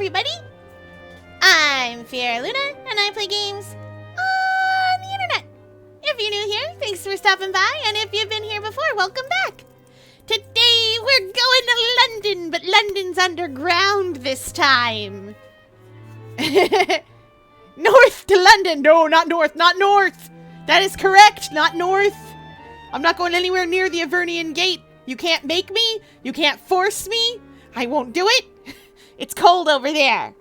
everybody! I'm Fiera Luna, and I play games on the internet. If you're new here, thanks for stopping by, and if you've been here before, welcome back. Today, we're going to London, but London's underground this time. North to London. No, not north, not north. That is correct, not north. I'm not going anywhere near the Avernian Gate. You can't make me. You can't force me. I won't do it. It's cold over there.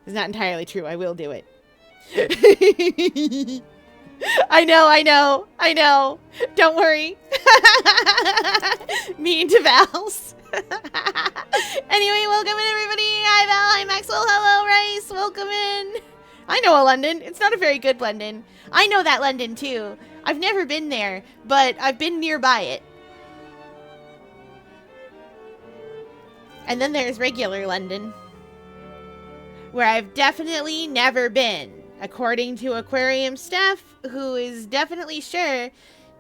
It's not entirely true. I will do it. I know. Don't worry. Mean to Vals. Anyway, welcome in, everybody. Hi, Val. Hi, Maxwell. Hello, Rice. Welcome in. I know a London. It's not a very good London. I know that London, too. I've never been there, but I've been nearby it. And then there's regular London, where I've definitely never been, according to Aquarium staff, who is definitely sure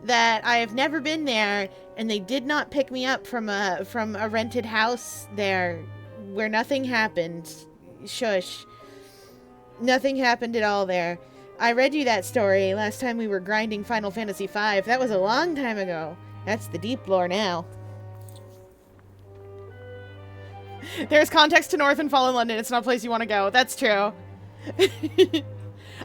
that I have never been there, and they did not pick me up from a rented house there, where nothing happened. Shush. Nothing happened at all there. I read you that story last time we were grinding Final Fantasy V. That was a long time ago. That's the deep lore now. There's context to North and Fallen London. It's not a place you want to go. That's true.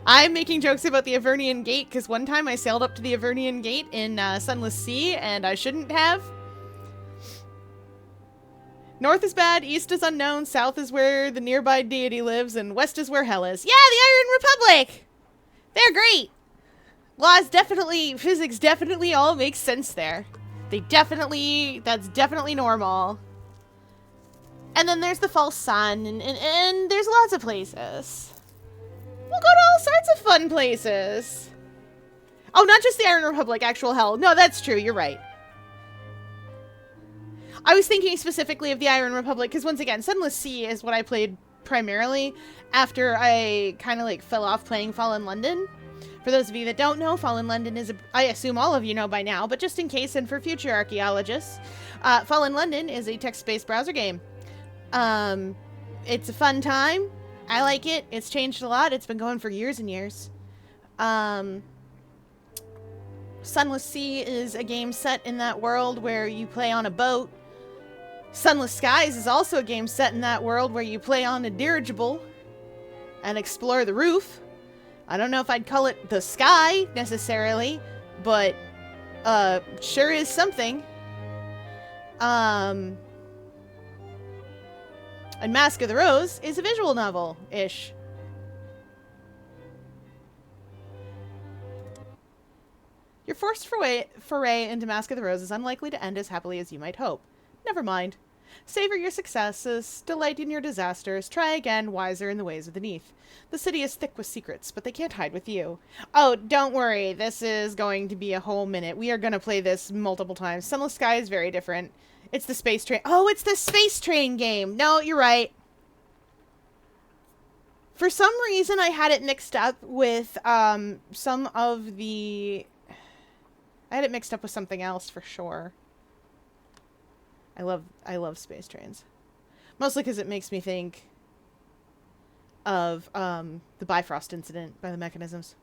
I'm making jokes about the Avernian Gate because one time I sailed up to the Avernian Gate in Sunless Sea and I shouldn't have. North is bad, east is unknown, south is where the nearby deity lives, and west is where hell is. Yeah, the Iron Republic! They're great! Laws definitely, physics definitely all makes sense there. That's definitely normal. And then there's the false sun, and there's lots of places. We'll go to all sorts of fun places. Oh, not just the Iron Republic, actual hell. No, that's true, you're right. I was thinking specifically of the Iron Republic, because once again, Sunless Sea is what I played primarily after I kind of like fell off playing Fallen London. For those of you that don't know, Fallen London is I assume all of you know by now, but just in case and for future archaeologists, Fallen London is a text-based browser game. It's a fun time. I like it. It's changed a lot. It's been going for years and years. Sunless Sea is a game set in that world where you play on a boat. Sunless Skies is also a game set in that world where you play on a dirigible and explore the roof. I don't know if I'd call it the sky necessarily, but sure is something. And Mask of the Rose is a visual novel-ish. Your forced foray into Mask of the Rose is unlikely to end as happily as you might hope. Never mind. Savor your successes, delight in your disasters, try again, wiser in the ways of the Neath. The city is thick with secrets, but they can't hide with you. Oh, don't worry, this is going to be a whole minute. We are going to play this multiple times. Sunless Sky is very different. It's the space train. Oh, it's the space train game. No, you're right. For some reason, I had it mixed up with some of the... I had it mixed up with something else for sure. I love space trains. Mostly because it makes me think of the Bifrost incident by the Mechanisms.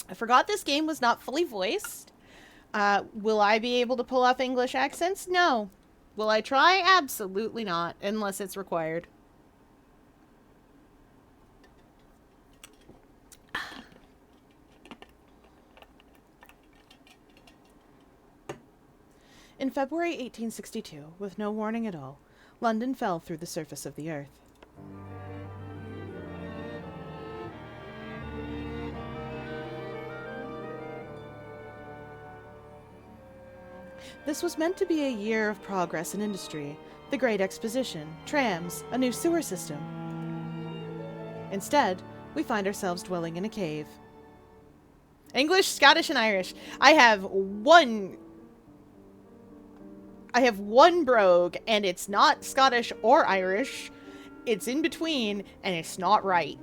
I forgot this game was not fully voiced. Will I be able to pull off English accents? No. Will I try? Absolutely not, unless it's required. In February 1862, with no warning at all, London fell through the surface of the earth. This was meant to be a year of progress in industry, the Great Exposition, trams, a new sewer system. Instead, we find ourselves dwelling in a cave. English, Scottish, and Irish. I have one brogue, and it's not Scottish or Irish. It's in between, and it's not right.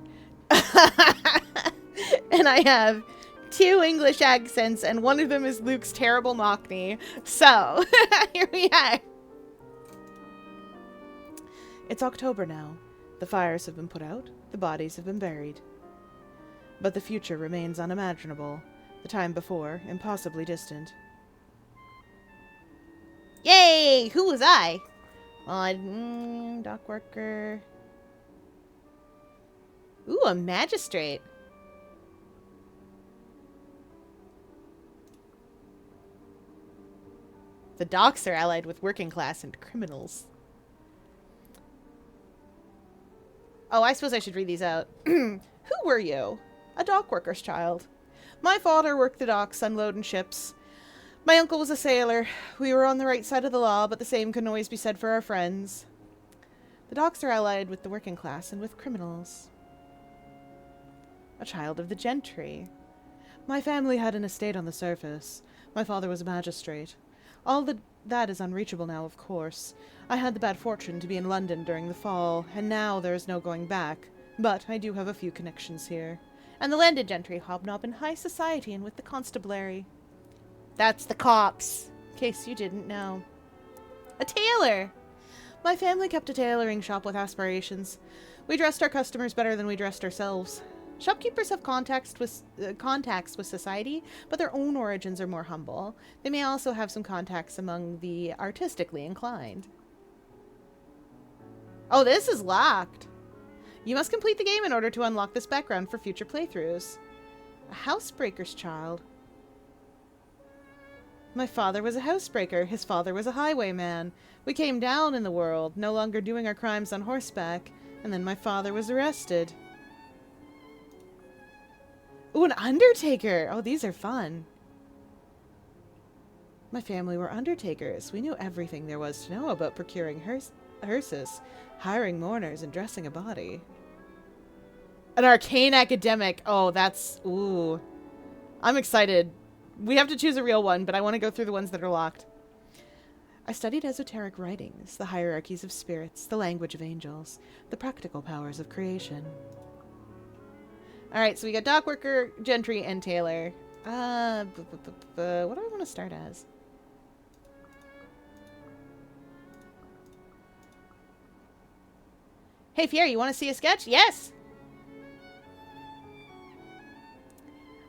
And I have 2 English accents, and one of them is Luke's terrible Knockney. So, here we are. It's October now. The fires have been put out, the bodies have been buried. But the future remains unimaginable, the time before impossibly distant. Yay! Who was I? Dock worker. Ooh, a magistrate. The docks are allied with working class and criminals. Oh, I suppose I should read these out. Who were you? A dock worker's child. My father worked the docks unloading ships. My uncle was a sailor. We were on the right side of the law, but the same can always be said for our friends. The docks are allied with the working class and with criminals. A child of the gentry. My family had an estate on the surface. My father was a magistrate. That is unreachable now, of course. I had the bad fortune to be in London during the fall, and now there is no going back. But I do have a few connections here. And the landed gentry hobnob in high society and with the constabulary. That's the cops, in case you didn't know. A tailor! My family kept a tailoring shop with aspirations. We dressed our customers better than we dressed ourselves. Shopkeepers have contacts with society, but their own origins are more humble. They may also have some contacts among the artistically inclined. Oh, this is locked. You must complete the game in order to unlock this background for future playthroughs. A housebreaker's child. My father was a housebreaker. His father was a highwayman. We came down in the world, no longer doing our crimes on horseback, and then my father was arrested. Ooh, an undertaker! Oh, these are fun. My family were undertakers. We knew everything there was to know about procuring hearses, hiring mourners, and dressing a body. An arcane academic. Oh, that's... Ooh. I'm excited. We have to choose a real one, but I want to go through the ones that are locked. I studied esoteric writings, the hierarchies of spirits, the language of angels, the practical powers of creation. Alright, so we got dock worker, gentry, and tailor. What do I want to start as? Hey, Fieri, you want to see a sketch? Yes!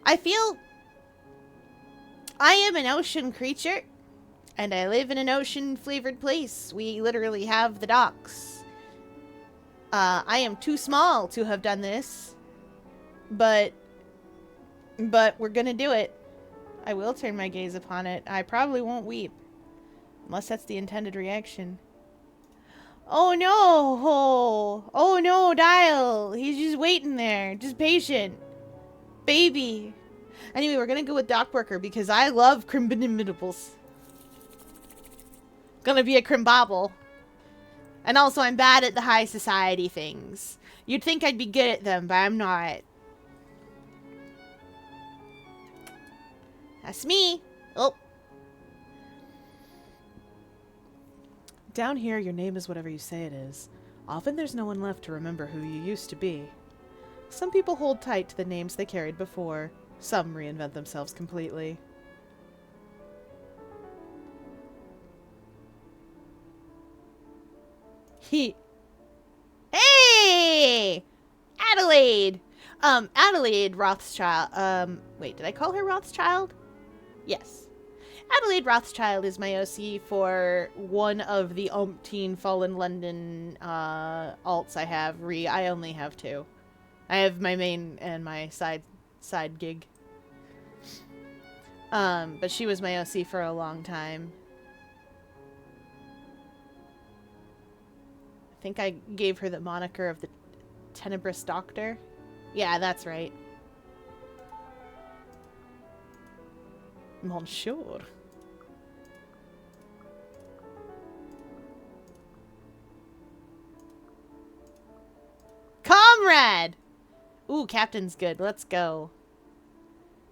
I feel... I am an ocean creature, and I live in an ocean-flavored place. We literally have the docks. I am too small to have done this, but we're gonna do it. I will turn my gaze upon it. I probably won't weep, unless that's the intended reaction. Oh no! Oh no, Dial! He's just waiting there, just patient. Baby. Anyway, we're gonna go with dock worker because I love criminals. Gonna be a crimbobble. And also, I'm bad at the high society things. You'd think I'd be good at them, but I'm not. That's me. Oh. Down here, your name is whatever you say it is. Often there's no one left to remember who you used to be. Some people hold tight to the names they carried before. Some reinvent themselves completely. Hey! Adelaide! Adelaide Rothschild. Wait, did I call her Rothschild? Yes. Adelaide Rothschild is my OC for one of the umpteen Fallen London alts I have. I only have two. I have my main and my side gig. But she was my OC for a long time. I think I gave her the moniker of the Tenebrous Doctor. Yeah, that's right. Monsieur. Comrade! Ooh, Captain's good. Let's go.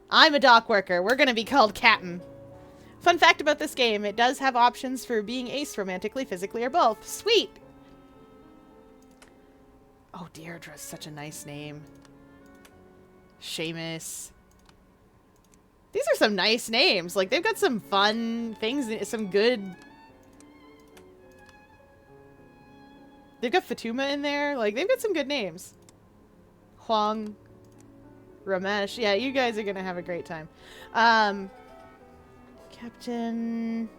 I'm a dock worker. We're gonna be called Captain. Fun fact about this game, it does have options for being ace romantically, physically, or both. Sweet! Oh, Deirdre's such a nice name. Seamus. These are some nice names. Like, they've got some fun things, some good... They've got Fatuma in there. Like, they've got some good names. Huang. Ramesh. Yeah, you guys are gonna have a great time. Captain...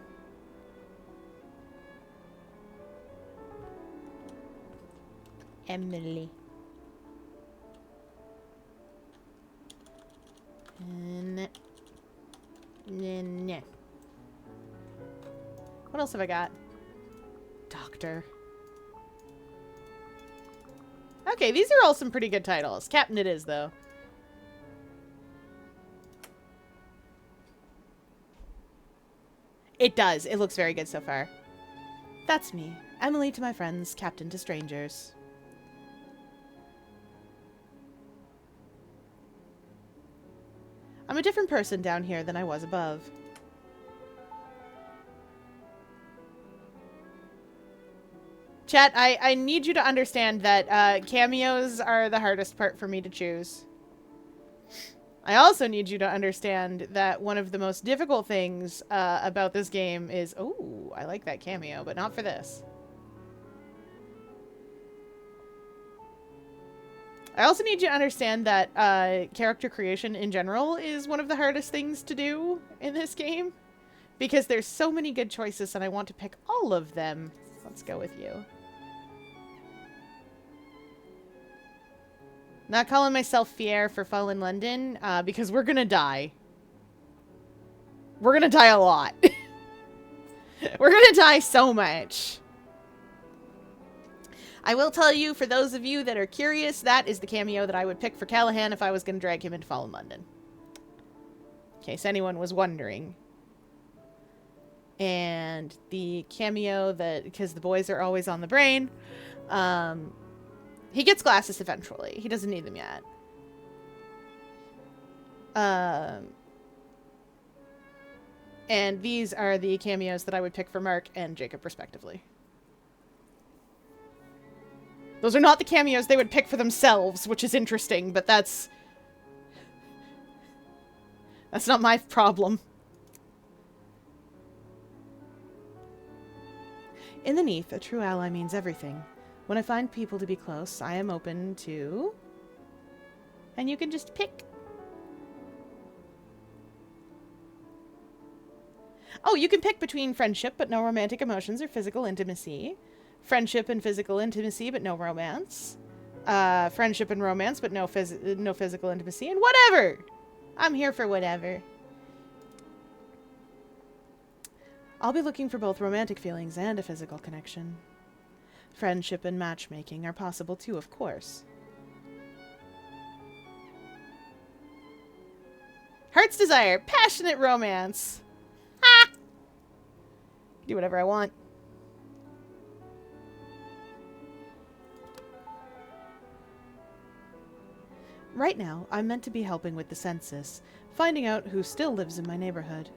Emily. What else have I got? Doctor. Okay, these are all some pretty good titles. Captain it is, though. It does. It looks very good so far. That's me. Emily to my friends, Captain to strangers. I'm a different person down here than I was above. Chat, I need you to understand that cameos are the hardest part for me to choose. I also need you to understand that one of the most difficult things about this game is... Oh, I like that cameo, but not for this. I also need you to understand that character creation in general is one of the hardest things to do in this game. Because there's so many good choices and I want to pick all of them. Let's go with you. Not calling myself Fier for Fallen London, because we're gonna die. We're gonna die a lot. We're gonna die so much. I will tell you, for those of you that are curious, that is the cameo that I would pick for Callahan if I was gonna drag him into Fallen London. In case anyone was wondering. And the cameo that, because the boys are always on the brain, he gets glasses eventually. He doesn't need them yet. And these are the cameos that I would pick for Mark and Jacob, respectively. Those are not the cameos they would pick for themselves, which is interesting, but that's not my problem. In the Neath, a true ally means everything. When I find people to be close, I am open to... And you can just pick. Oh, you can pick between friendship but no romantic emotions or physical intimacy. Friendship and physical intimacy but no romance. Friendship and romance but no physical intimacy. And whatever! I'm here for whatever. I'll be looking for both romantic feelings and a physical connection. Friendship and matchmaking are possible too, of course. Heart's desire, passionate romance. Ha! Do whatever I want. Right now, I'm meant to be helping with the census, finding out who still lives in my neighborhood.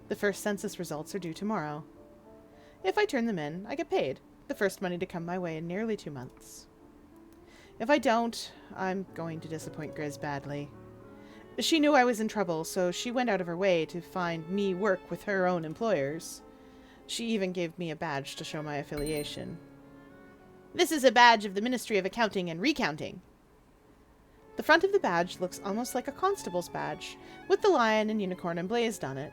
The first census results are due tomorrow. If I turn them in, I get paid. The first money to come my way in nearly 2 months. If I don't, I'm going to disappoint Grizz badly. She knew I was in trouble, so she went out of her way to find me work with her own employers. She even gave me a badge to show my affiliation. This is a badge of the Ministry of Accounting and Recounting. The front of the badge looks almost like a constable's badge, with the lion and unicorn emblazoned on it.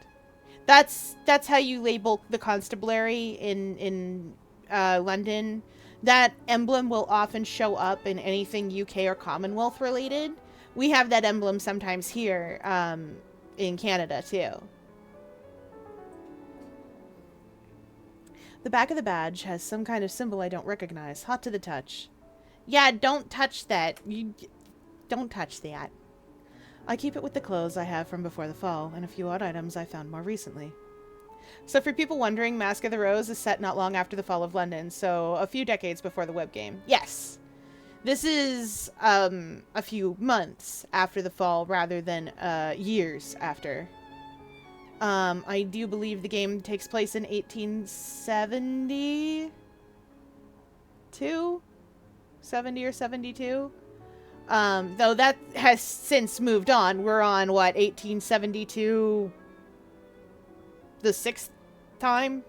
That's how you label the constabulary in London. That emblem will often show up in anything UK or Commonwealth related. We have that emblem sometimes here in Canada too. The back of the badge has some kind of symbol I don't recognize. Hot to the touch. Yeah, don't touch that. Don't touch that. I keep it with the clothes I have from before the fall, and a few odd items I found more recently. So for people wondering, Mask of the Rose is set not long after the fall of London, so a few decades before the web game. Yes! This is a few months after the fall rather than years after. I do believe the game takes place in 1872? 70 or 72? Though that has since moved on. We're on, what, 1872? The 6th time?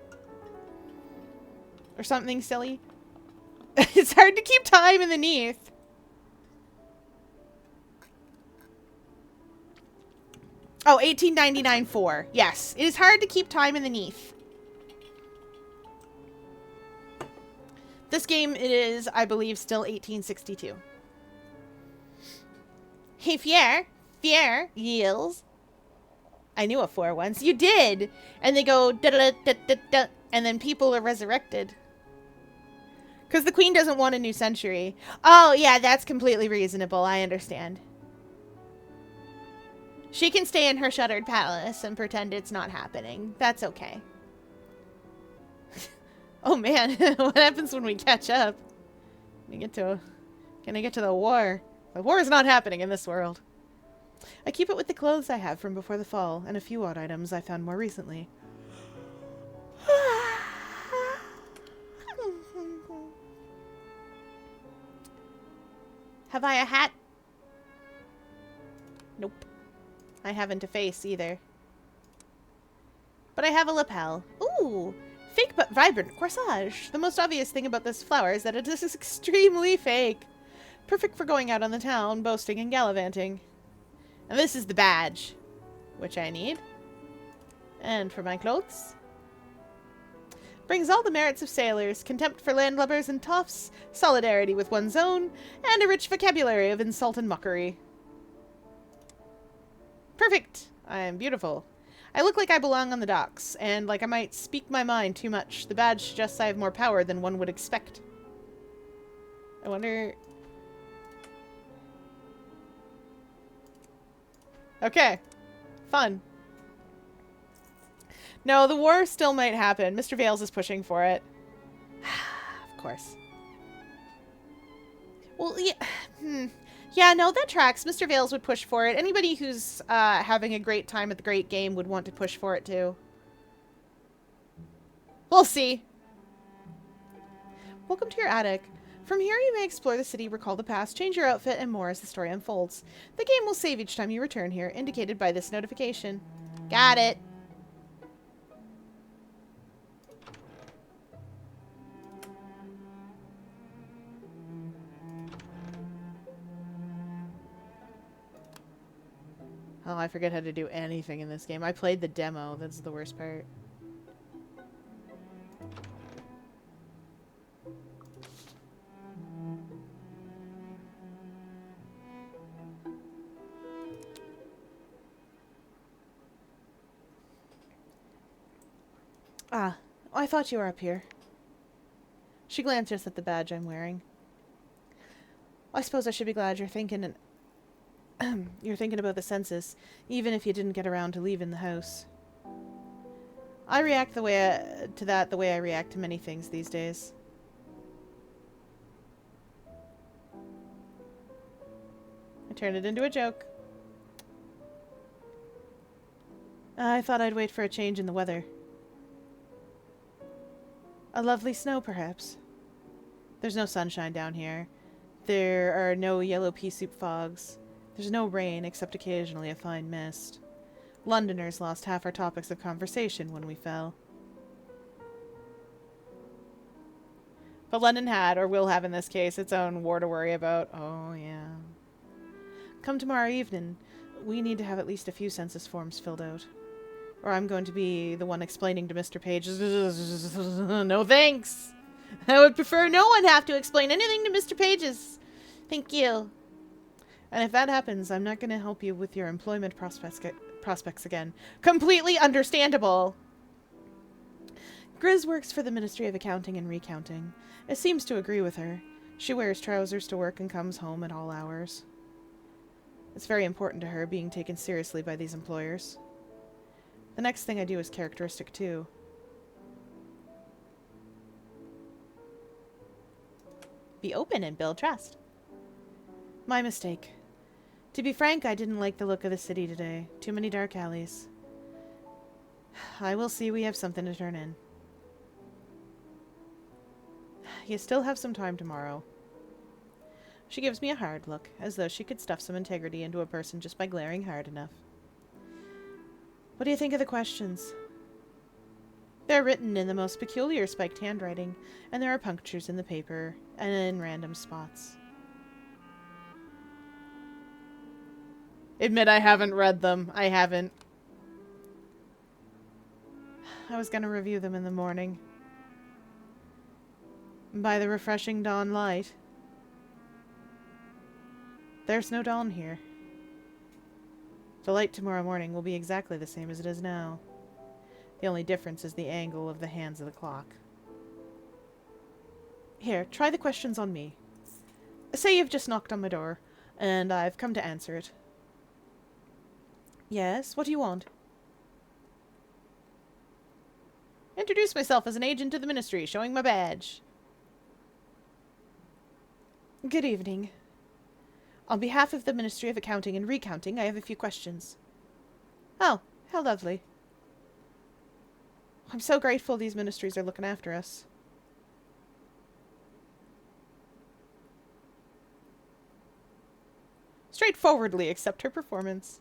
Or something silly? It's hard to keep time in the Neath. Oh, 1899-4. Yes, it is hard to keep time in the Neath. This game, it is, I believe, still 1862. Hey, Fier, yields. I knew a 4 once. You did! And they go, da-da-da-da-da, and then people are resurrected. Because the queen doesn't want a new century. Oh, yeah, that's completely reasonable. I understand. She can stay in her shuttered palace and pretend it's not happening. That's okay. Oh, man. What happens when we catch up? Can I get to the war? The war is not happening in this world. I keep it with the clothes I have from before the fall, and a few odd items I found more recently. Have I a hat? Nope. I haven't a face either. But I have a lapel. Ooh! Fake but vibrant corsage. The most obvious thing about this flower is that it is extremely fake. Perfect for going out on the town, boasting and gallivanting. And this is the badge, which I need. And for my clothes. Brings all the merits of sailors, contempt for landlubbers and toffs, solidarity with one's own, and a rich vocabulary of insult and mockery. Perfect! I am beautiful. I look like I belong on the docks, and like I might speak my mind too much. The badge suggests I have more power than one would expect. I wonder... Okay. Fun. No, the war still might happen. Mr. Vales is pushing for it. Of course. Well, yeah. Yeah, no, that tracks. Mr. Vales would push for it. Anybody who's having a great time at the great game would want to push for it, too. We'll see. Welcome to your attic. From here you may explore the city, recall the past, change your outfit, and more as the story unfolds. The game will save each time you return here, indicated by this notification. Got it. Oh, I forget how to do anything in this game. I played the demo. That's the worst part. Ah, I thought you were up here. She glances at the badge I'm wearing. I suppose I should be glad you're thinking about the census, even if you didn't get around to leaving the house. I react the way I react to many things these days. I turned it into a joke. I thought I'd wait for a change in the weather. A lovely snow, perhaps. There's no sunshine down here. There are no yellow pea soup fogs. There's no rain, except occasionally a fine mist. Londoners lost half our topics of conversation when we fell. But London had, or will have in this case, its own war to worry about. Oh, yeah. Come tomorrow evening. We need to have at least a few census forms filled out. Or I'm going to be the one explaining to Mr. Page. No thanks! I would prefer no one have to explain anything to Mr. Pages. Thank you. And if that happens, I'm not going to help you with your employment prospects again. Completely understandable. Grizz works for the Ministry of Accounting and Recounting. It seems to agree with her. She wears trousers to work and comes home at all hours. It's very important to her, being taken seriously by these employers. The next thing I do is characteristic, too. Be open and build trust. My mistake. To be frank, I didn't like the look of the city today. Too many dark alleys. I will see we have something to turn in. You still have some time tomorrow. She gives me a hard look, as though she could stuff some integrity into a person just by glaring hard enough. What do you think of the questions? They're written in the most peculiar spiked handwriting, and there are punctures in the paper and in random spots. Admit I haven't read them. I haven't. I was gonna review them in the morning. By the refreshing dawn light. There's no dawn here. The light tomorrow morning will be exactly the same as it is now. The only difference is the angle of the hands of the clock. Here, try the questions on me. Say you've just knocked on my door, and I've come to answer it. Yes, what do you want? Introduce myself as an agent of the Ministry, showing my badge. Good evening. On behalf of the Ministry of Accounting and Recounting, I have a few questions. Oh, how lovely. I'm so grateful these ministries are looking after us. Straightforwardly accept her performance.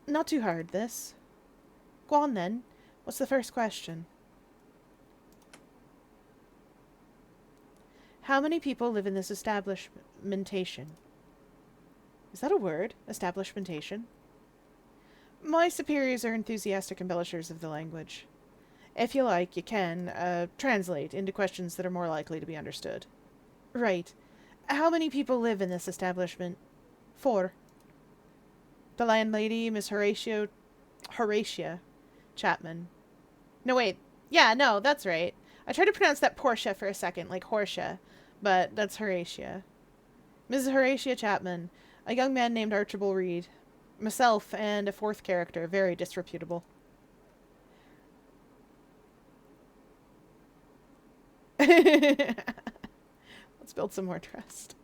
Not too hard, this. Go on, then. What's the first question? How many people live in this establishmentation? Is that a word? Establishmentation? My superiors are enthusiastic embellishers of the language. If you like, you can, translate into questions that are more likely to be understood. Right. How many people live in this establishment? 4. The landlady, Miss Horatia Chapman. No, wait. Yeah, no, that's right. I tried to pronounce that Portia for a second, like Hortia, but that's Horatia. Mrs. Horatia Chapman, a young man named Archibald Reed. Myself and a 4th character, very disreputable. Let's build some more trust.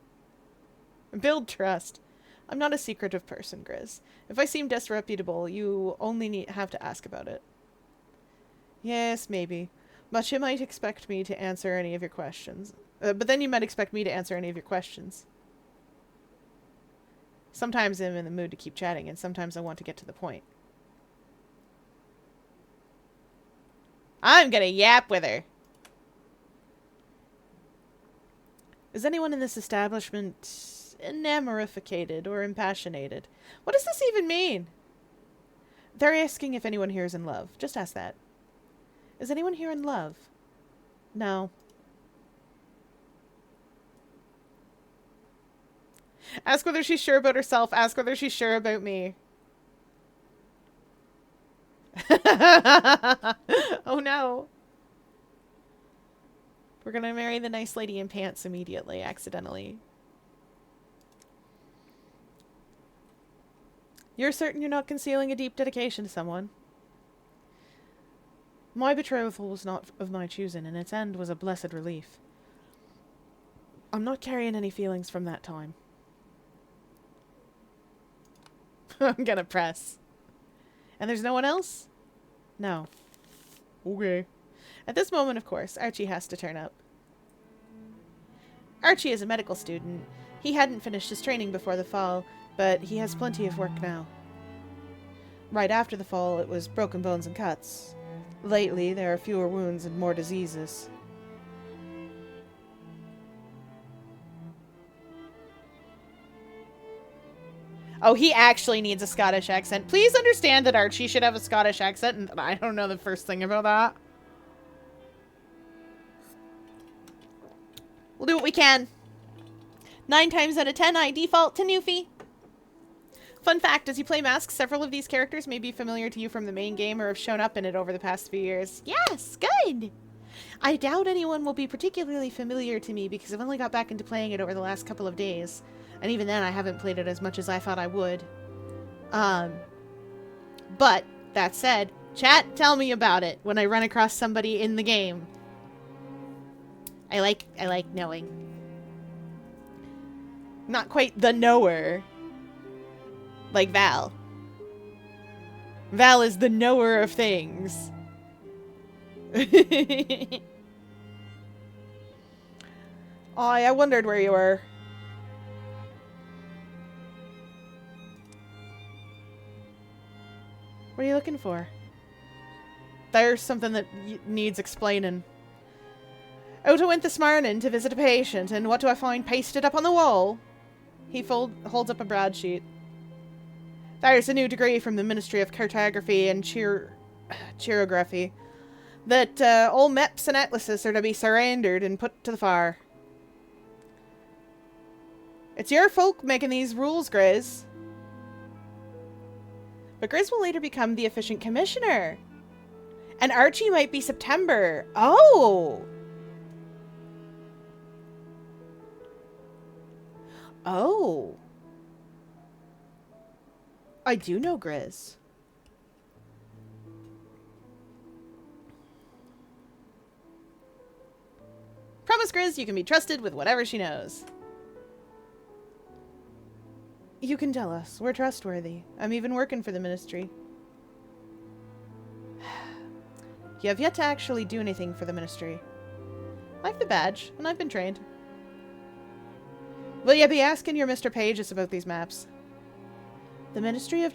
Build trust. I'm not a secretive person, Grizz. If I seem disreputable, you only have to ask about it. Yes, maybe. But you might expect me to answer any of your questions. But then you might expect me to answer any of your questions. Sometimes I'm in the mood to keep chatting, and sometimes I want to get to the point. I'm gonna yap with her. Is anyone in this establishment enamorificated or impassionated? What does this even mean? They're asking if anyone here is in love. Just ask that. Is anyone here in love? No. Ask whether she's sure about herself. Ask whether she's sure about me. Oh no. We're gonna marry the nice lady in pants immediately, accidentally. You're certain you're not concealing a deep dedication to someone? My betrothal was not of my choosing, and its end was a blessed relief. I'm not carrying any feelings from that time. I'm gonna press. And there's no one else? No. Okay. At this moment, of course, Archie has to turn up. Archie is a medical student. He hadn't finished his training before the fall, but he has plenty of work now. Right after the fall, it was broken bones and cuts. Lately, there are fewer wounds and more diseases. Oh, he actually needs a Scottish accent. Please understand that Archie should have a Scottish accent, and I don't know the first thing about that. We'll do what we can. 9 times out of 10, I default to Newfie. Fun fact, as you play Masks, several of these characters may be familiar to you from the main game or have shown up in it over the past few years. Yes, good! I doubt anyone will be particularly familiar to me because I've only got back into playing it over the last couple of days. And even then, I haven't played it as much as I thought I would. But, that said, chat, tell me about it when I run across somebody in the game. I like knowing. Not quite the knower. Like Val. Val is the knower of things. Oh, I wondered where you were. What are you looking for? There's something that needs explaining. Out I went this morning to visit a patient, and what do I find pasted up on the wall? He holds up a broadsheet. There's a new degree from the Ministry of Cartography and Chirography that all maps and atlases are to be surrendered and put to the fire. It's your folk making these rules, Grizz. But Grizz will later become the efficient commissioner. And Archie might be September. Oh! Oh. I do know Grizz. Promise, Grizz, you can be trusted with whatever she knows. You can tell us. We're trustworthy. I'm even working for the ministry. You have yet to actually do anything for the ministry. I have the badge, and I've been trained. Will you be asking your Mr. Pages about these maps? The Ministry of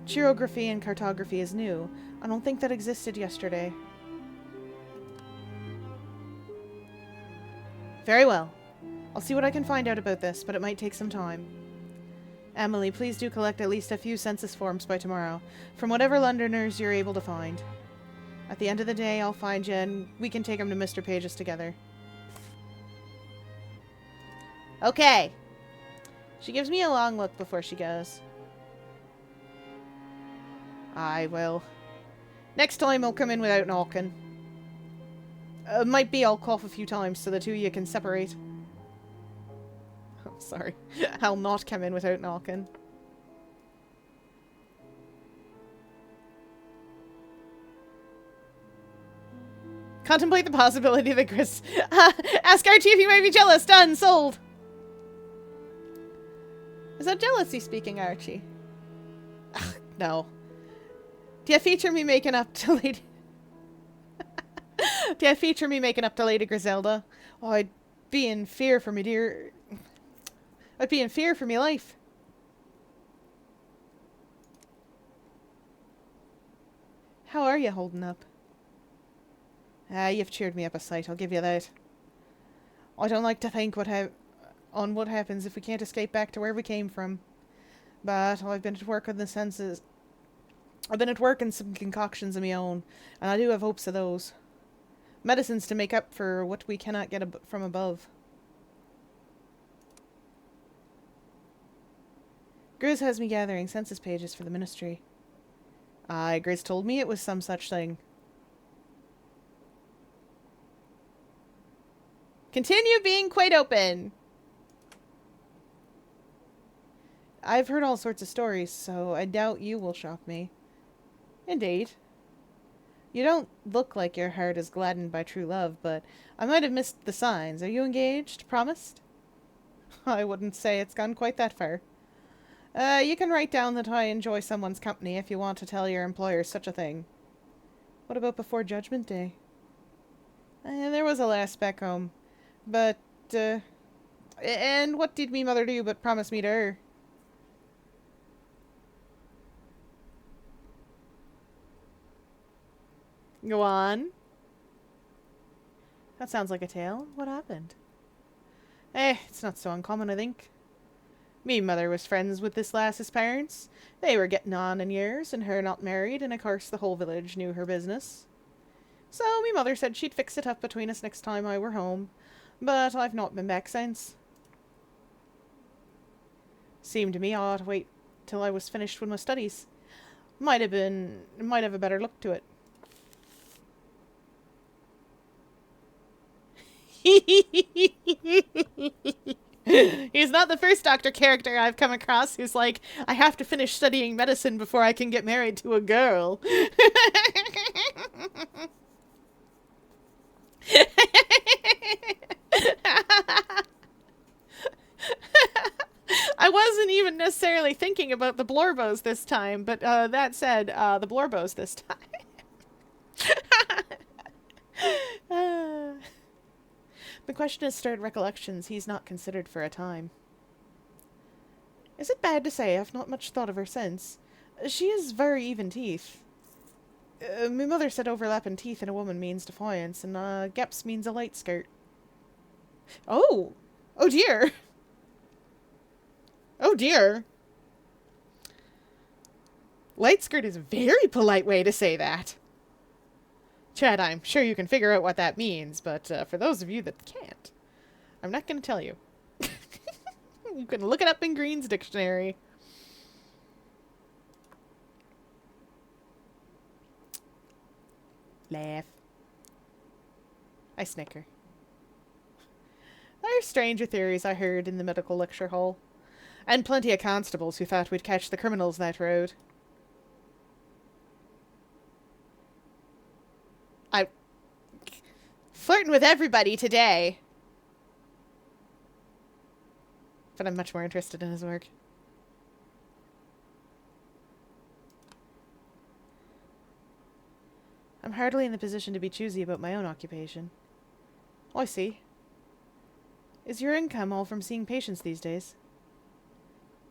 Chirography and Cartography is new. I don't think that existed yesterday. Very well. I'll see what I can find out about this, but it might take some time. Emily, please do collect at least a few census forms by tomorrow, from whatever Londoners you're able to find. At the end of the day, I'll find you, and we can take them to Mr. Pages together. Okay. She gives me a long look before she goes. I will. Next time I'll come in without knocking. Might be I'll cough a few times so the two of you can separate. Oh, sorry. I'll not come in without knocking. Contemplate the possibility that Chris... ask Archie if he might be jealous. Done. Sold. Is that jealousy speaking, Archie? Ugh, no. Do you feature me making up to Lady... Do you feature me making up to Lady Griselda? Oh, I'd be in fear for me dear... I'd be in fear for me life. How are you holding up? You've cheered me up a sight, I'll give you that. I don't like to think what happens if we can't escape back to where we came from. But I've been at work on the senses. I've been at work on some concoctions of my own, and I do have hopes of those. Medicines to make up for what we cannot get from above. Grizz has me gathering census pages for the ministry. Aye, Grizz told me it was some such thing. Continue being quite open. I've heard all sorts of stories, so I doubt you will shock me. Indeed. You don't look like your heart is gladdened by true love, but I might have missed the signs. Are you engaged? Promised? I wouldn't say it's gone quite that far. You can write down that I enjoy someone's company if you want to tell your employer such a thing. What about before Judgment Day? There was a lass back home. But, and what did me mother do but promise me to her? Go on. That sounds like a tale. What happened? It's not so uncommon, I think. Me mother was friends with this lass's parents. They were getting on in years, and her not married, and of course the whole village knew her business. So me mother said she'd fix it up between us next time I were home. But I've not been back since. Seemed to me I ought to wait till I was finished with my studies. Might have a better look to it. He's not the first Doctor character I've come across who's like, I have to finish studying medicine before I can get married to a girl. I wasn't even necessarily thinking about the Blorbos this time, but that said, the Blorbos this time. The question has stirred recollections he's not considered for a time. Is it bad to say I've not much thought of her since? She has very even teeth. My mother said overlapping teeth in a woman means defiance, and geps means a light skirt. Oh! Oh dear! Oh dear! Light skirt is a very polite way to say that. Chad, I'm sure you can figure out what that means, but for those of you that can't, I'm not going to tell you. You can look it up in Green's dictionary. Laugh. I snicker. There are stranger theories I heard in the medical lecture hall, and plenty of constables who thought we'd catch the criminals that road. I flirting with everybody today. But I'm much more interested in his work. I'm hardly in the position to be choosy about my own occupation. Oh, I see. Is your income all from seeing patients these days?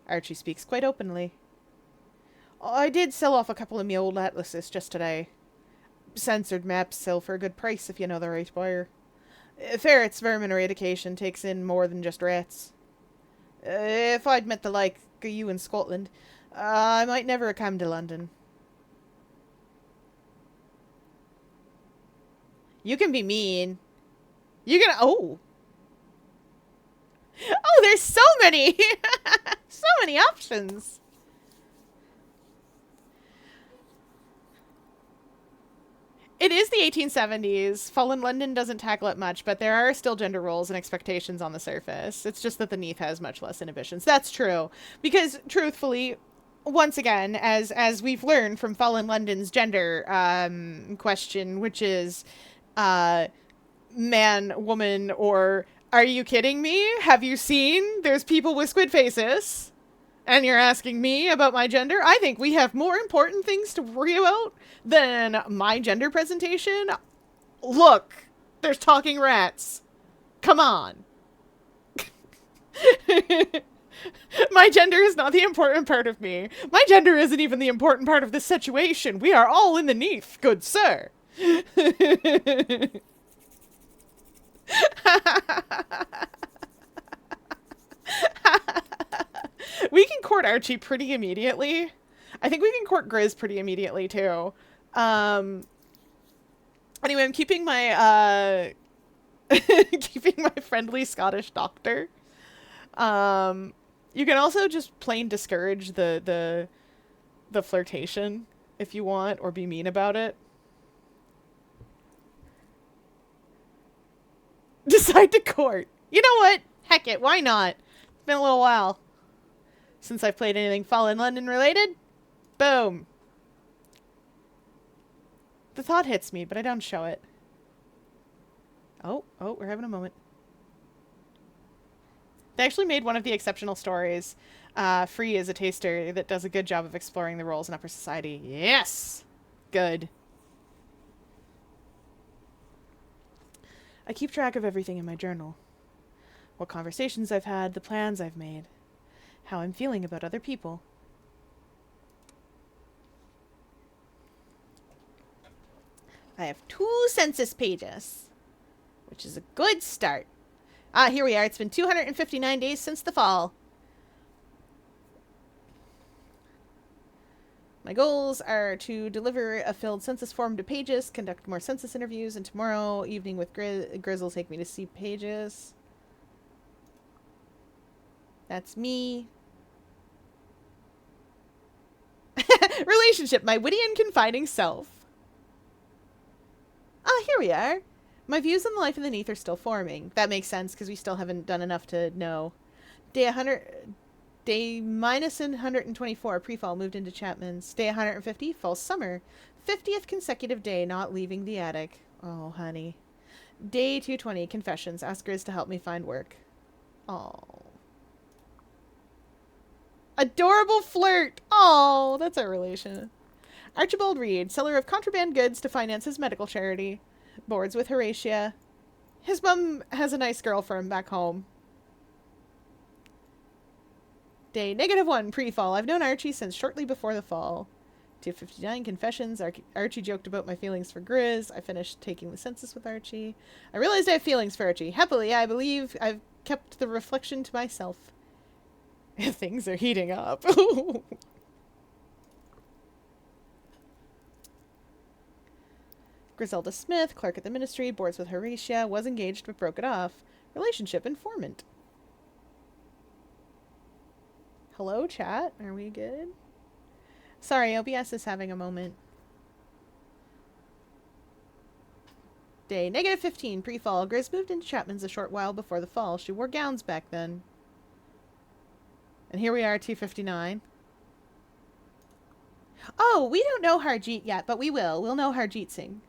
Archie speaks quite openly. I did sell off a couple of me old atlases just today. Censored maps sell for a good price if you know the right buyer. Ferrets, vermin, or eradication takes in more than just rats. If I'd met the like of you in Scotland, I might never have come to London. You can be mean. You can... Oh! Oh, there's so many! So many options! It is the 1870s. Fallen London doesn't tackle it much, but there are still gender roles and expectations on the surface. It's just that the Neath has much less inhibitions. That's true. Because, truthfully, once again, as we've learned from Fallen London's gender question, which is man, woman, or are you kidding me? Have you seen? There's people with squid faces. And you're asking me about my gender? I think we have more important things to worry about than my gender presentation. Look, there's talking rats. Come on. My gender is not the important part of me. My gender isn't even the important part of this situation. We are all in the Neath, good sir. We can court Archie pretty immediately. I think we can court Grizz pretty immediately, too. Anyway, I'm keeping my, keeping my friendly Scottish doctor. You can also just plain discourage the flirtation if you want, or be mean about it. Decide to court. You know what? Heck it, why not? It's been a little while since I've played anything Fallen London related. Boom. The thought hits me, but I don't show it. Oh, we're having a moment. They actually made one of the exceptional stories. Free is a taster that does a good job of exploring the roles in upper society. Yes! Good. I keep track of everything in my journal. What conversations I've had, the plans I've made, how I'm feeling about other people. I have 2 census pages, which is a good start. Here we are. It's been 259 days since the fall. My goals are to deliver a filled census form to Pages, conduct more census interviews, and tomorrow evening with Grizz will take me to see Pages. That's me. Relationship, my witty and confiding self. Here we are. My views on the life of the Neath are still forming. That makes sense, because we still haven't done enough to know. Day minus 124, pre-fall, moved into Chapman's. Day 150, fall summer. 50th consecutive day not leaving the attic. Oh, honey. Day 220, confessions. Ask Grizz to help me find work. Oh. Adorable flirt. Oh, that's our relation. Archibald Reed, seller of contraband goods to finance his medical charity. Boards with Horatia. His mum has a nice girl for him back home. Day -1, pre-fall. I've known Archie since shortly before the fall. 259 Confessions. Archie joked about my feelings for Grizz. I finished taking the census with Archie. I realized I have feelings for Archie. Happily, I believe I've kept the reflection to myself. Things are heating up. Griselda Smith, clerk at the ministry, boards with Horatia, was engaged but broke it off. Relationship informant. Hello, chat. Are we good? Sorry, OBS is having a moment. Day -15, pre-fall. Grizz moved into Chapman's a short while before the fall. She wore gowns back then. And here we are, 259. Oh, we don't know Harjeet yet, but we will. We'll know Harjeet Singh.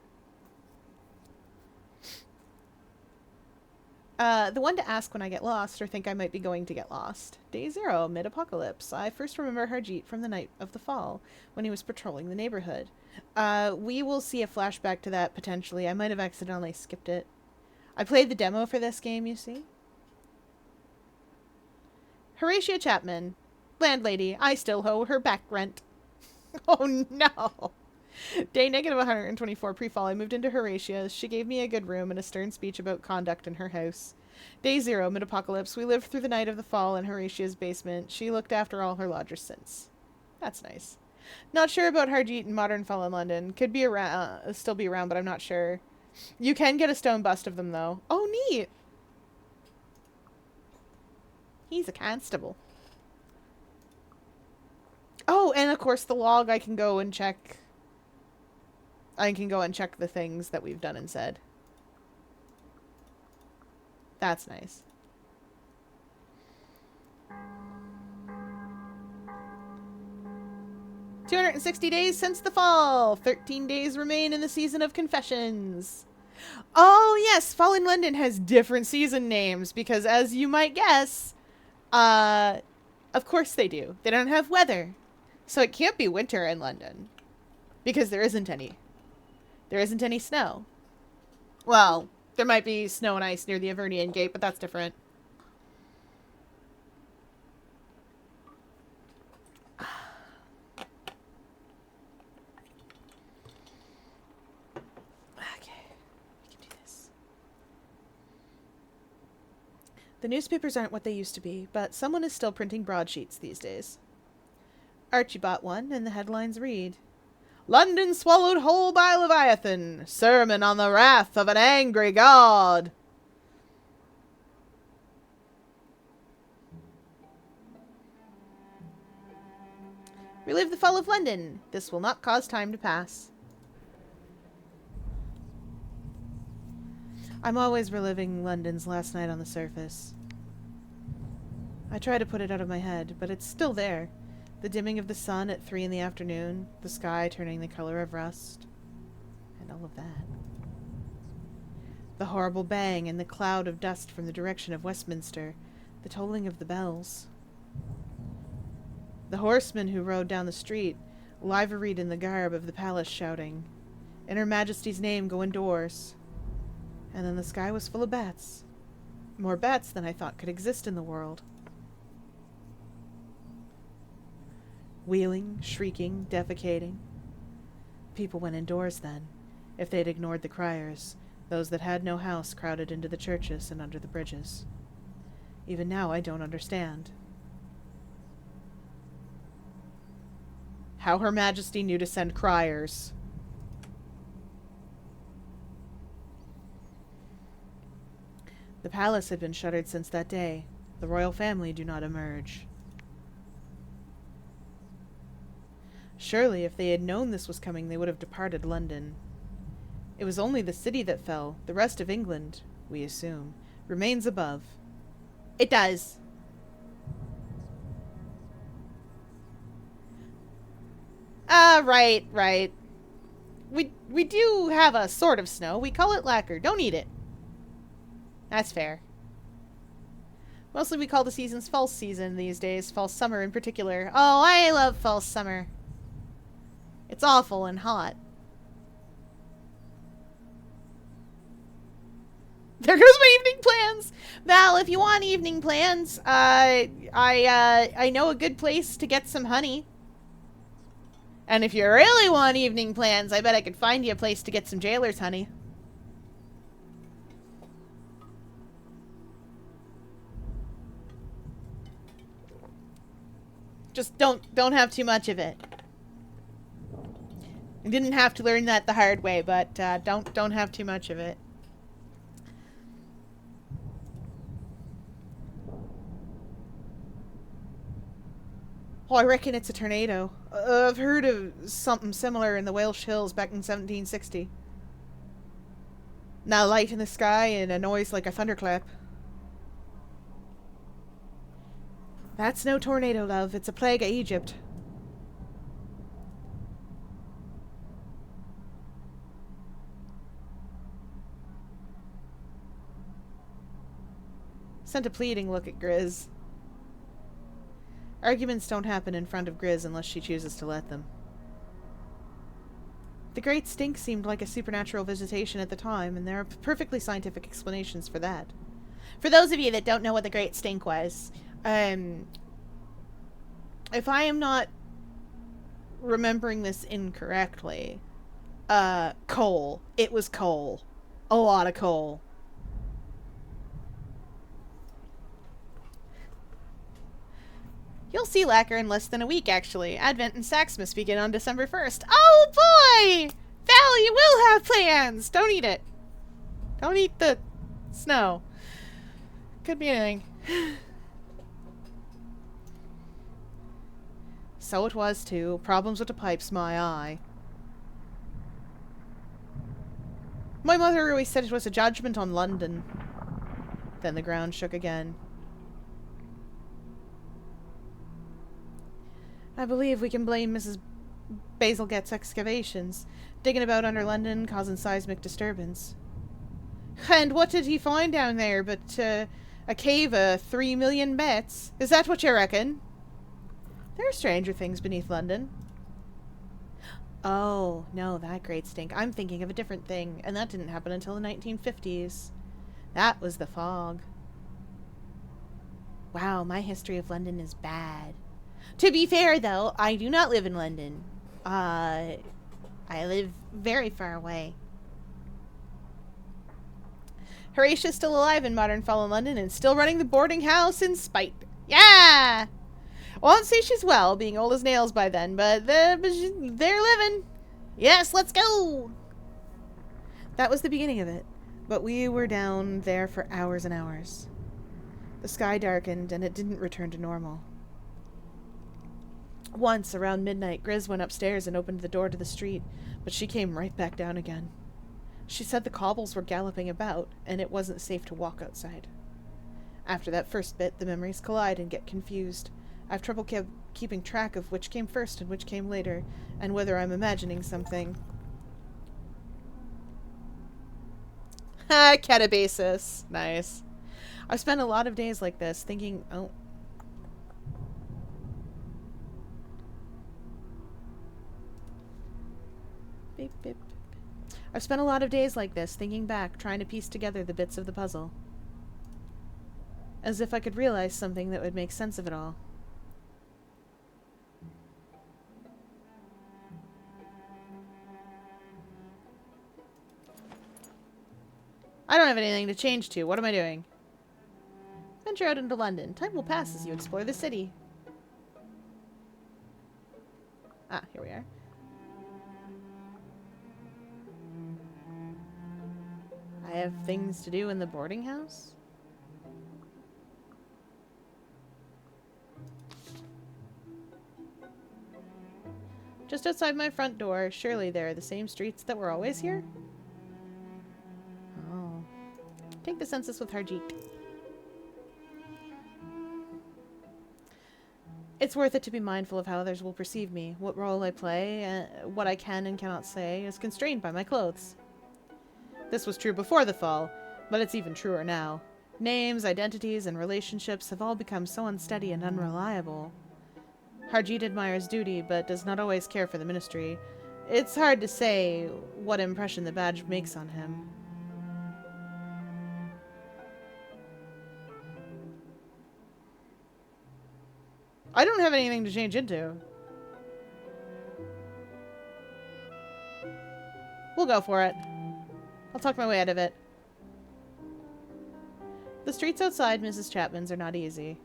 The one to ask when I get lost or think I might be going to get lost. Day 0, mid-apocalypse. I first remember Harjeet from the night of the fall, when he was patrolling the neighborhood. We will see a flashback to that, potentially. I might have accidentally skipped it. I played the demo for this game, you see. Horatia Chapman. Landlady. I still owe her back rent. Oh, no. Day -124 pre-fall. I moved into Horatia. She gave me a good room and a stern speech about conduct in her house. Day 0, mid-apocalypse. We lived through the night of the fall in Horatia's basement. She looked after all her lodgers since. That's nice. Not sure about Harjeet and Modern Fall in London. Could be around, still be around, but I'm not sure. You can get a stone bust of them, though. Oh, neat. He's a constable. Oh, and of course the log I can go and check. I can go and check the things that we've done and said. That's nice. "260 days since the fall. 13 days remain in the season of confessions." Oh, yes. Fall in London has different season names because, as you might guess, of course they do. They don't have weather. So it can't be winter in London because there isn't any. There isn't any snow. Well, there might be snow and ice near the Avernian Gate, but that's different. Okay, we can do this. The newspapers aren't what they used to be, but someone is still printing broadsheets these days. Archie bought one, and the headlines read, "London swallowed whole by Leviathan. Sermon on the wrath of an angry God." Relive the fall of London. This will not cause time to pass. I'm always reliving London's last night on the surface. I try to put it out of my head, but it's still there. The dimming of the sun at 3 in the afternoon, the sky turning the color of rust, and all of that. The horrible bang and the cloud of dust from the direction of Westminster, the tolling of the bells. The horseman who rode down the street, liveried in the garb of the palace, shouting, "In Her Majesty's name, go indoors." And then the sky was full of bats. More bats than I thought could exist in the world. Wheeling, shrieking, defecating. People went indoors then. If they'd ignored the criers, those that had no house crowded into the churches and under the bridges. Even now I don't understand. How Her Majesty knew to send criers. The palace had been shuttered since that day. The royal family do not emerge. Surely, if they had known this was coming, they would have departed London. It was only the city that fell. The rest of England, we assume, remains above. It does. Right. We do have a sort of snow. We call it lacquer. Don't eat it. That's fair. Mostly we call the seasons false season these days. False summer in particular. Oh, I love false summer. It's awful and hot. There goes my evening plans! Val, if you want evening plans, I know a good place to get some honey. And if you really want evening plans, I bet I could find you a place to get some jailers, honey. Just don't have too much of it. I didn't have to learn that the hard way, but don't have too much of it. Oh, I reckon it's a tornado. I've heard of something similar in the Welsh Hills back in 1760. Now light in the sky and a noise like a thunderclap. That's no tornado, love. It's a plague of Egypt. Sent a pleading look at Grizz. Arguments don't happen in front of Grizz unless she chooses to let them. The Great Stink seemed like a supernatural visitation at the time, and there are perfectly scientific explanations for that. For those of you that don't know what the Great Stink was, if I am not remembering this incorrectly, coal. It was coal. A lot of coal. You'll see Lacquer in less than a week, actually. Advent and Saxmas begin on December 1st. Oh, boy! Val, you will have plans! Don't eat it. Don't eat the snow. Could be anything. So it was, too. Problems with the pipes, my eye. My mother always said it was a judgment on London. Then the ground shook again. I believe we can blame Mrs. Basilget's excavations, digging about under London, causing seismic disturbance. And what did he find down there but a cave of 3 million bets? Is that what you reckon? There are stranger things beneath London. Oh, no, that Great Stink. I'm thinking of a different thing, and that didn't happen until the 1950s. That was the fog. Wow, my history of London is bad. To be fair, though, I do not live in London. I live very far away. Horatia's still alive in modern fallen London and still running the boarding house in spite. Yeah! Won't say she's well, being old as nails by then, but they're living. Yes, let's go! That was the beginning of it, but we were down there for hours and hours. The sky darkened, and it didn't return to normal. Once, around midnight, Grizz went upstairs and opened the door to the street, but she came right back down again. She said the cobbles were galloping about, and it wasn't safe to walk outside. After that first bit, the memories collide and get confused. I have trouble keeping track of which came first and which came later, and whether I'm imagining something. Ha! Catabasis. Nice. I've spent a lot of days like this, thinking, oh... Beep, beep. I've spent a lot of days like this, thinking back, trying to piece together the bits of the puzzle. As if I could realize something that would make sense of it all. I don't have anything to change to. What am I doing? Venture out into London. Time will pass as you explore the city. Ah, here we are. I have things to do in the boarding house? Just outside my front door. Surely there are the same streets that were always here? Oh. Take the census with Harjeet. It's worth it to be mindful of how others will perceive me. What role I play, what I can and cannot say, is constrained by my clothes. This was true before the fall, but it's even truer now. Names, identities, and relationships have all become so unsteady and unreliable. Harjeet admires duty, but does not always care for the ministry. It's hard to say what impression the badge makes on him. I don't have anything to change into. We'll go for it. I'll talk my way out of it. The streets outside Mrs. Chapman's are not easy.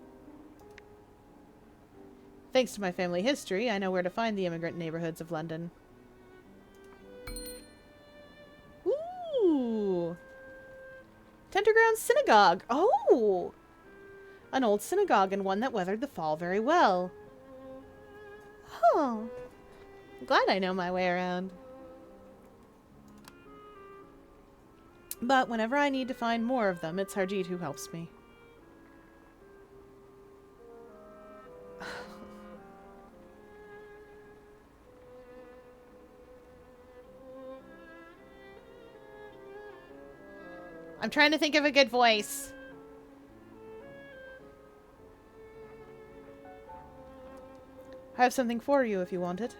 Thanks to my family history, I know where to find the immigrant neighborhoods of London. Ooh! Tenterground Synagogue! Oh! An old synagogue and one that weathered the fall very well. Oh. I'm glad I know my way around. But whenever I need to find more of them, it's Harjeet who helps me. I'm trying to think of a good voice. I have something for you if you want it.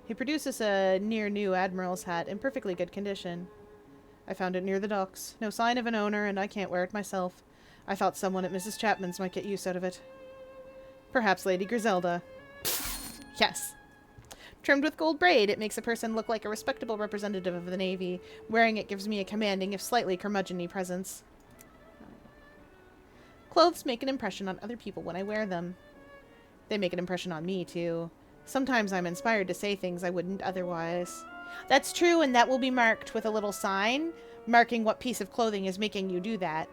He produces a near-new Admiral's hat in perfectly good condition. I found it near the docks. No sign of an owner, and I can't wear it myself. I thought someone at Mrs. Chapman's might get use out of it. Perhaps Lady Griselda. Yes. Trimmed with gold braid, it makes a person look like a respectable representative of the Navy. Wearing it gives me a commanding, if slightly curmudgeon-y presence. Clothes make an impression on other people when I wear them. They make an impression on me, too. Sometimes I'm inspired to say things I wouldn't otherwise. That's true, and that will be marked with a little sign marking what piece of clothing is making you do that.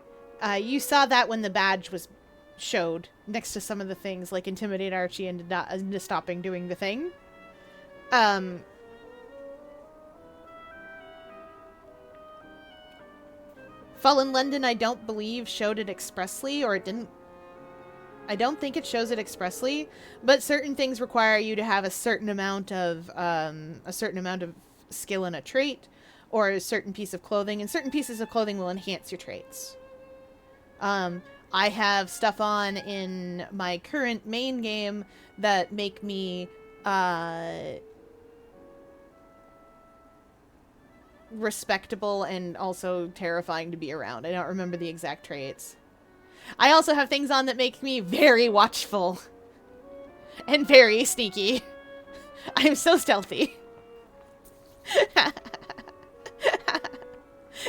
You saw that when the badge was showed next to some of the things, like intimidate Archie into stopping doing the thing. Fallen London, I don't believe, showed it expressly, or it didn't. I don't think it shows it expressly, but certain things require you to have a certain amount of skill in a trait, or a certain piece of clothing, and certain pieces of clothing will enhance your traits. I have stuff on in my current main game that make me respectable and also terrifying to be around. I don't remember the exact traits. I also have things on that make me very watchful and very sneaky. I'm so stealthy.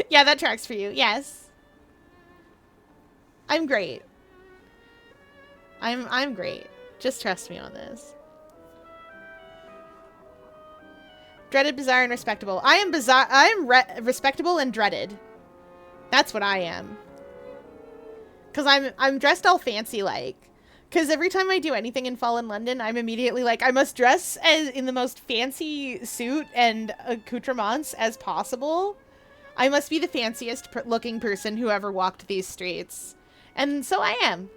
Yeah, that tracks for you. Yes. I'm great. I'm great. Just trust me on this. Dreaded, bizarre, and respectable. I am bizarre. I am respectable and dreaded. That's what I am. Cause I'm dressed all fancy like. Cause every time I do anything in Fallen London, I'm immediately like, I must dress as in the most fancy suit and accoutrements as possible. I must be the fanciest looking person who ever walked these streets. And so I am.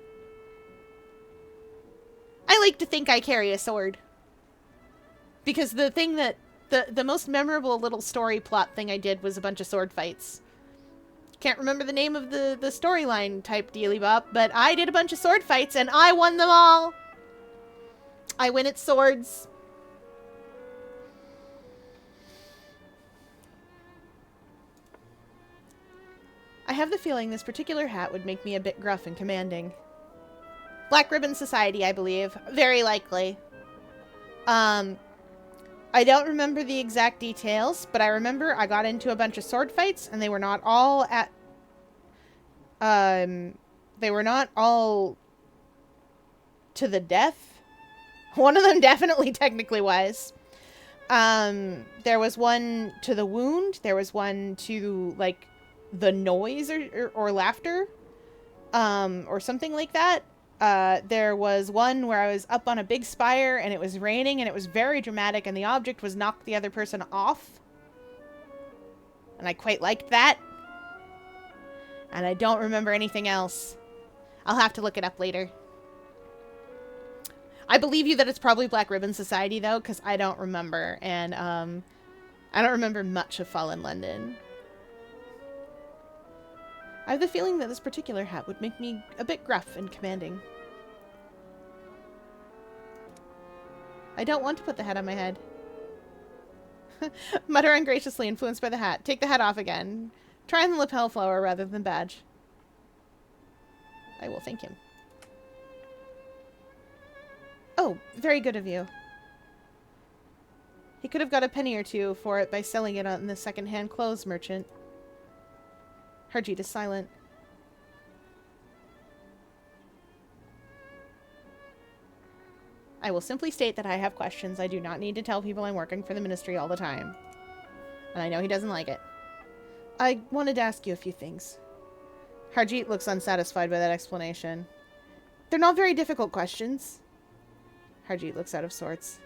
I like to think I carry a sword. Because the thing that the most memorable little story plot thing I did was a bunch of sword fights. Can't remember the name of the storyline type dealy bop, but I did a bunch of sword fights and I won them all. I win at swords. I have the feeling this particular hat would make me a bit gruff and commanding. Black Ribbon Society, I believe. Very likely. I don't remember the exact details, but I remember I got into a bunch of sword fights, and they were not all at... they were not all to the death. One of them definitely technically was. There was one to the wound. There was one to, like, the noise or laughter. Or something like that. There was one where I was up on a big spire and it was raining and it was very dramatic and the object was knock the other person off. And I quite liked that. And I don't remember anything else. I'll have to look it up later. I believe you that it's probably Black Ribbon Society though, because I don't remember. And I don't remember much of Fallen London. I have the feeling that this particular hat would make me a bit gruff and commanding. I don't want to put the hat on my head. Mutter ungraciously, influenced by the hat. Take the hat off again. Try on the lapel flower rather than badge. I will thank him. Oh, very good of you. He could have got a penny or two for it by selling it on the second-hand clothes merchant. Harjeet is silent. I will simply state that I have questions. I do not need to tell people I'm working for the ministry all the time. And I know he doesn't like it. I wanted to ask you a few things. Harjeet looks unsatisfied by that explanation. They're not very difficult questions. Harjeet looks out of sorts.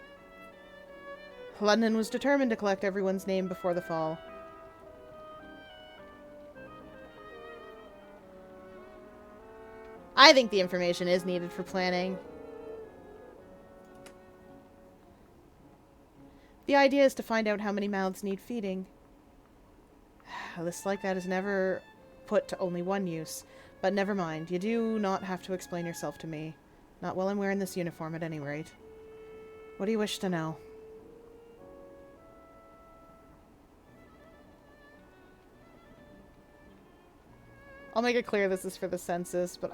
London was determined to collect everyone's name before the fall. I think the information is needed for planning. The idea is to find out how many mouths need feeding. A list like that is never put to only one use. But never mind, you do not have to explain yourself to me. Not while I'm wearing this uniform at any rate. What do you wish to know? I'll make it clear this is for the census, but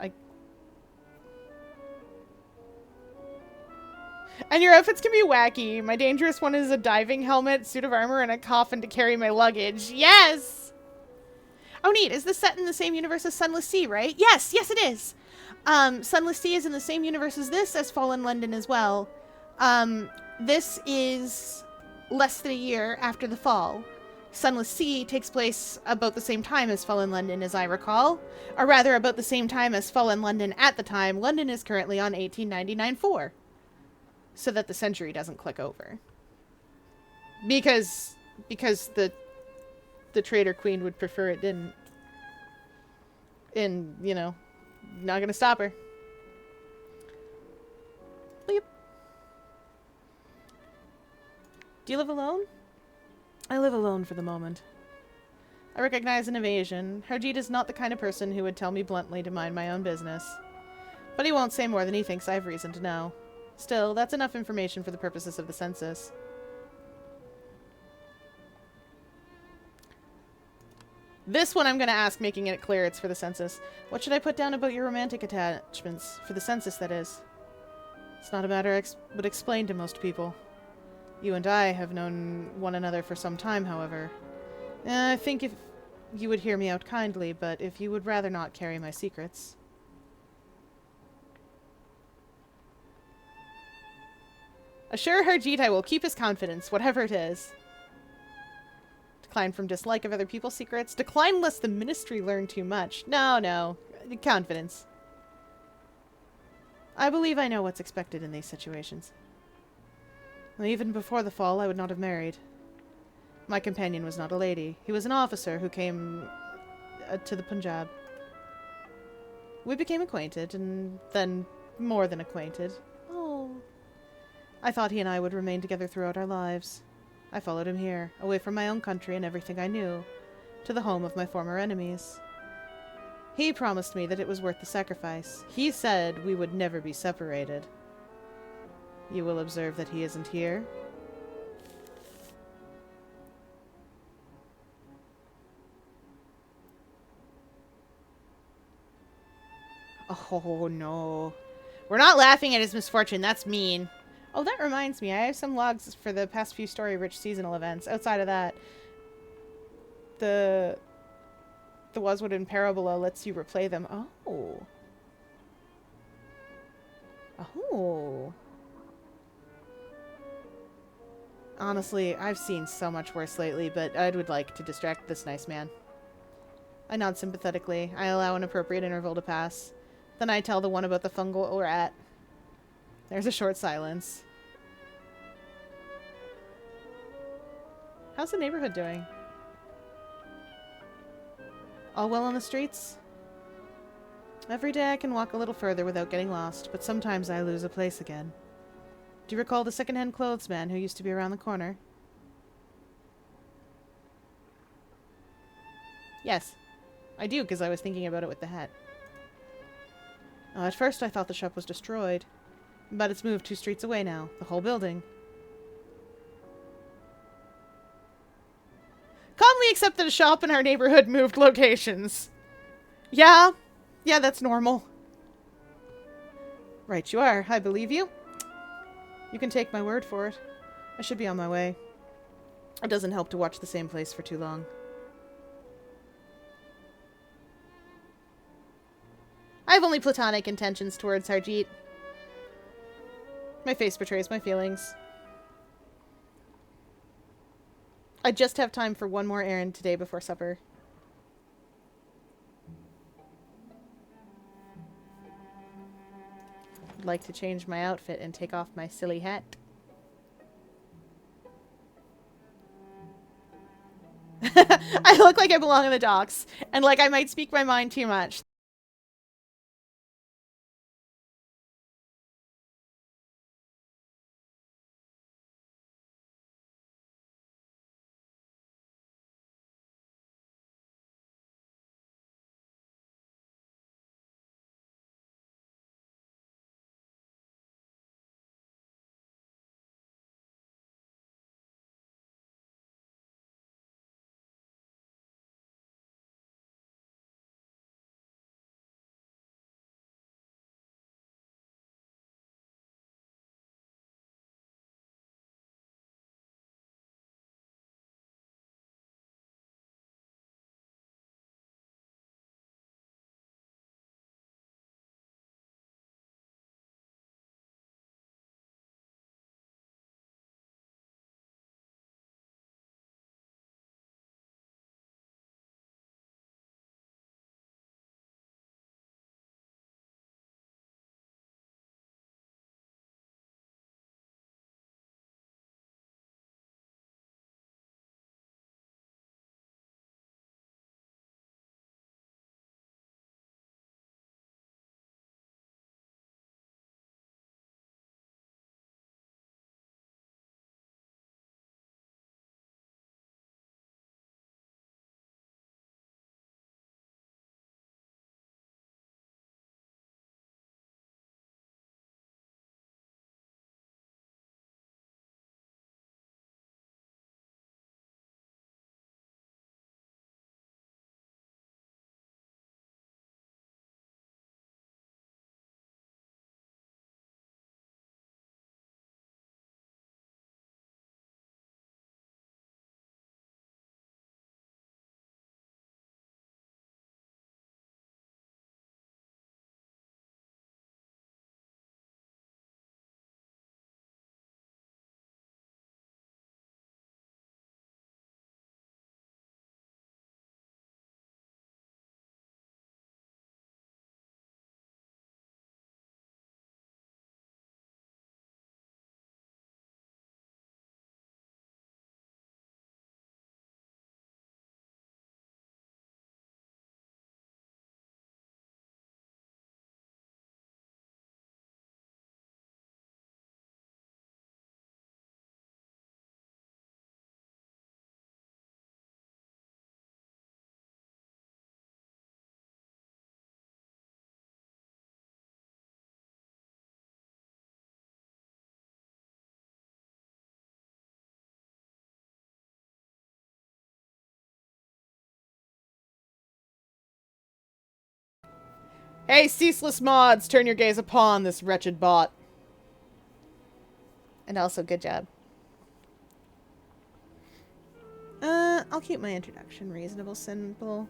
And your outfits can be wacky. My dangerous one is a diving helmet, suit of armor, and a coffin to carry my luggage. Yes! Oh, neat. Is this set in the same universe as Sunless Sea, right? Yes! Yes, it is! Sunless Sea is in the same universe as this, as Fallen London as well. This is less than a year after the fall. Sunless Sea takes place about the same time as Fallen London, as I recall. Or rather, about the same time as Fallen London at the time. London is currently on 1899-4. So that the century doesn't click over. Because the Traitor Queen would prefer it didn't. And, you know, not gonna stop her. Bleep. Do you live alone? I live alone for the moment. I recognize an evasion. Harjeet is not the kind of person who would tell me bluntly to mind my own business. But he won't say more than he thinks I have reason to know. Still, that's enough information for the purposes of the census. This one I'm going to ask, making it clear it's for the census. What should I put down about your romantic attachments? For the census, that is. It's not a matter I would explain to most people. You and I have known one another for some time, however. I think if you would hear me out kindly, but if you would rather not carry my secrets... Assure Harjeet I will keep his confidence, whatever it is. Decline from dislike of other people's secrets. Decline lest the ministry learn too much. No. Confidence. I believe I know what's expected in these situations. Well, even before the fall, I would not have married. My companion was not a lady. He was an officer who came to the Punjab. We became acquainted, and then more than acquainted. I thought he and I would remain together throughout our lives. I followed him here, away from my own country and everything I knew, to the home of my former enemies. He promised me that it was worth the sacrifice. He said we would never be separated. You will observe that he isn't here. Oh, no. We're not laughing at his misfortune. That's mean. Oh, that reminds me. I have some logs for the past few story-rich seasonal events. Outside of that, the Wazwood and Parabola lets you replay them. Oh. Oh. Honestly, I've seen so much worse lately, but I would like to distract this nice man. I nod sympathetically. I allow an appropriate interval to pass. Then I tell the one about the fungal rat. There's a short silence. How's the neighborhood doing? All well on the streets? Every day I can walk a little further without getting lost, but sometimes I lose a place again. Do you recall the second-hand clothes man who used to be around the corner? Yes, I do, because I was thinking about it with the hat. At first I thought the shop was destroyed. But it's moved 2 streets away now. The whole building. Calmly accept that a shop in our neighborhood moved locations. Yeah, that's normal. Right you are. I believe you. You can take my word for it. I should be on my way. It doesn't help to watch the same place for too long. I have only platonic intentions towards Harjeet. My face betrays my feelings. I just have time for one more errand today before supper. I'd like to change my outfit and take off my silly hat. I look like I belong in the docks, and like I might speak my mind too much. Hey, ceaseless mods, turn your gaze upon this wretched bot. And also, good job. I'll keep my introduction reasonable, simple.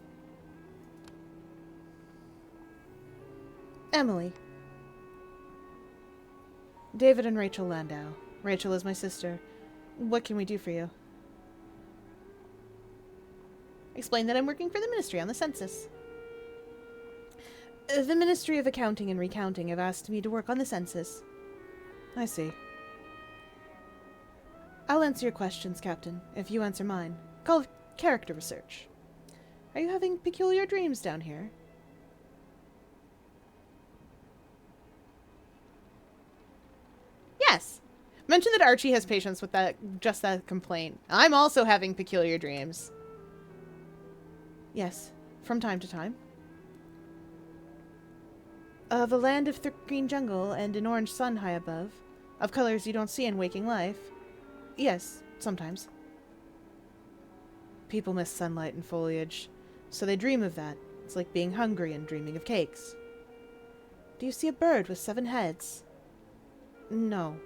Emily. David and Rachel Landau. Rachel is my sister. What can we do for you? Explain that I'm working for the Ministry on the census. The Ministry of Accounting and Recounting have asked me to work on the census. I see. I'll answer your questions, Captain, if you answer mine. Call it character research. Are you having peculiar dreams down here? Yes. Mention that Archie has patience with that complaint. I'm also having peculiar dreams. Yes, from time to time. Of a land of thick green jungle and an orange sun high above. Of colors you don't see in waking life. Yes, sometimes. People miss sunlight and foliage, so they dream of that. It's like being hungry and dreaming of cakes. Do you see a bird with 7 heads? No.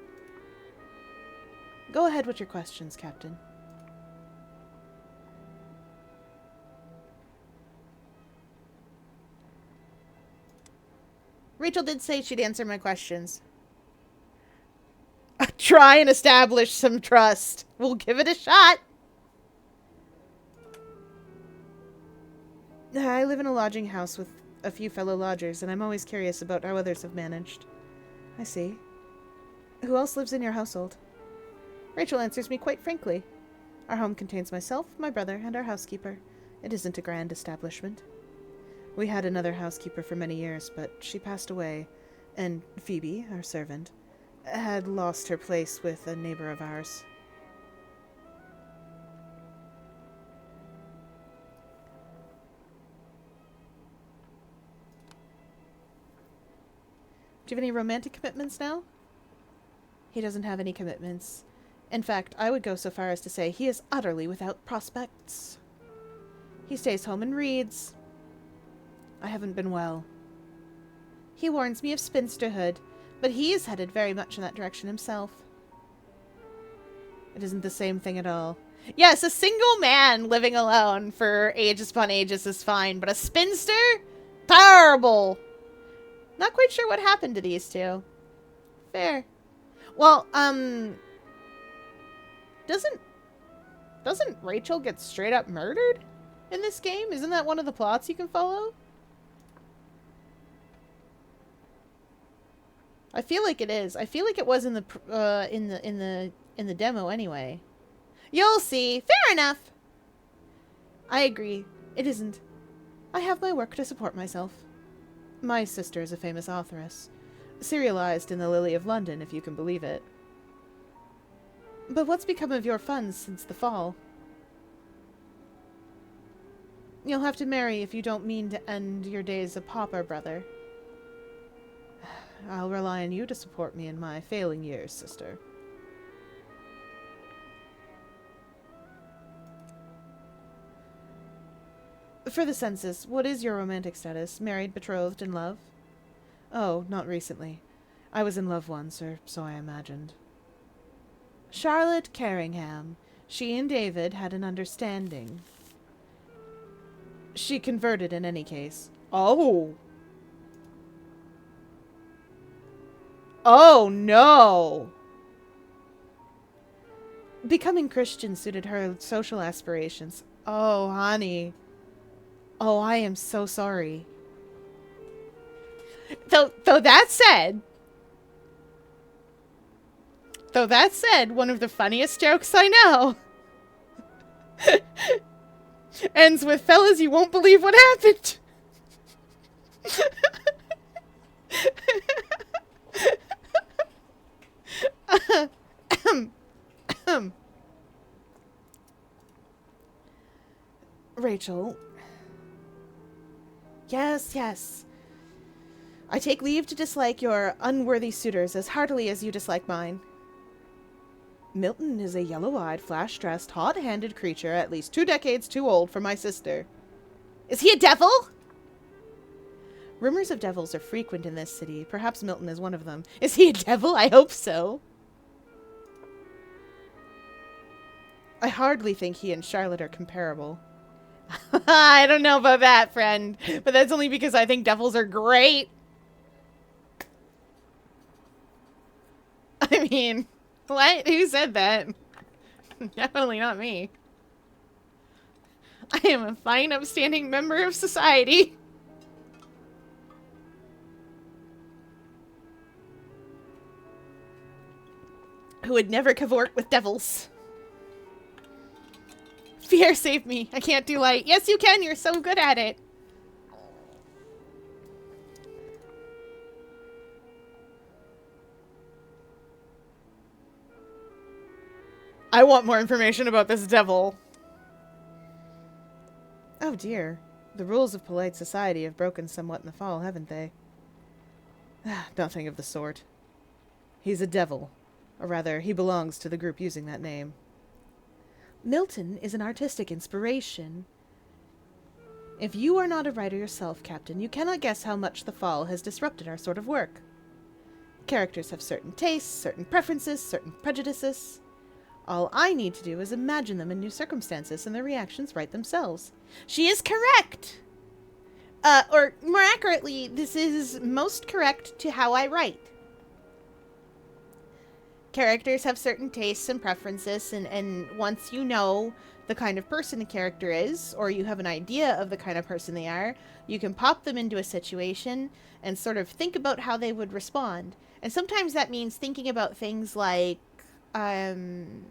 Go ahead with your questions, Captain. Rachel did say she'd answer my questions. Try and establish some trust. We'll give it a shot. I live in a lodging house with a few fellow lodgers, and I'm always curious about how others have managed. I see. Who else lives in your household? Rachel answers me quite frankly. Our home contains myself, my brother, and our housekeeper. It isn't a grand establishment. We had another housekeeper for many years, but she passed away, and Phoebe, our servant, had lost her place with a neighbor of ours. Do you have any romantic commitments now? He doesn't have any commitments. In fact, I would go so far as to say he is utterly without prospects. He stays home and reads. I haven't been well. He warns me of spinsterhood, but he is headed very much in that direction himself. It isn't the same thing at all. Yes, a single man living alone for ages upon ages is fine, but a spinster? Terrible! Not quite sure what happened to these two. Fair. Well, doesn't Rachel get straight up murdered in this game? Isn't that one of the plots you can follow? I feel like it is. I feel like it was in the demo anyway. You'll see. Fair enough. I agree. It isn't. I have my work to support myself. My sister is a famous authoress. Serialized in the Lily of London, if you can believe it. But what's become of your funds since the fall? You'll have to marry if you don't mean to end your days a pauper, brother. I'll rely on you to support me in my failing years, sister. For the census, what is your romantic status? Married, betrothed, in love? Oh, not recently. I was in love once, or so I imagined. Charlotte Carringham. She and David had an understanding. She converted in any case. Oh! Oh, no! Becoming Christian suited her social aspirations. Oh, honey. Oh, I am so sorry. Though that said, one of the funniest jokes I know ends with, fellas, you won't believe what happened. Rachel. Yes. I take leave to dislike your unworthy suitors as heartily as you dislike mine. Milton is a yellow-eyed, flash-dressed, hot-handed creature at least 2 decades too old for my sister. Is he a devil? Rumors of devils are frequent in this city. Perhaps Milton is one of them. Is he a devil? I hope so. I hardly think he and Charlotte are comparable. I don't know about that, friend. But that's only because I think devils are great. I mean, what? Who said that? Definitely not me. I am a fine, upstanding member of society. Who would never cavort with devils. Fear saved me. I can't do light. Yes, you can. You're so good at it. I want more information about this devil. Oh dear. The rules of polite society have broken somewhat in the fall, haven't they? Nothing of the sort. He's a devil. Or rather, he belongs to the group using that name. Milton is an artistic inspiration. If you are not a writer yourself, Captain, you cannot guess how much the fall has disrupted our sort of work. Characters have certain tastes, certain preferences, certain prejudices. All I need to do is imagine them in new circumstances, and their reactions write themselves. She is correct! or more accurately, this is most correct to how I write. Characters have certain tastes and preferences, and once you know the kind of person a character is, or you have an idea of the kind of person they are, you can pop them into a situation and sort of think about how they would respond. And sometimes that means thinking about things like, sometimes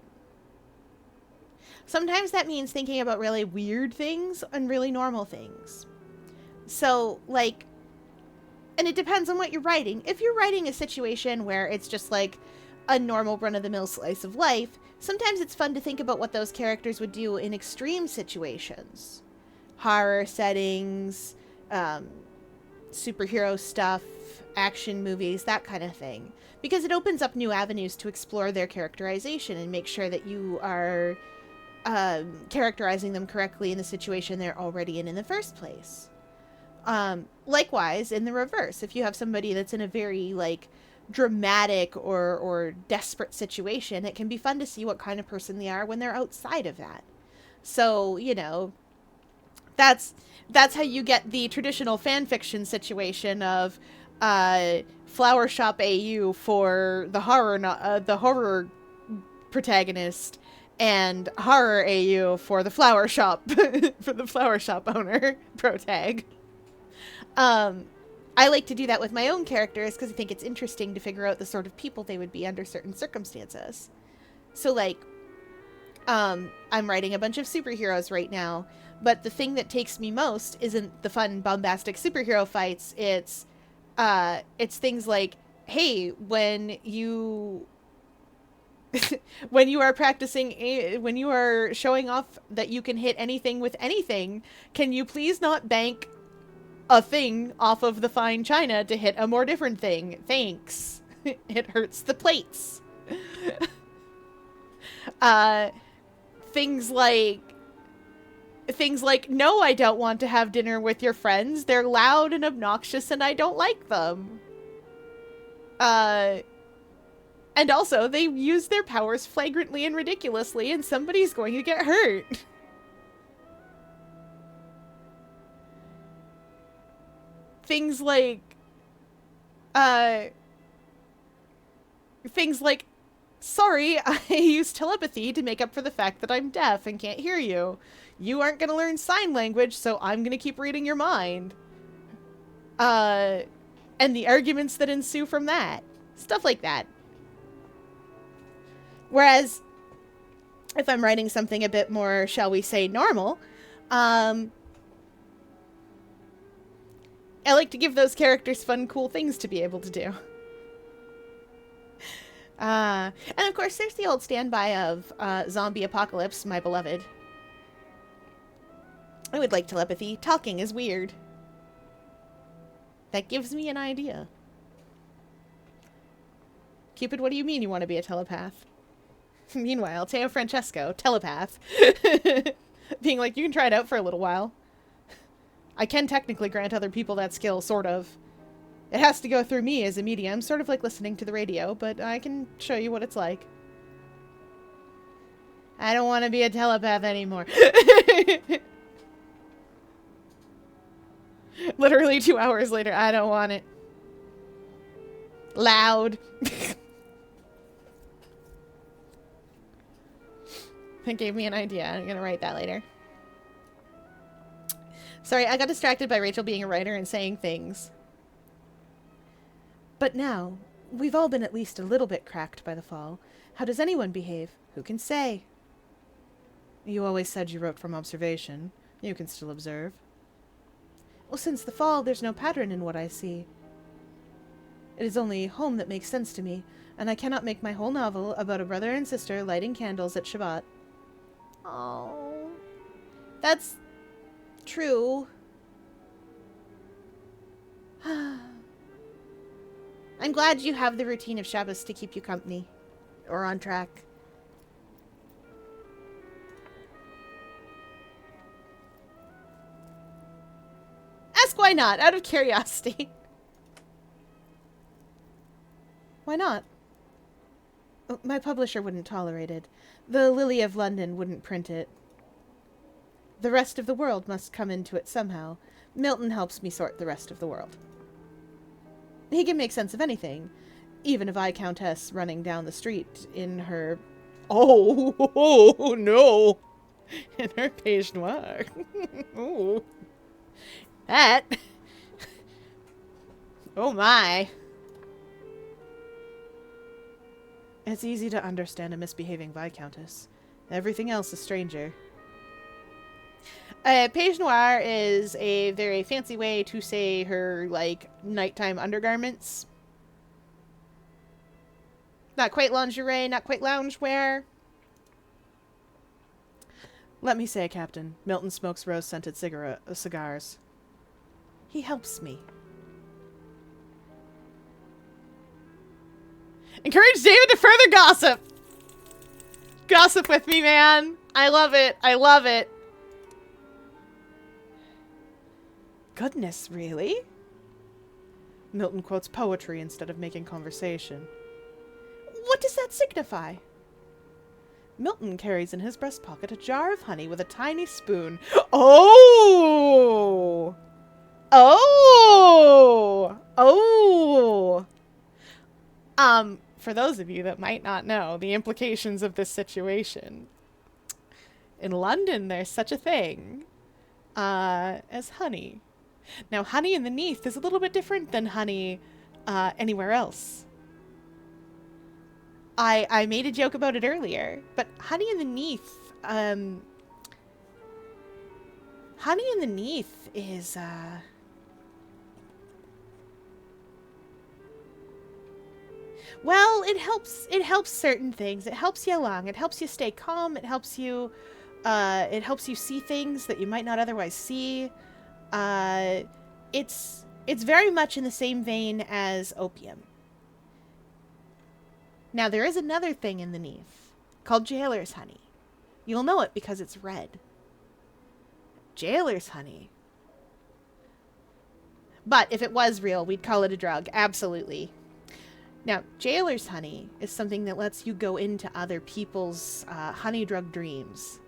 that means thinking about really weird things and really normal things. So, like, and it depends on what you're writing. If you're writing a situation where it's just like a normal run-of-the-mill slice of life, sometimes it's fun to think about what those characters would do in extreme situations. Horror settings, superhero stuff, action movies, that kind of thing. Because it opens up new avenues to explore their characterization and make sure that you are characterizing them correctly in the situation they're already in the first place. Likewise, in the reverse, if you have somebody that's in a very, like, dramatic or desperate situation, it can be fun to see what kind of person they are when they're outside of that. So, you know, that's how you get the traditional fan fiction situation of Flower Shop AU for the horror protagonist, and horror AU for the flower shop for the flower shop owner protag. I like to do that with my own characters because I think it's interesting to figure out the sort of people they would be under certain circumstances. So, like, I'm writing a bunch of superheroes right now, but the thing that takes me most isn't the fun, bombastic superhero fights. It's things like, hey, when you are practicing, when you are showing off that you can hit anything with anything, can you please not bank a thing off of the fine china to hit a more different thing? Thanks. It hurts the plates. Things like, no, I don't want to have dinner with your friends. They're loud and obnoxious and I don't like them. And also, they use their powers flagrantly and ridiculously, and somebody's going to get hurt. Things like, sorry, I use telepathy to make up for the fact that I'm deaf and can't hear you. You aren't going to learn sign language, so I'm going to keep reading your mind. And the arguments that ensue from that. Stuff like that. Whereas, if I'm writing something a bit more, shall we say, normal, I like to give those characters fun, cool things to be able to do. And of course, there's the old standby of zombie apocalypse, my beloved. I would like telepathy. Talking is weird. That gives me an idea. Cupid, what do you mean you want to be a telepath? Meanwhile, Teo Francesco, telepath, being like, you can try it out for a little while. I can technically grant other people that skill, sort of. It has to go through me as a medium, sort of like listening to the radio, but I can show you what it's like. I don't want to be a telepath anymore. Literally 2 hours later, I don't want it. Loud. That gave me an idea. I'm gonna write that later. Sorry, I got distracted by Rachel being a writer and saying things. But now, we've all been at least a little bit cracked by the fall. How does anyone behave? Who can say? You always said you wrote from observation. You can still observe. Well, since the fall, there's no pattern in what I see. It is only home that makes sense to me, and I cannot make my whole novel about a brother and sister lighting candles at Shabbat. Oh, that's true. I'm glad you have the routine of Shabbos to keep you company, or on track. Ask why not, out of curiosity. Why not? Oh, my publisher wouldn't tolerate it. The Lily of London wouldn't print it. The rest of the world must come into it somehow, Milton helps me sort the rest of the world. He can make sense of anything, even a Viscountess running down the street in her... Oh, no! In her page noir. Ooh. That... Oh my. It's easy to understand a misbehaving Viscountess. Everything else a stranger. Page noir is a very fancy way to say her, like, nighttime undergarments. Not quite lingerie, not quite loungewear. Let me say, Captain, Milton smokes rose-scented cigars. He helps me. Encourage David to further gossip! Gossip with me, man! I love it. I love it. Goodness, really? Milton quotes poetry instead of making conversation. What does that signify? Milton carries in his breast pocket a jar of honey with a tiny spoon. Oh! Oh! Oh! For those of you that might not know the implications of this situation, in London there's such a thing as honey. Now, honey in the Neath is a little bit different than honey anywhere else. I made a joke about it earlier, but honey in the Neath, is, well, it helps certain things. It helps you along. It helps you stay calm. It helps you see things that you might not otherwise see. It's very much in the same vein as opium. Now, there is another thing in the Neath called jailer's honey. You'll know it because it's red. Jailer's honey. But if it was real, we'd call it a drug. Absolutely. Now, jailer's honey is something that lets you go into other people's honey drug dreams.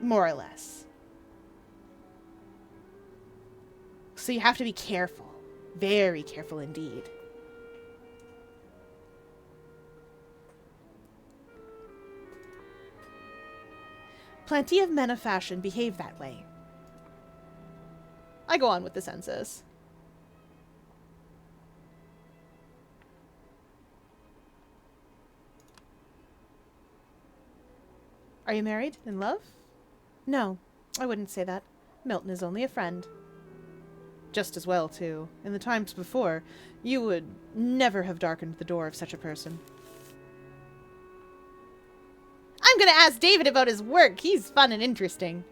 More or less. So you have to be careful. Very careful indeed. Plenty of men of fashion behave that way. I go on with the census. Are you married? In love? No, I wouldn't say that. Milton is only a friend. Just as well, too. In the times before, you would never have darkened the door of such a person. I'm gonna ask David about his work. He's fun and interesting.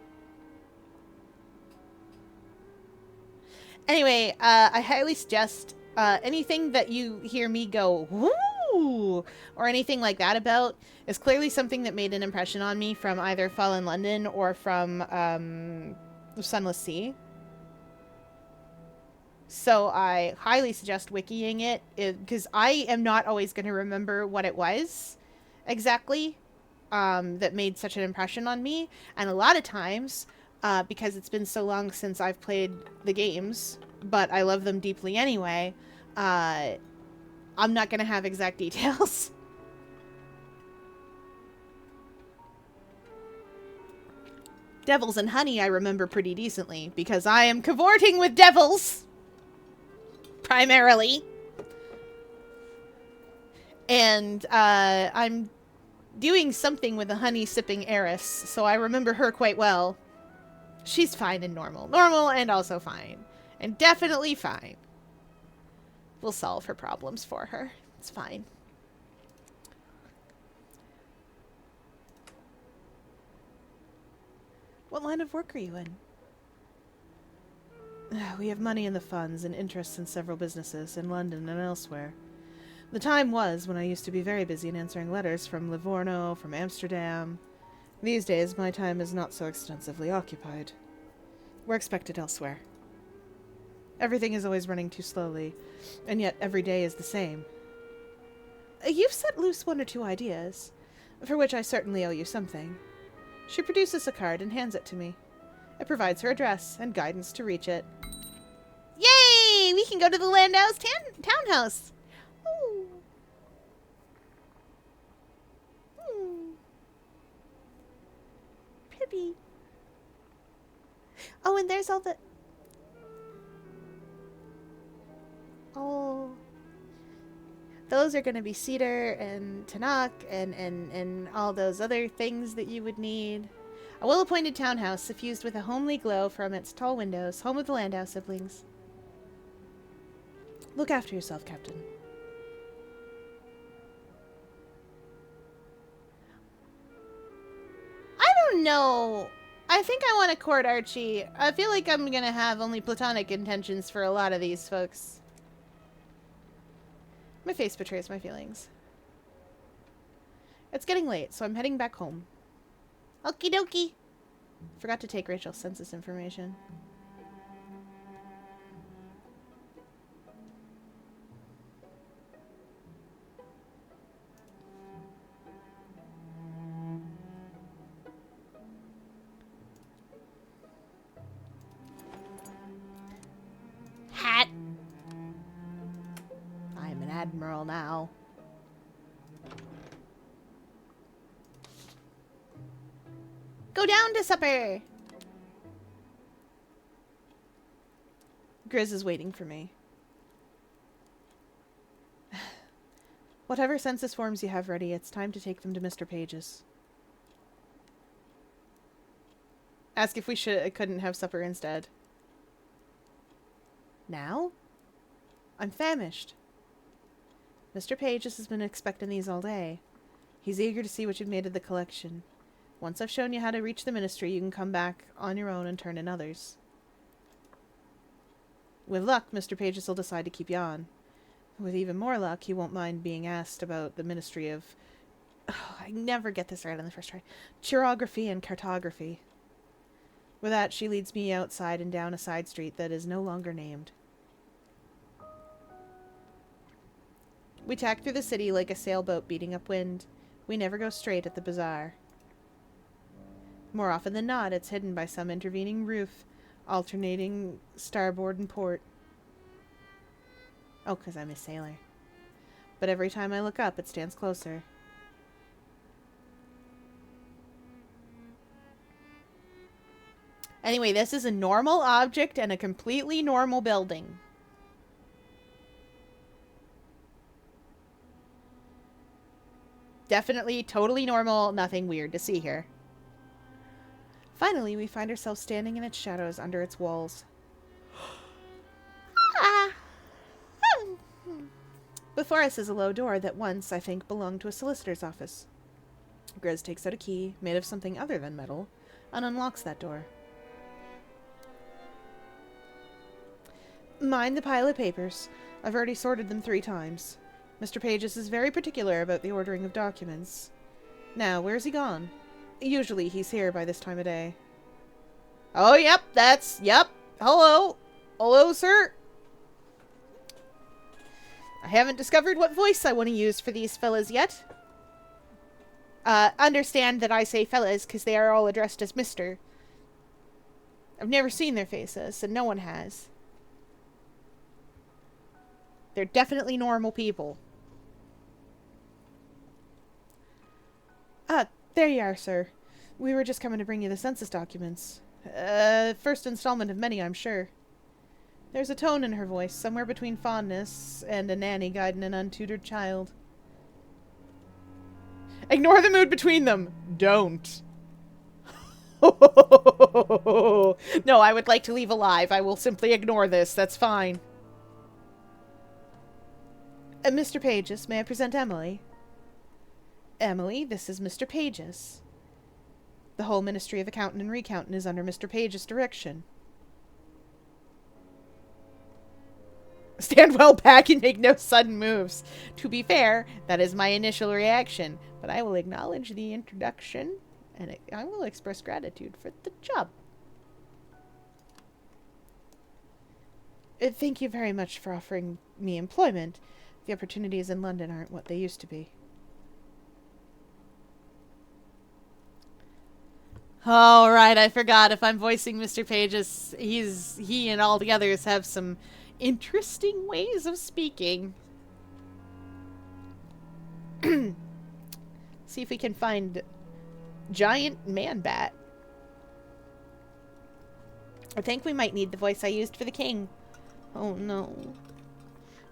Anyway, I highly suggest anything that you hear me go, woo, or anything like that about is clearly something that made an impression on me from either Fallen London or from Sunless Sea. So I highly suggest wikiing it, because I am not always going to remember what it was exactly that made such an impression on me. And a lot of times, because it's been so long since I've played the games, but I love them deeply anyway, I'm not going to have exact details. Devils and honey I remember pretty decently, because I am cavorting with devils! Primarily. And I'm doing something with a honey-sipping heiress, so I remember her quite well. She's fine and normal. Normal and also fine. And definitely fine. We'll solve her problems for her. It's fine. What line of work are you in? We have money in the funds and interests in several businesses in London and elsewhere. The time was when I used to be very busy in answering letters from Livorno, from Amsterdam. These days, my time is not so extensively occupied. We're expected elsewhere. Everything is always running too slowly, and yet every day is the same. You've set loose one or two ideas, for which I certainly owe you something. She produces a card and hands it to me. It provides her address and guidance to reach it. Yay! We can go to the Landau's townhouse. Ooh. Pretty. Oh, and there's all the... Oh. Those are going to be cedar and Tanakh and all those other things that you would need. A well-appointed townhouse suffused with a homely glow from its tall windows, home of the Landau siblings. Look after yourself, Captain. I don't know. I think I want to court Archie. I feel like I'm going to have only platonic intentions for a lot of these folks. My face betrays my feelings. It's getting late, so I'm heading back home. Okie dokie. Forgot to take Rachel's census information. Hat. I'm an admiral now. Go down to supper. Grizz is waiting for me. Whatever census forms you have ready, it's time to take them to Mr. Page's. Ask if we couldn't have supper instead. Now? I'm famished. Mr. Page's has been expecting these all day. He's eager to see what you've made of the collection. Once I've shown you how to reach the ministry, you can come back on your own and turn in others. With luck, Mr. Page's will decide to keep you on. With even more luck, he won't mind being asked about the ministry of... Oh, I never get this right on the first try. Chirography and cartography. With that, she leads me outside and down a side street that is no longer named. We tack through the city like a sailboat beating up wind. We never go straight at the bazaar. More often than not, it's hidden by some intervening roof, alternating starboard and port. Oh, 'cause I'm a sailor. But every time I look up, it stands closer. Anyway, this is a normal object and a completely normal building. Definitely totally normal, nothing weird to see here. Finally, we find ourselves standing in its shadows under its walls. Before us is a low door that once, I think, belonged to a solicitor's office. Grizz takes out a key, made of something other than metal, and unlocks that door. Mind the pile of papers. I've already sorted them 3 times. Mr. Page's is very particular about the ordering of documents. Now, where's he gone? Usually he's here by this time of day. Oh, yep, yep. Hello. Hello, sir. I haven't discovered what voice I want to use for these fellas yet. Understand that I say fellas because they are all addressed as Mr. I've never seen their faces, and no one has. They're definitely normal people. There you are, sir. We were just coming to bring you the census documents. First installment of many, I'm sure. There's a tone in her voice, somewhere between fondness and a nanny guiding an untutored child. Ignore the mood between them. Don't. No, I would like to leave alive. I will simply ignore this. That's fine. Mr. Page's, may I present Emily? Emily, this is Mr. Page's. The whole Ministry of Accountant and Recountant is under Mr. Page's direction. Stand well back and make no sudden moves. To be fair, that is my initial reaction, but I will acknowledge the introduction, and I will express gratitude for the job. Thank you very much for offering me employment. The opportunities in London aren't what they used to be. Oh, right, I forgot. If I'm voicing Mr. Pages, he and all the others have some interesting ways of speaking. See if we can find giant man bat. I think we might need the voice I used for the king. Oh no.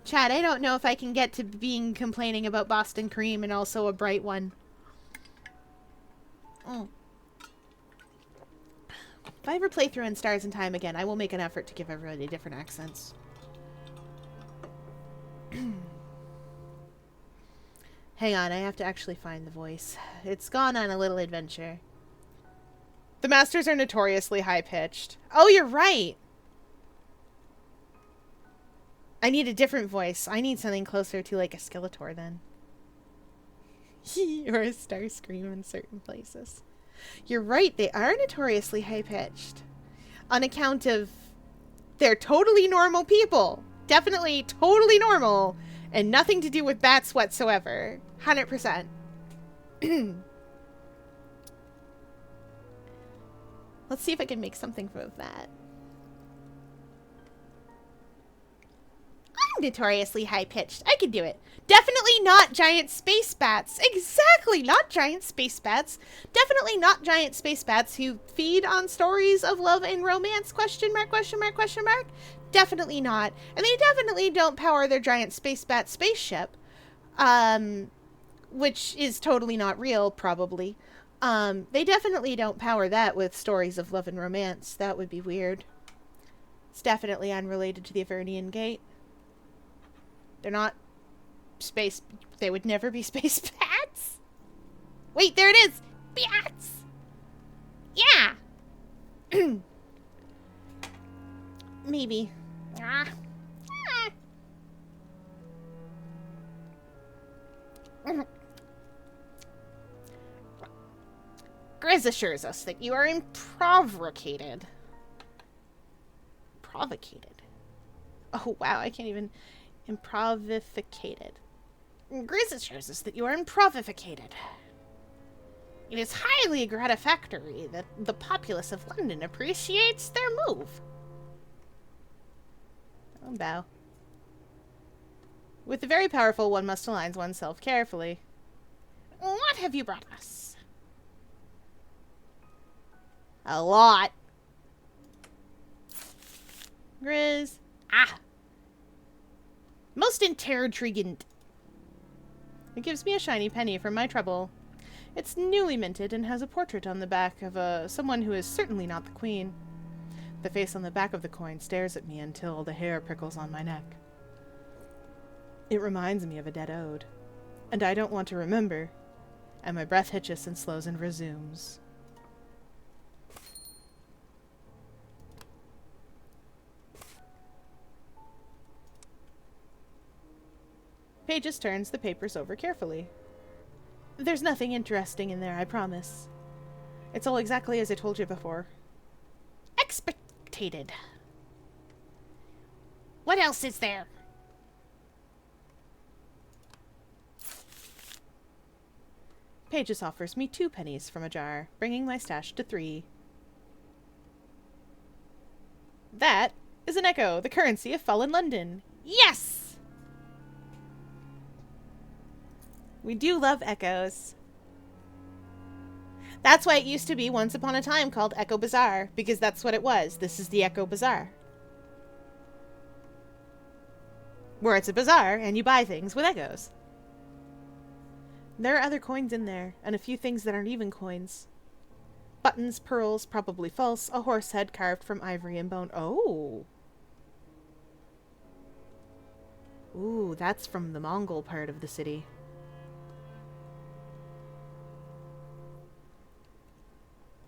Chad, I don't know if I can get to being complaining about Boston Cream and also a bright one. Oh. If I ever play through in Stars in Time again, I will make an effort to give everybody different accents. Hang on, I have to actually find the voice. It's gone on a little adventure. The masters are notoriously high-pitched. Oh, you're right! I need a different voice. I need something closer to, like, a Skeletor, then. Or a Starscream in certain places. You're right, they are notoriously high-pitched. On account of... they're totally normal people. Definitely totally normal. And nothing to do with bats whatsoever. 100%. Let's see if I can make something from that. I'm notoriously high-pitched. I can do it. Definitely not giant space bats. Exactly, not giant space bats. Definitely not giant space bats who feed on stories of love and romance, question mark, question mark, question mark. Definitely not. And they definitely don't power their giant space bat spaceship. Which is totally not real, probably. They definitely don't power that with stories of love and romance. That would be weird. It's definitely unrelated to the Avernian Gate. They're not space... They would never be space bats. Wait, there it is! Bats! Yeah! Maybe. Grizz assures us that you are improvocated. Provocated. Oh, wow, I can't even... Improvificated. Grizz assures us that you are improvificated. It is highly gratifactory that the populace of London appreciates their move. Oh, bow. With the very powerful, one must align oneself carefully. What have you brought us? A lot. Grizz. Ah. Most intriguant. It gives me a shiny penny for my trouble. It's newly minted and has a portrait on the back of someone who is certainly not the queen. The face on the back of the coin stares at me until the hair prickles on my neck. It reminds me of a dead ode, and I don't want to remember, and my breath hitches and slows and resumes. Pages turns the papers over carefully. There's nothing interesting in there, I promise. It's all exactly as I told you before. Expectated. What else is there? Pages offers me 2 pennies from a jar, bringing my stash to 3. That is an echo, the currency of fallen London. Yes! We do love echoes. That's why it used to be once upon a time called Echo Bazaar, because that's what it was. This is the Echo Bazaar. Where it's a bazaar and you buy things with echoes. There are other coins in there, and a few things that aren't even coins. Buttons, pearls, probably false, a horse head carved from ivory and bone. Oh! Ooh, that's from the Mongol part of the city.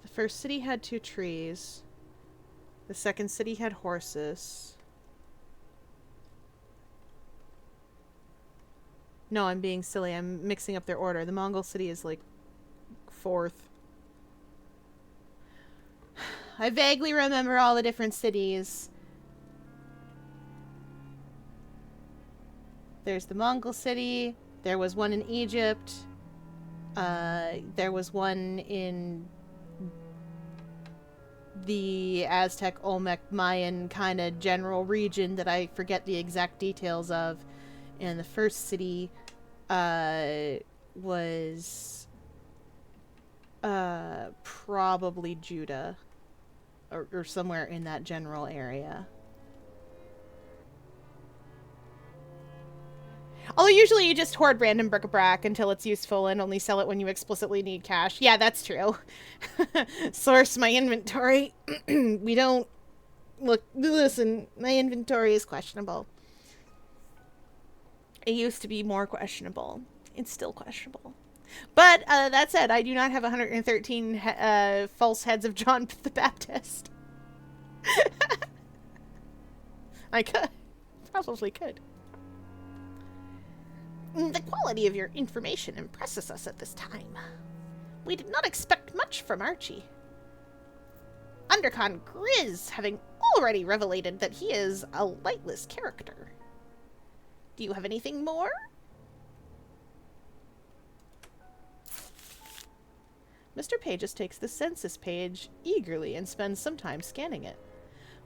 The first city had 2 trees. The second city had horses. No, I'm being silly. I'm mixing up their order. The Mongol city is like 4th. I vaguely remember all the different cities. There's the Mongol city. There was one in Egypt. There was one in the Aztec, Olmec, Mayan kind of general region that I forget the exact details of. And the first city was probably Judah or somewhere in that general area. Although usually you just hoard random bric-a-brac until it's useful and only sell it when you explicitly need cash. Yeah, that's true. Source my inventory. We don't... Listen, my inventory is questionable. It used to be more questionable. It's still questionable. But, that said, I do not have 113 false heads of John the Baptist. I could. Probably could. The quality of your information impresses us at this time. We did not expect much from Archie. Undercon Grizz having already revelated that he is a lightless character. Do you have anything more? Mr. Pages takes the census page eagerly and spends some time scanning it.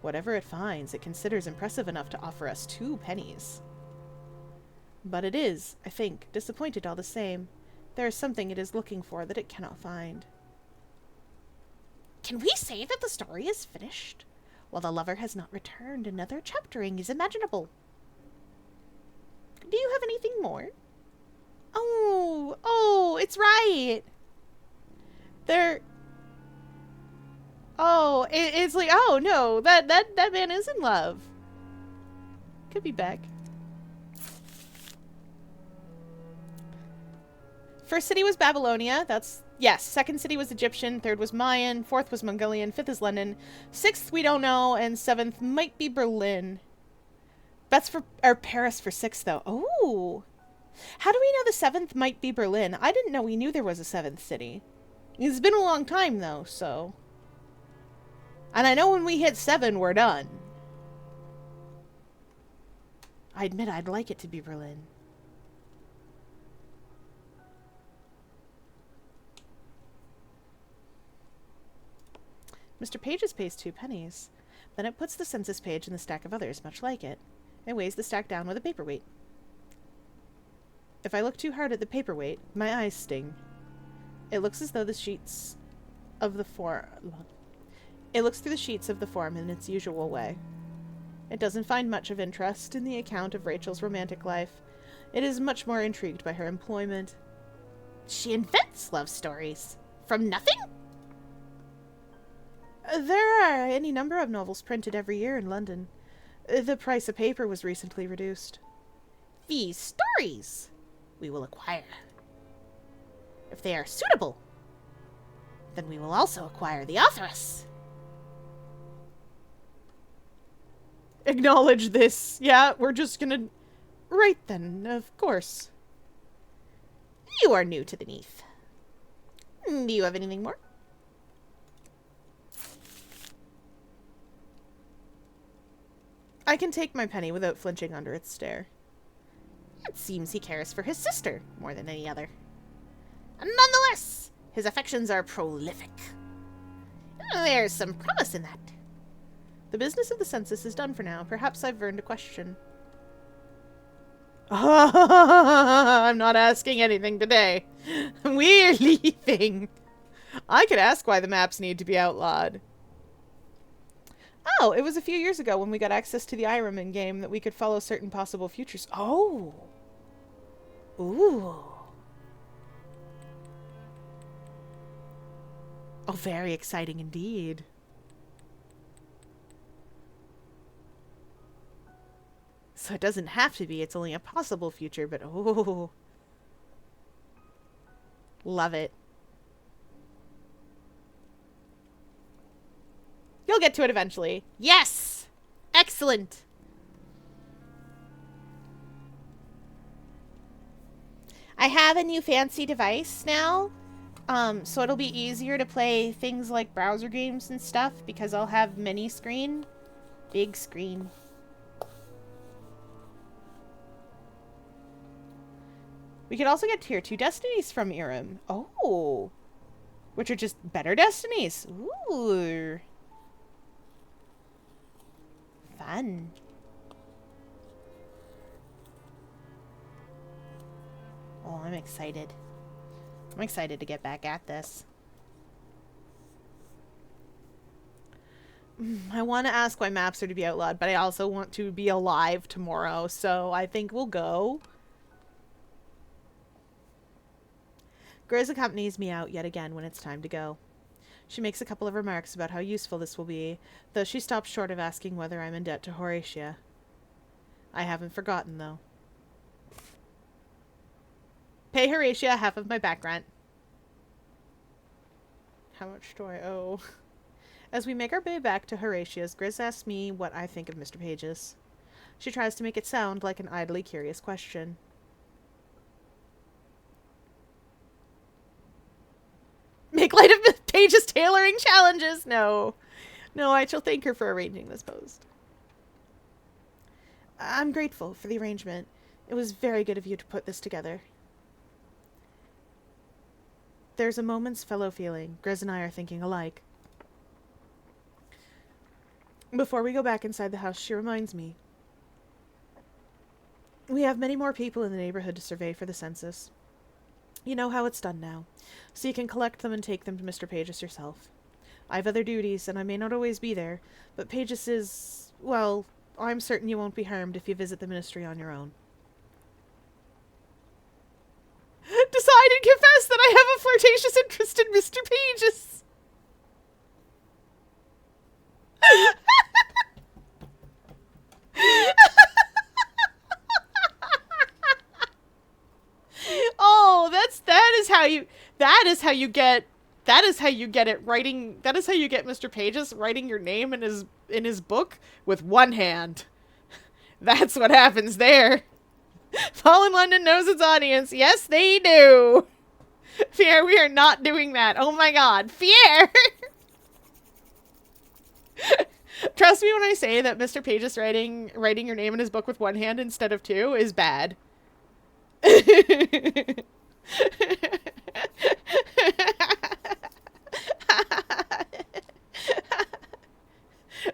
Whatever it finds, it considers impressive enough to offer us 2 pennies. But it is, I think, disappointed all the same. There is something it is looking for that it cannot find. Can we say that the story is finished? While the lover has not returned, another chaptering is imaginable. Do you have anything more? Oh, it's right. It's like, oh no, that man is in love. Could be Beck. First city was Babylonia. Yes. Second city was Egyptian. Third was Mayan. Fourth was Mongolian. Fifth is London. Sixth, we don't know. And seventh might be Berlin. Paris for sixth, though. Oh. How do we know the seventh might be Berlin? I didn't know we knew there was a seventh city. It's been a long time, though, so. And I know when we hit 7, we're done. I admit I'd like it to be Berlin. Mr. Pages pays 2 pennies. Then it puts the census page in the stack of others, much like it. It weighs the stack down with a paperweight. If I look too hard at the paperweight, my eyes sting. It looks as though the sheets of the form... It looks through the sheets of the form in its usual way. It doesn't find much of interest in the account of Rachel's romantic life. It is much more intrigued by her employment. She invents love stories. From nothing? There are any number of novels printed every year in London. The price of paper was recently reduced. These stories we will acquire. If they are suitable, then we will also acquire the authoress. Acknowledge this. Yeah, we're just gonna... Right then, of course. You are new to the Neath. Do you have anything more? I can take my penny without flinching under its stare. It seems he cares for his sister more than any other. Nonetheless, his affections are prolific. There's some promise in that. The business of the census is done for now. Perhaps I've earned a question. I'm not asking anything today. We're leaving. I could ask why the maps need to be outlawed. Oh, it was a few years ago when we got access to the Ironman game that we could follow certain possible futures. Oh. Ooh. Oh, very exciting indeed. So it doesn't have to be. It's only a possible future, but oh. Love it. You'll get to it eventually. Yes! Excellent! I have a new fancy device now, so it'll be easier to play things like browser games and stuff because I'll have mini screen, big screen. We could also get tier 2 destinies from Irem. Oh! Which are just better destinies. Ooh. done. Oh, I'm excited. I'm excited to get back at this. I want to ask why maps are to be outlawed, but I also want to be alive tomorrow, so I think we'll go. Grizz accompanies me out yet again when it's time to go. She makes a couple of remarks about how useful this will be, though she stops short of asking whether I'm in debt to Horatia. I haven't forgotten, though. Pay Horatia half of my back rent. How much do I owe? As we make our way back to Horatia's, Grizz asks me what I think of Mr. Pages. She tries to make it sound like an idly curious question. Make light of Page's tailoring challenges? No. No, I shall thank her for arranging this post. I'm grateful for the arrangement. It was very good of you to put this together. There's a moment's fellow feeling. Grizz and I are thinking alike. Before we go back inside the house, she reminds me. We have many more people in the neighborhood to survey for the census. You know how it's done now, so you can collect them and take them to Mr. Pages yourself. I have other duties, and I may not always be there, but Pages is, well, I'm certain you won't be harmed if you visit the ministry on your own. Decide and confess that I have a flirtatious interest in Mr. Pages. Oh, that is how you get it writing. That is how you get Mr. Pages writing your name in his book with one hand. That's what happens there. Fallen London knows its audience. Yes, they do. Fier, we are not doing that. Oh my god. Fier! Trust me when I say that Mr. Pages writing your name in his book with one hand instead of two is bad.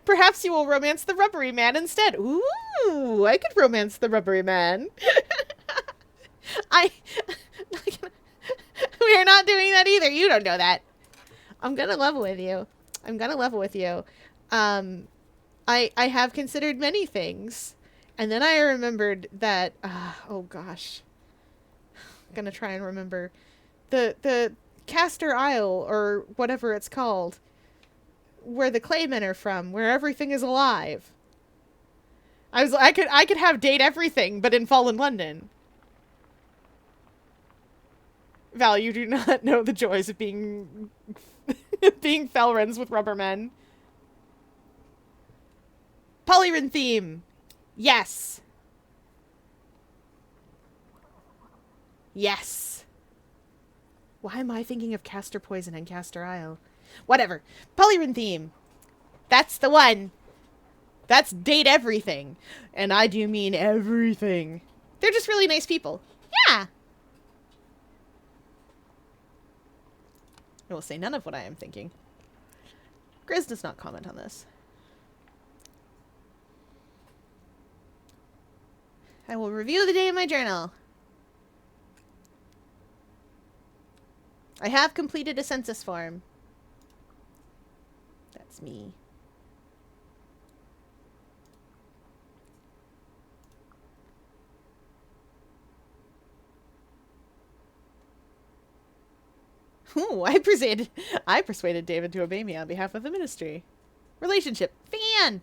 Perhaps you will romance the rubbery man instead. Ooh, I could romance the rubbery man. We are not doing that either. You don't know that. I'm gonna level with you. I have considered many things. And then I remembered that, oh gosh. I'm gonna try and remember. The Castor Isle, or whatever it's called, where the Claymen are from, where everything is alive. I could have date everything, but in Fallen London. Val, you do not know the joys of being being Felrens with rubber men. Polyron theme. Yes. Yes. Why am I thinking of Castor Poison and Castor Isle? Whatever. Polyron theme. That's the one. That's date everything. And I do mean everything. They're just really nice people. Yeah. I will say none of what I am thinking. Grizz does not comment on this. I will review the day in my journal. I have completed a census form. That's me. Ooh, I persuaded David to obey me on behalf of the ministry. Relationship. Fan!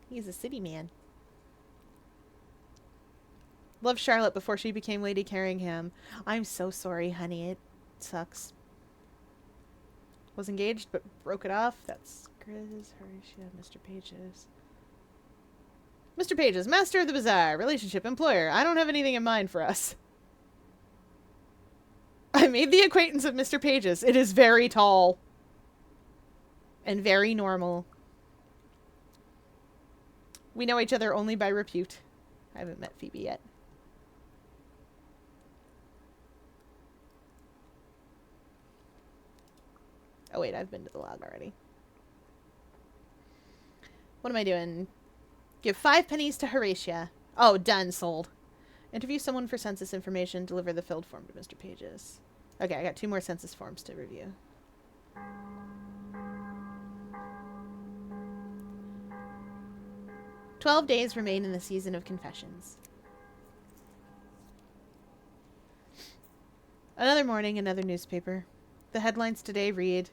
He's a city man. Loved Charlotte before she became Lady Carringham. I'm so sorry, honey. It sucks. Was engaged, but broke it off. That's Grizz, Horatia, Mr. Pages. Mr. Pages, master of the bazaar. Relationship, employer. I don't have anything in mind for us. I made the acquaintance of Mr. Pages. It is very tall. And very normal. We know each other only by repute. I haven't met Phoebe yet. Oh wait, I've been to the log already. What am I doing? Give 5 pennies to Horatia. Oh, done. Sold. Interview someone for census information. Deliver the filled form to Mr. Pages. Okay, I got 2 more census forms to review. "12 days remain in the season of confessions." Another morning, another newspaper. The headlines today read,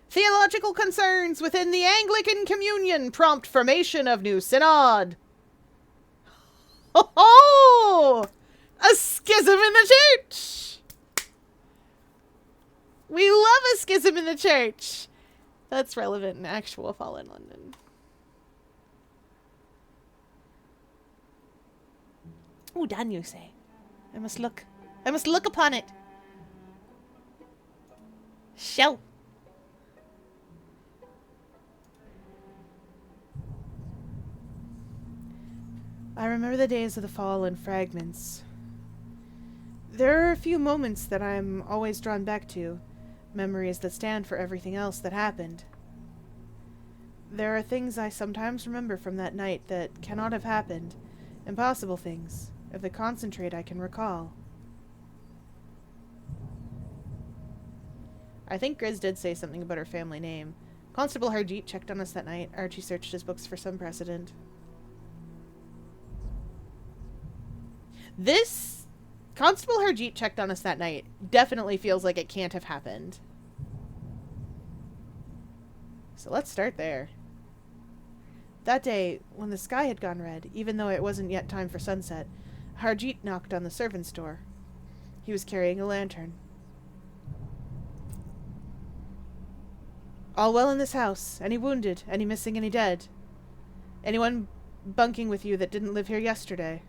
"Theological concerns within the Anglican Communion prompt formation of new synod." Ho ho! A schism in the church! We love a schism in the church! That's relevant in actual Fallen London. Oh, done, you say. I must look upon it. Show. I remember the days of the fall in fragments. There are a few moments that I'm always drawn back to, memories that stand for everything else that happened. There are things I sometimes remember from that night that cannot have happened, impossible things. If I concentrate, I can recall. I think Grizz did say something about her family name. Constable Harjeet checked on us that night. Archie searched his books for some precedent. This Constable Harjeet checked on us that night definitely feels like it can't have happened. So let's start there. That day, when the sky had gone red, even though it wasn't yet time for sunset, Harjeet knocked on the servant's door. He was carrying a lantern. "All well in this house? Any wounded? Any missing? Any dead? Anyone bunking with you that didn't live here yesterday?"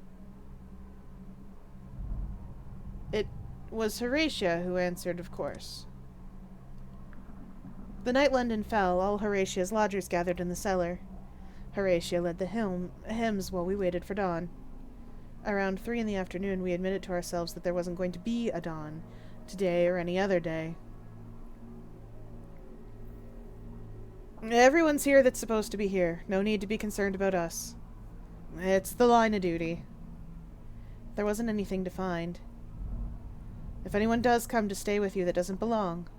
It was Horatia who answered, of course. The night London fell, all Horatia's lodgers gathered in the cellar. Horatia led the hymns while we waited for dawn. Around 3 in the afternoon, we admitted to ourselves that there wasn't going to be a dawn, today or any other day. "Everyone's here that's supposed to be here. No need to be concerned about us. It's the line of duty." There wasn't anything to find. "If anyone does come to stay with you that doesn't belong,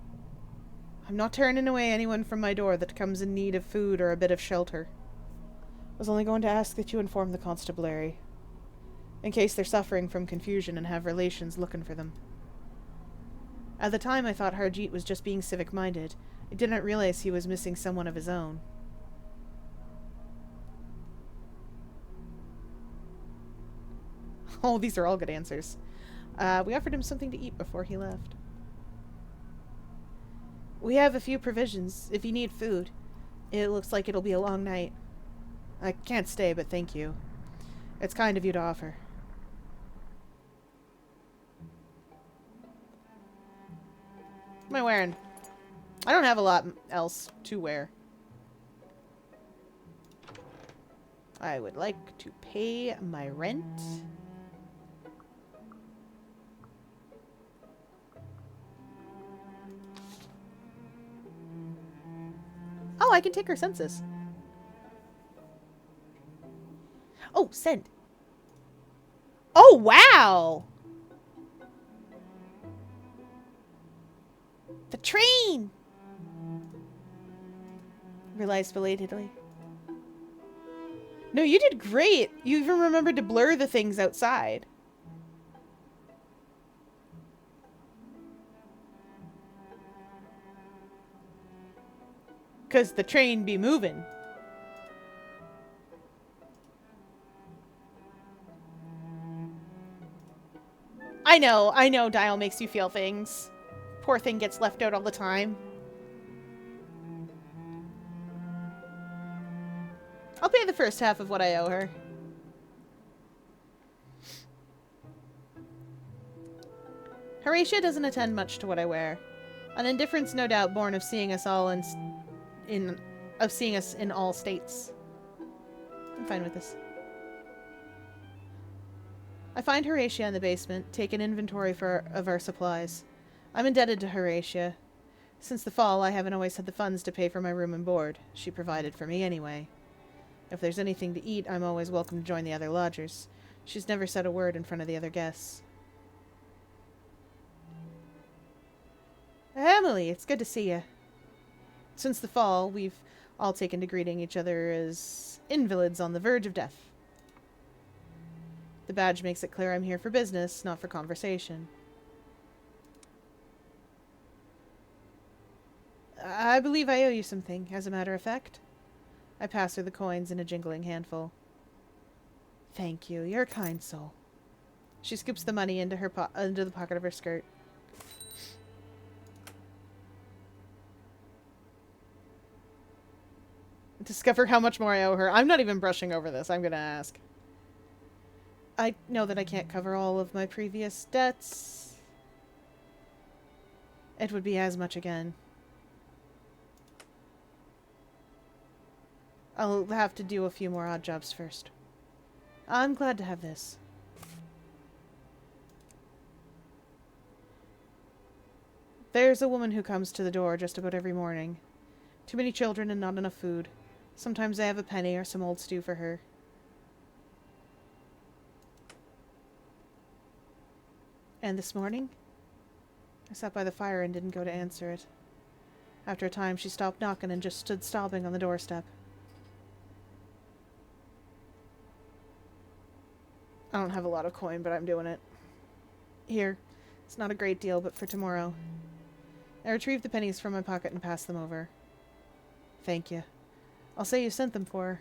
I'm not turning away anyone from my door that comes in need of food or a bit of shelter. I was only going to ask that you inform the constabulary, in case they're suffering from confusion and have relations looking for them." At the time, I thought Harjeet was just being civic-minded. I didn't realize he was missing someone of his own. Oh, these are all good answers. We offered him something to eat before he left. "We have a few provisions, if you need food. It looks like it'll be a long night. I can't stay, but thank you. It's kind of you to offer." What am I wearing? I don't have a lot else to wear. I would like to pay my rent. Oh, I can take her census. Oh, send. Oh, wow! The train! Realized belatedly. No, you did great. You even remembered to blur the things outside. "'Cause the train be moving." I know Dial makes you feel things. Poor thing gets left out all the time. I'll pay the first half of what I owe her. Horatia doesn't attend much to what I wear. An indifference no doubt born of seeing us all in all states. I'm fine with this. I find Horatia in the basement, take an inventory of our supplies. I'm indebted to Horatia. Since the fall, I haven't always had the funds to pay for my room and board. She provided for me anyway. If there's anything to eat, I'm always welcome to join the other lodgers. She's never said a word in front of the other guests. Emily, it's good to see you. Since the fall, we've all taken to greeting each other as invalids on the verge of death. The badge makes it clear I'm here for business, not for conversation. I believe I owe you something, as a matter of fact. I pass her the coins in a jingling handful. Thank you, you're a kind soul. She scoops the money into the pocket of her skirt. Discover how much more I owe her. I'm not even brushing over this. I'm gonna ask. I know that I can't cover all of my previous debts. It would be as much again. I'll have to do a few more odd jobs first. I'm glad to have this. There's a woman who comes to the door just about every morning. Too many children and not enough food. Sometimes I have a penny or some old stew for her. And this morning? I sat by the fire and didn't go to answer it. After a time, she stopped knocking and just stood sobbing on the doorstep. I don't have a lot of coin, but I'm doing it. Here. It's not a great deal, but for tomorrow. I retrieved the pennies from my pocket and passed them over. Thank you. I'll say you sent them for her.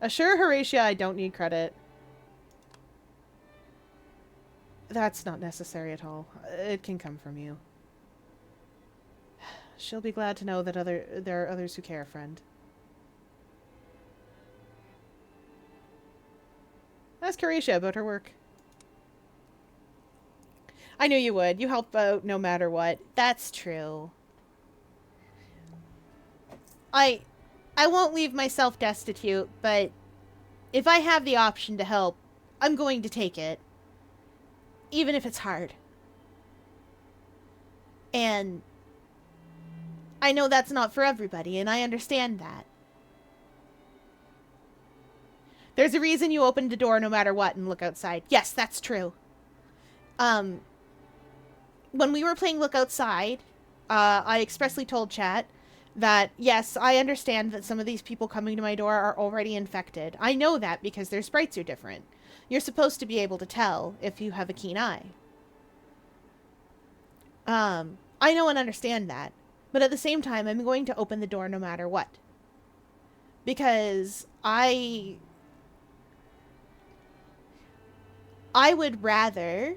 Assure Horatia I don't need credit. That's not necessary at all. It can come from you. She'll be glad to know that there are others who care, friend. Ask Horatia about her work. I knew you would. You help out no matter what. That's true. I won't leave myself destitute, but if I have the option to help, I'm going to take it. Even if it's hard. And I know that's not for everybody, and I understand that. There's a reason you opened the door no matter what and look outside. Yes, that's true. When we were playing Look Outside, I expressly told chat that, yes, I understand that some of these people coming to my door are already infected. I know that because their sprites are different. You're supposed to be able to tell if you have a keen eye. I know and understand that. But at the same time, I'm going to open the door no matter what. Because I would rather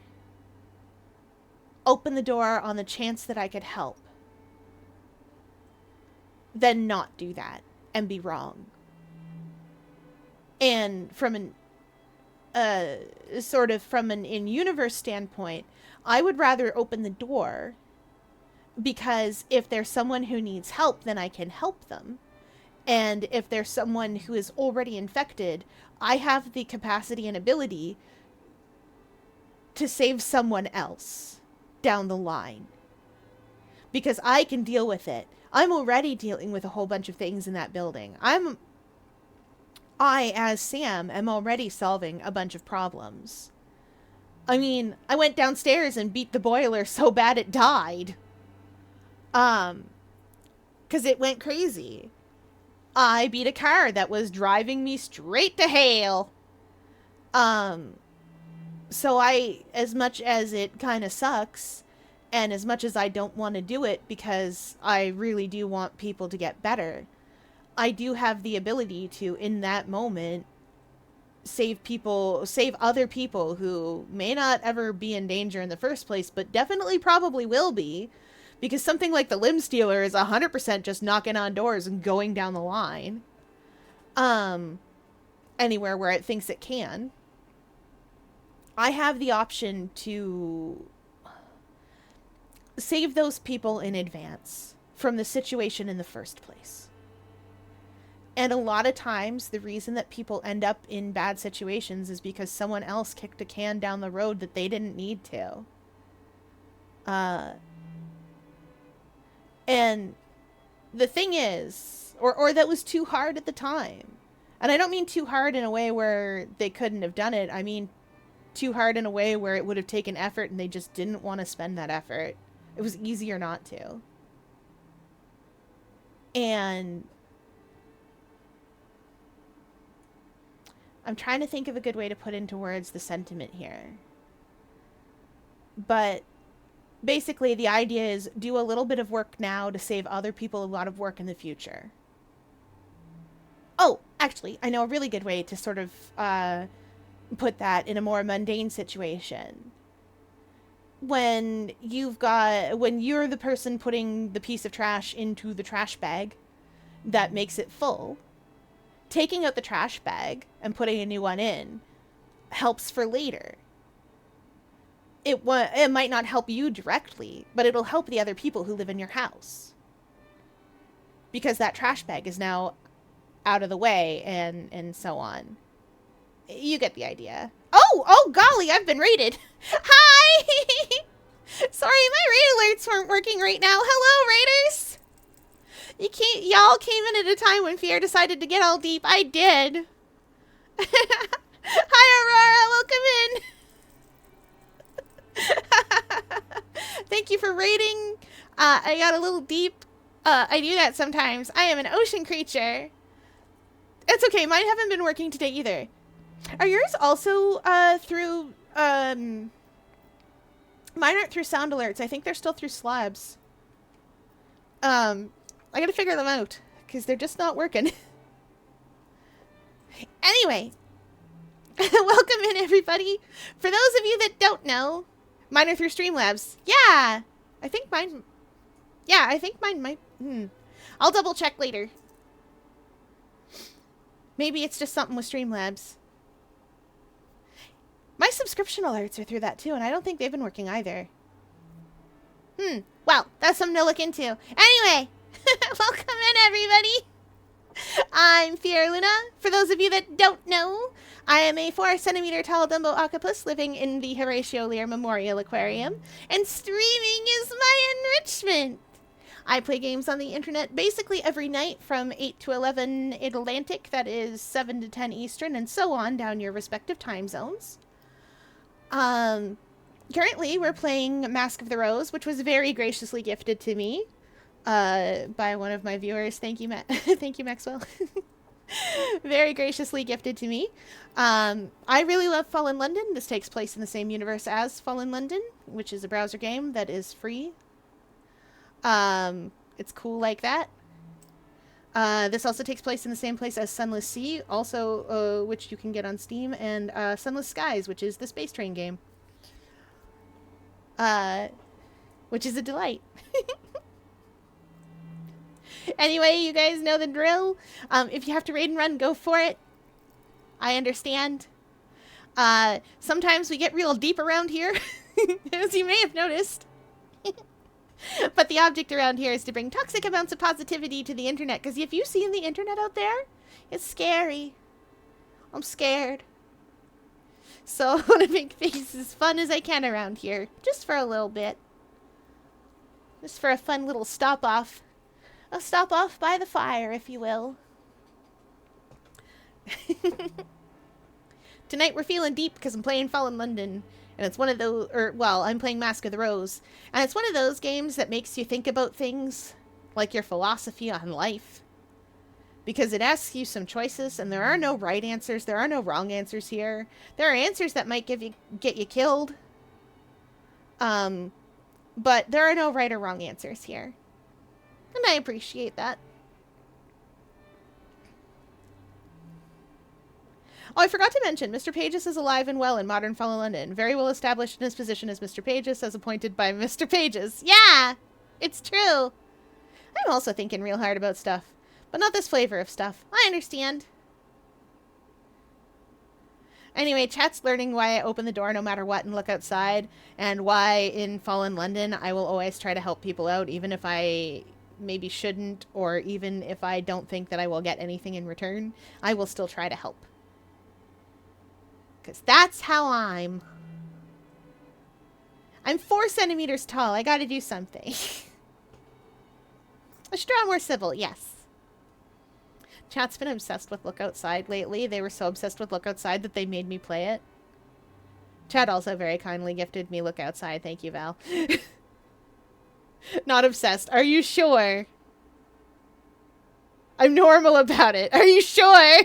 open the door on the chance that I could help than not do that and be wrong. And from an in-universe standpoint, I would rather open the door because if there's someone who needs help, then I can help them. And if there's someone who is already infected, I have the capacity and ability to save someone else down the line. Because I can deal with it. I'm already dealing with a whole bunch of things in that building. I, as Sam, am already solving a bunch of problems. I mean, I went downstairs and beat the boiler so bad it died. 'Cause it went crazy. I beat a car that was driving me straight to hell. So as much as it kind of sucks, and as much as I don't want to do it because I really do want people to get better, I do have the ability to, in that moment, save other people who may not ever be in danger in the first place, but definitely probably will be, because something like the limb stealer is 100% just knocking on doors and going down the line. Anywhere where it thinks it can. I have the option to save those people in advance from the situation in the first place. And a lot of times, the reason that people end up in bad situations is because someone else kicked a can down the road that they didn't need to. And the thing is, or that was too hard at the time. And I don't mean too hard in a way where they couldn't have done it. I mean too hard in a way where it would have taken effort and they just didn't want to spend that effort. It was easier not to. And I'm trying to think of a good way to put into words the sentiment here. But basically, the idea is do a little bit of work now to save other people a lot of work in the future. Oh, actually, I know a really good way to sort of put that in a more mundane situation. When you're the person putting the piece of trash into the trash bag that makes it full, taking out the trash bag and putting a new one in helps for later. It might not help you directly, but it'll help the other people who live in your house. Because that trash bag is now out of the way and so on. You get the idea. Oh golly, I've been raided. Hi! Sorry, my raid alerts weren't working right now. Hello, raiders! Y'all came in at a time when Fear decided to get all deep. I did. Hi, Aurora, welcome in. Thank you for raiding. I got a little deep. I do that sometimes. I am an ocean creature. It's okay. Mine haven't been working today either. Are yours also through... Mine aren't through sound alerts. I think they're still through slabs. I gotta figure them out, because they're just not working. Anyway. Welcome in, everybody. For those of you that don't know, mine are through Streamlabs. Yeah! I think mine might... I'll double check later. Maybe it's just something with Streamlabs. My subscription alerts are through that too, and I don't think they've been working either. Well, that's something to look into. Anyway, welcome in, everybody. I'm Fiera Luna. For those of you that don't know, I am a 4-centimeter tall Dumbo octopus living in the Horatio Lear Memorial Aquarium, and streaming is my enrichment. I play games on the internet basically every night from 8 to 11 Atlantic, that is 7 to 10 Eastern, and so on down your respective time zones. Currently we're playing Mask of the Rose, which was very graciously gifted to me by one of my viewers. Thank you, thank you, Maxwell. Very graciously gifted to me. I really love Fallen London. This takes place in the same universe as Fallen London, which is a browser game that is free. It's cool like that. This also takes place in the same place as Sunless Sea, also which you can get on Steam, and Sunless Skies, which is the space train game. Which is a delight. Anyway, you guys know the drill. If you have to raid and run, go for it. I understand. Sometimes we get real deep around here, as you may have noticed. But the object around here is to bring toxic amounts of positivity to the internet, because if you've seen the internet out there, it's scary. I'm scared. So I want to make things as fun as I can around here, just for a little bit. Just for a fun little stop-off. A stop-off by the fire, if you will. Tonight we're feeling deep because I'm playing Fallen London. And it's one of those, I'm playing Mask of the Rose. And it's one of those games that makes you think about things, like your philosophy on life. Because it asks you some choices, and there are no right answers, there are no wrong answers here. There are answers that might get you killed. But there are no right or wrong answers here. And I appreciate that. Oh, I forgot to mention, Mr. Pages is alive and well in modern Fallen London. Very well established in his position as Mr. Pages, as appointed by Mr. Pages. Yeah! It's true! I'm also thinking real hard about stuff. But not this flavor of stuff. I understand. Anyway, chat's learning why I open the door no matter what and look outside. And why in Fallen London I will always try to help people out, even if I maybe shouldn't, or even if I don't think that I will get anything in return. I will still try to help. Because that's how I'm 4 centimeters tall. I gotta do something. I should draw more civil, yes. Chat's been obsessed with Look Outside lately. They were so obsessed with Look Outside that they made me play it. Chat also very kindly gifted me Look Outside. Thank you, Val. Not obsessed. Are you sure? I'm normal about it. Are you sure?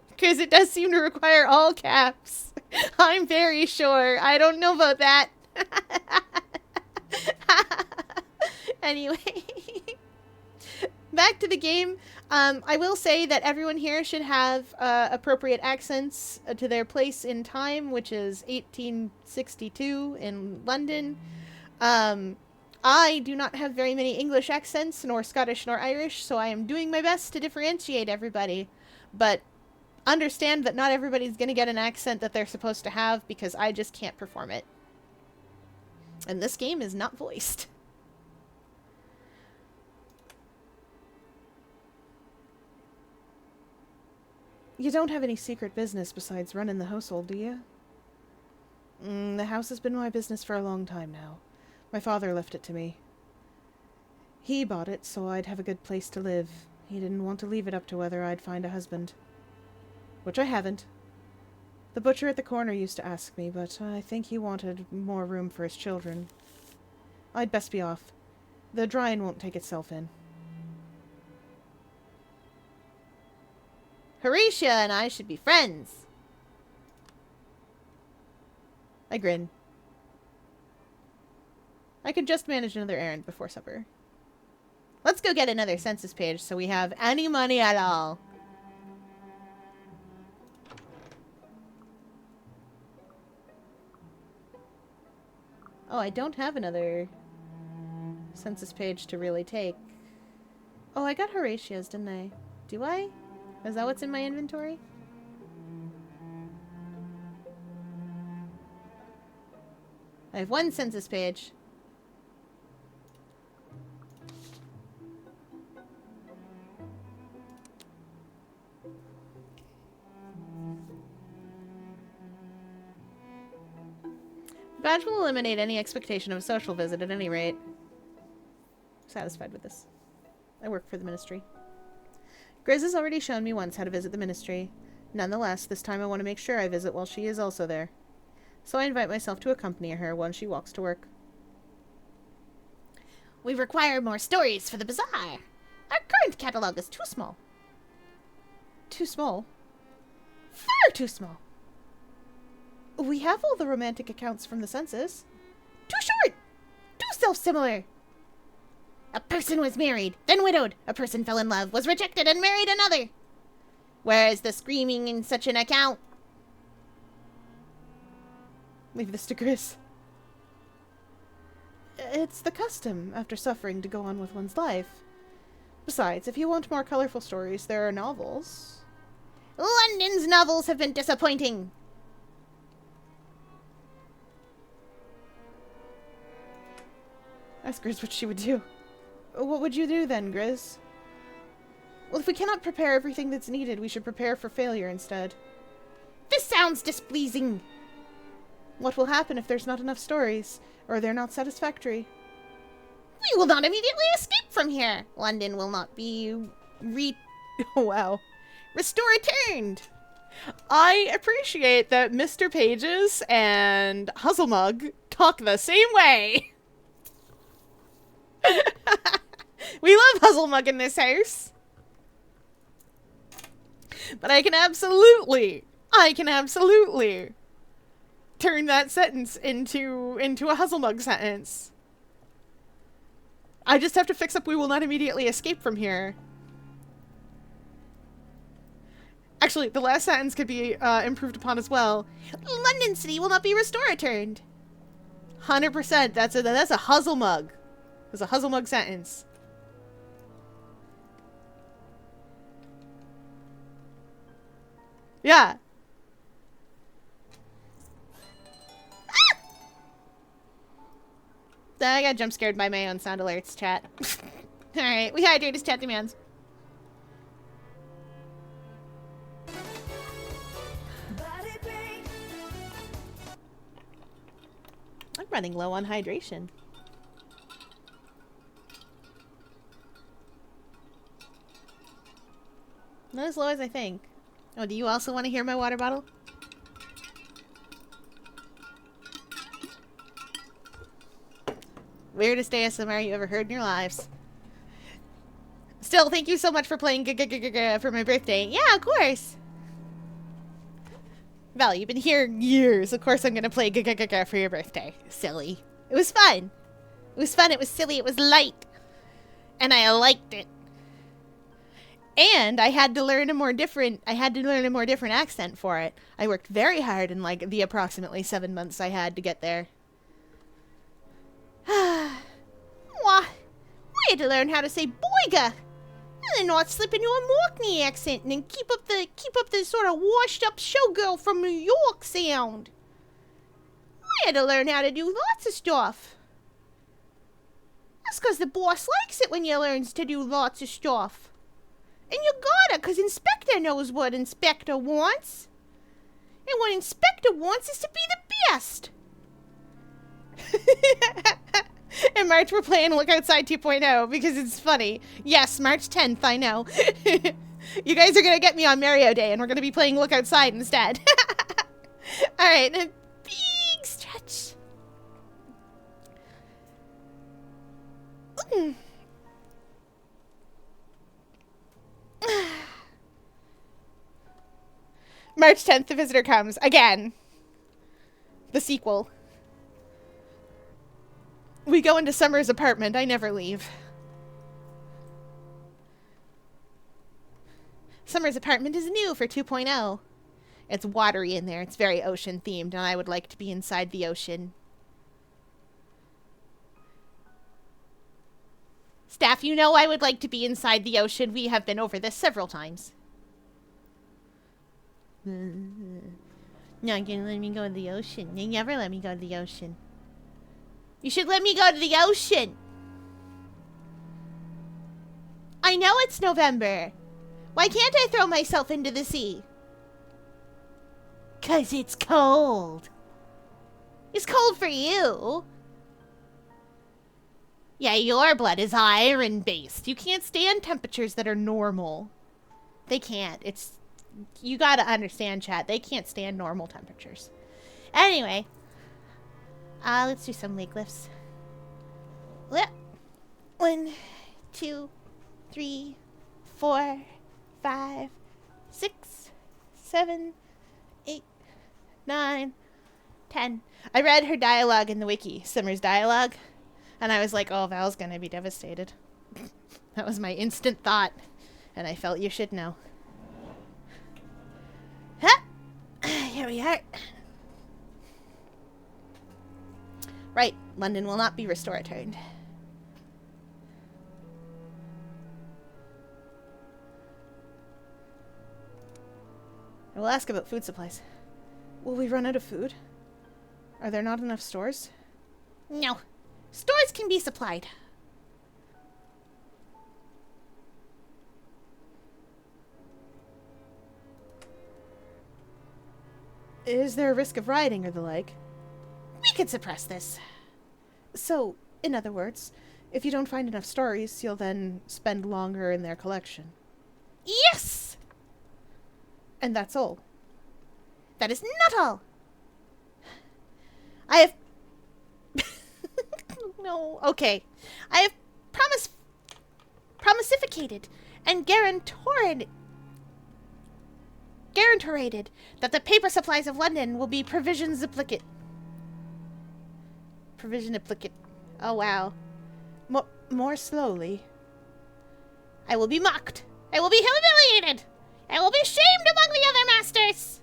Because it does seem to require all caps. I'm very sure. I don't know about that. Anyway. Back to the game. I will say that everyone here should have appropriate accents to their place in time, which is 1862 in London. I do not have very many English accents, nor Scottish nor Irish, so I am doing my best to differentiate everybody. But understand that not everybody's going to get an accent that they're supposed to have, because I just can't perform it. And this game is not voiced. You don't have any secret business besides running the household, do you? The house has been my business for a long time now. My father left it to me. He bought it so I'd have a good place to live. He didn't want to leave it up to whether I'd find a husband. Which I haven't. The butcher at the corner used to ask me, but I think he wanted more room for his children. I'd best be off. The drying won't take itself in. Horatia and I should be friends. I grin. I could just manage another errand before supper. Let's go get another census page so we have any money at all. Oh, I don't have another census page to really take. Oh, I got Horatia's, didn't I? Do I? Is that what's in my inventory? I have one census page. Badge will eliminate any expectation of a social visit at any rate. Satisfied with this. I work for the ministry. Grizz has already shown me once how to visit the ministry. Nonetheless, this time I want to make sure I visit while she is also there. So I invite myself to accompany her when she walks to work. We require more stories for the bazaar. Our current catalog is too small. Too small? Far too small. We have all the romantic accounts from the census. Too short. Too self-similar. A person was married, then widowed. A person fell in love, was rejected, and married another. Where is the screaming in such an account? Leave this to Grizz. It's the custom, after suffering, to go on with one's life. Besides, if you want more colorful stories, there are novels. London's novels have been disappointing. Ask Grizz what she would do. What would you do then, Grizz? Well, if we cannot prepare everything that's needed, we should prepare for failure instead. This sounds displeasing. What will happen if there's not enough stories, or they're not satisfactory? We will not immediately escape from here. London will not be Oh, wow. returned. I appreciate that Mr. Pages and Huzzlemug talk the same way. We love Huzzlemug in this house. But I can absolutely turn that sentence into a Huzzlemug sentence. I just have to fix up "we will not immediately escape from here." Actually, the last sentence could be improved upon as well. London City will not be returned. 100%. That's a Huzzlemug. That's a Huzzlemug sentence. Yeah. I got jump scared by my own sound alerts, chat. Alright, we hydrate as chat demands. I'm running low on hydration. Not as low as I think. Oh, do you also want to hear my water bottle? Weirdest ASMR you ever heard in your lives. Still, thank you so much for playing for my birthday. Yeah, of course. Val, you've been here years. Of course I'm going to play for your birthday. Silly. It was fun. It was fun. It was silly. It was light. And I liked it. And I had to learn a more different accent for it. I worked very hard in like the approximately 7 months I had to get there. Why? I had to learn how to say boyga. And then not slip into a Mockney accent and then keep up the sort of washed up showgirl from New York sound. I had to learn how to do lots of stuff. That's because the boss likes it when you learns to do lots of stuff. And you gotta, because Inspector knows what Inspector wants. And what Inspector wants is to be the best. In March, we're playing Look Outside 2.0 because it's funny. Yes, March 10th, I know. You guys are going to get me on Mario Day, and we're going to be playing Look Outside instead. Alright, a big stretch. March 10th, The Visitor Comes. Again. The sequel. We go into Summer's apartment. I never leave. Summer's apartment is new for 2.0. It's watery in there. It's very ocean themed, and I would like to be inside the ocean. Staff, you know I would like to be inside the ocean. We have been over this several times. Not gonna let me go to the ocean. They never let me go to the ocean. You should let me go to the ocean. I know it's November. Why can't I throw myself into the sea? 'Cause it's cold. It's cold for you. Yeah, your blood is iron-based. You can't stand temperatures that are normal. They can't. You gotta understand, chat. They can't stand normal temperatures. Anyway. Let's do some leg lifts. 1, 2, 3, 4, 5, 6, 7, 8, 9, 10. I read her dialogue in the wiki, Summer's dialogue, and I was like, oh, Val's gonna be devastated. That was my instant thought, and I felt you should know. Huh? Here we are. Right, London will not be restored. I will ask about food supplies. Will we run out of food? Are there not enough stores? No. Stores can be supplied. Is there a risk of rioting or the like? We could suppress this. So, in other words, if you don't find enough stories, you'll then spend longer in their collection. Yes! And that's all. That is not all. I have... No, okay. I have promisificated and guarantorated that the paper supplies of London will be provision applicate. Oh, wow. More slowly. I will be mocked. I will be humiliated. I will be shamed among the other masters.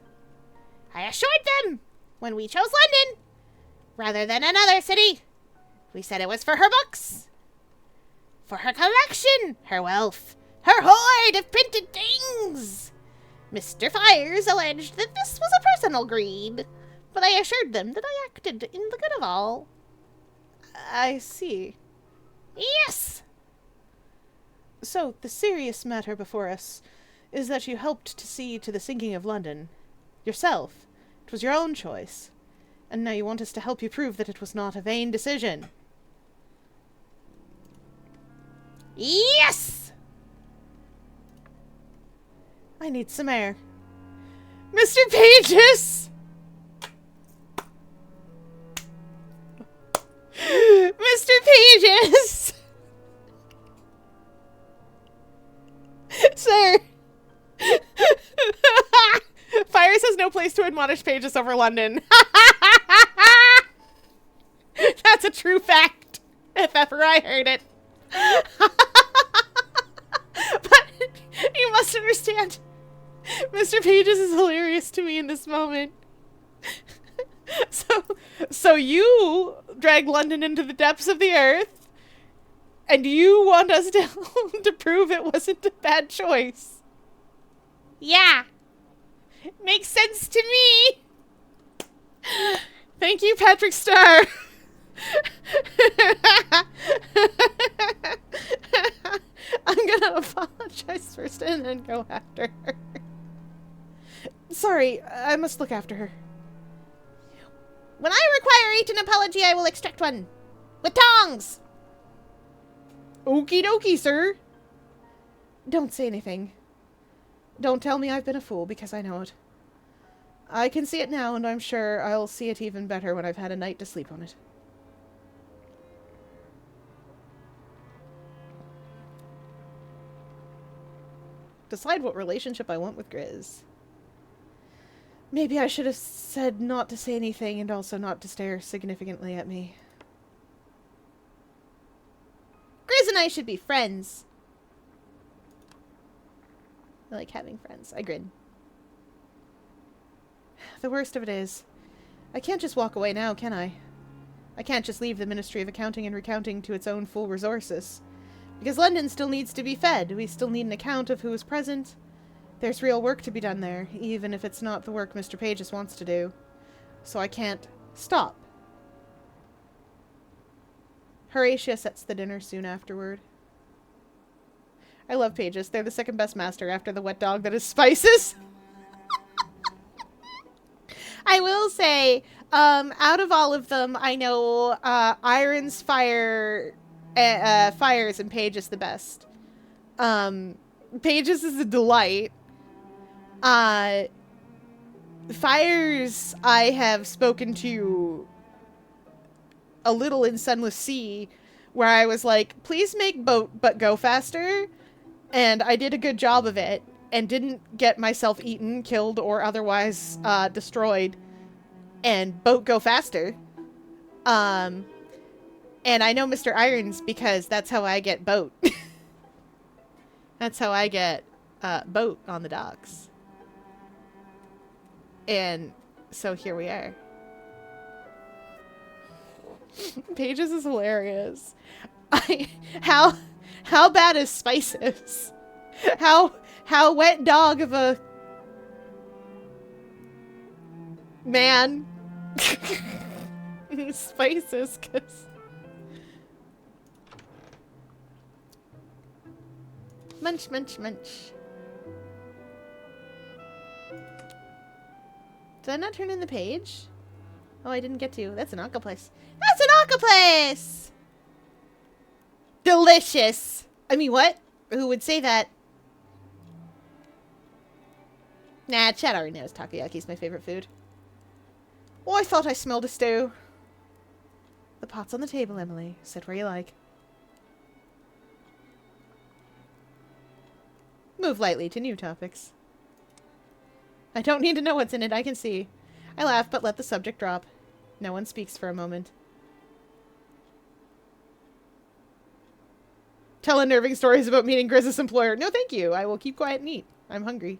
I assured them when we chose London rather than another city. We said it was for her books, for her collection, her wealth, her hoard of printed things. Mr. Fires alleged that this was a personal greed, but I assured them that I acted in the good of all. I see. Yes! So, the serious matter before us is that you helped to see to the sinking of London. Yourself. It was your own choice. And now you want us to help you prove that it was not a vain decision. Yes! I need some air. Mr. Pages! Mr. Pages! Sir! Fires has no place to admonish Pages over London. That's a true fact, if ever I heard it. But you must understand, Mr. Pages is hilarious to me in this moment. So you drag London into the depths of the earth, and you want us to prove it wasn't a bad choice. Yeah. Makes sense to me. Thank you, Patrick Star. I'm gonna apologize first and then go after her. Sorry, I must look after her. When I require each an apology, I will extract one. With tongs! Okie dokie, sir. Don't say anything. Don't tell me I've been a fool, because I know it. I can see it now, and I'm sure I'll see it even better when I've had a night to sleep on it. Decide what relationship I want with Grizz. Maybe I should have said not to say anything and also not to stare significantly at me. Grizz and I should be friends. I like having friends. I grin. The worst of it is, I can't just walk away now, can I? I can't just leave the Ministry of Accounting and Recounting to its own full resources. Because London still needs to be fed. We still need an account of who was present. There's real work to be done there, even if it's not the work Mr. Pages wants to do. So I can't stop. Horatia sets the dinner soon afterward. I love Pages. They're the second best master after the wet dog that is Spices. I will say, out of all of them, I know Iron's Fires and Pages the best. Pages is a delight. Fires I have spoken to a little in Sunless Sea, where I was like, please make boat but go faster. And I did a good job of it and didn't get myself eaten, killed, or otherwise destroyed. And boat go faster. And I know Mr. Irons because that's how I get boat. That's how I get boat on the docks. And so here we are. Pages is hilarious. How bad is Spices? How wet dog of a man Spices, 'cause munch, munch, munch. Did I not turn in the page? Oh, I didn't get to. That's an octopus. That's an octopus! Delicious! I mean, what? Who would say that? Nah, Chad already knows takoyaki's my favorite food. Oh, I thought I smelled a stew. The pot's on the table, Emily. Sit where you like. Move lightly to new topics. I don't need to know what's in it, I can see. I laugh, but let the subject drop. No one speaks for a moment. Tell unnerving stories about meeting Grizz's employer. No, thank you. I will keep quiet and eat. I'm hungry.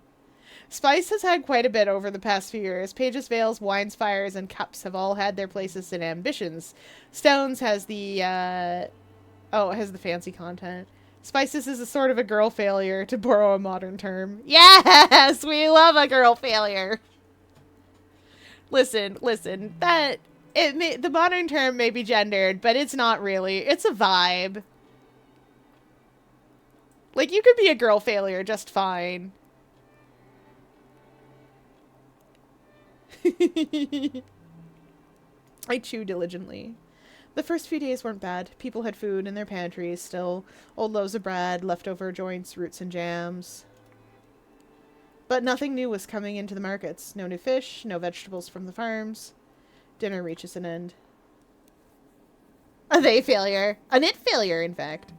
Spice has had quite a bit over the past few years. Pages, Veils, Wines, Fires, and Cups have all had their places and ambitions. Stones has the, has the fancy content. Spices is a sort of a girl failure, to borrow a modern term. Yes! We love a girl failure! Listen, the modern term may be gendered, but it's not really. It's a vibe. Like, you could be a girl failure just fine. I chew diligently. The first few days weren't bad. People had food in their pantries still. Old loaves of bread, leftover joints, roots, and jams. But nothing new was coming into the markets. No new fish, no vegetables from the farms. Dinner reaches an end. A they failure. A knit failure, in fact.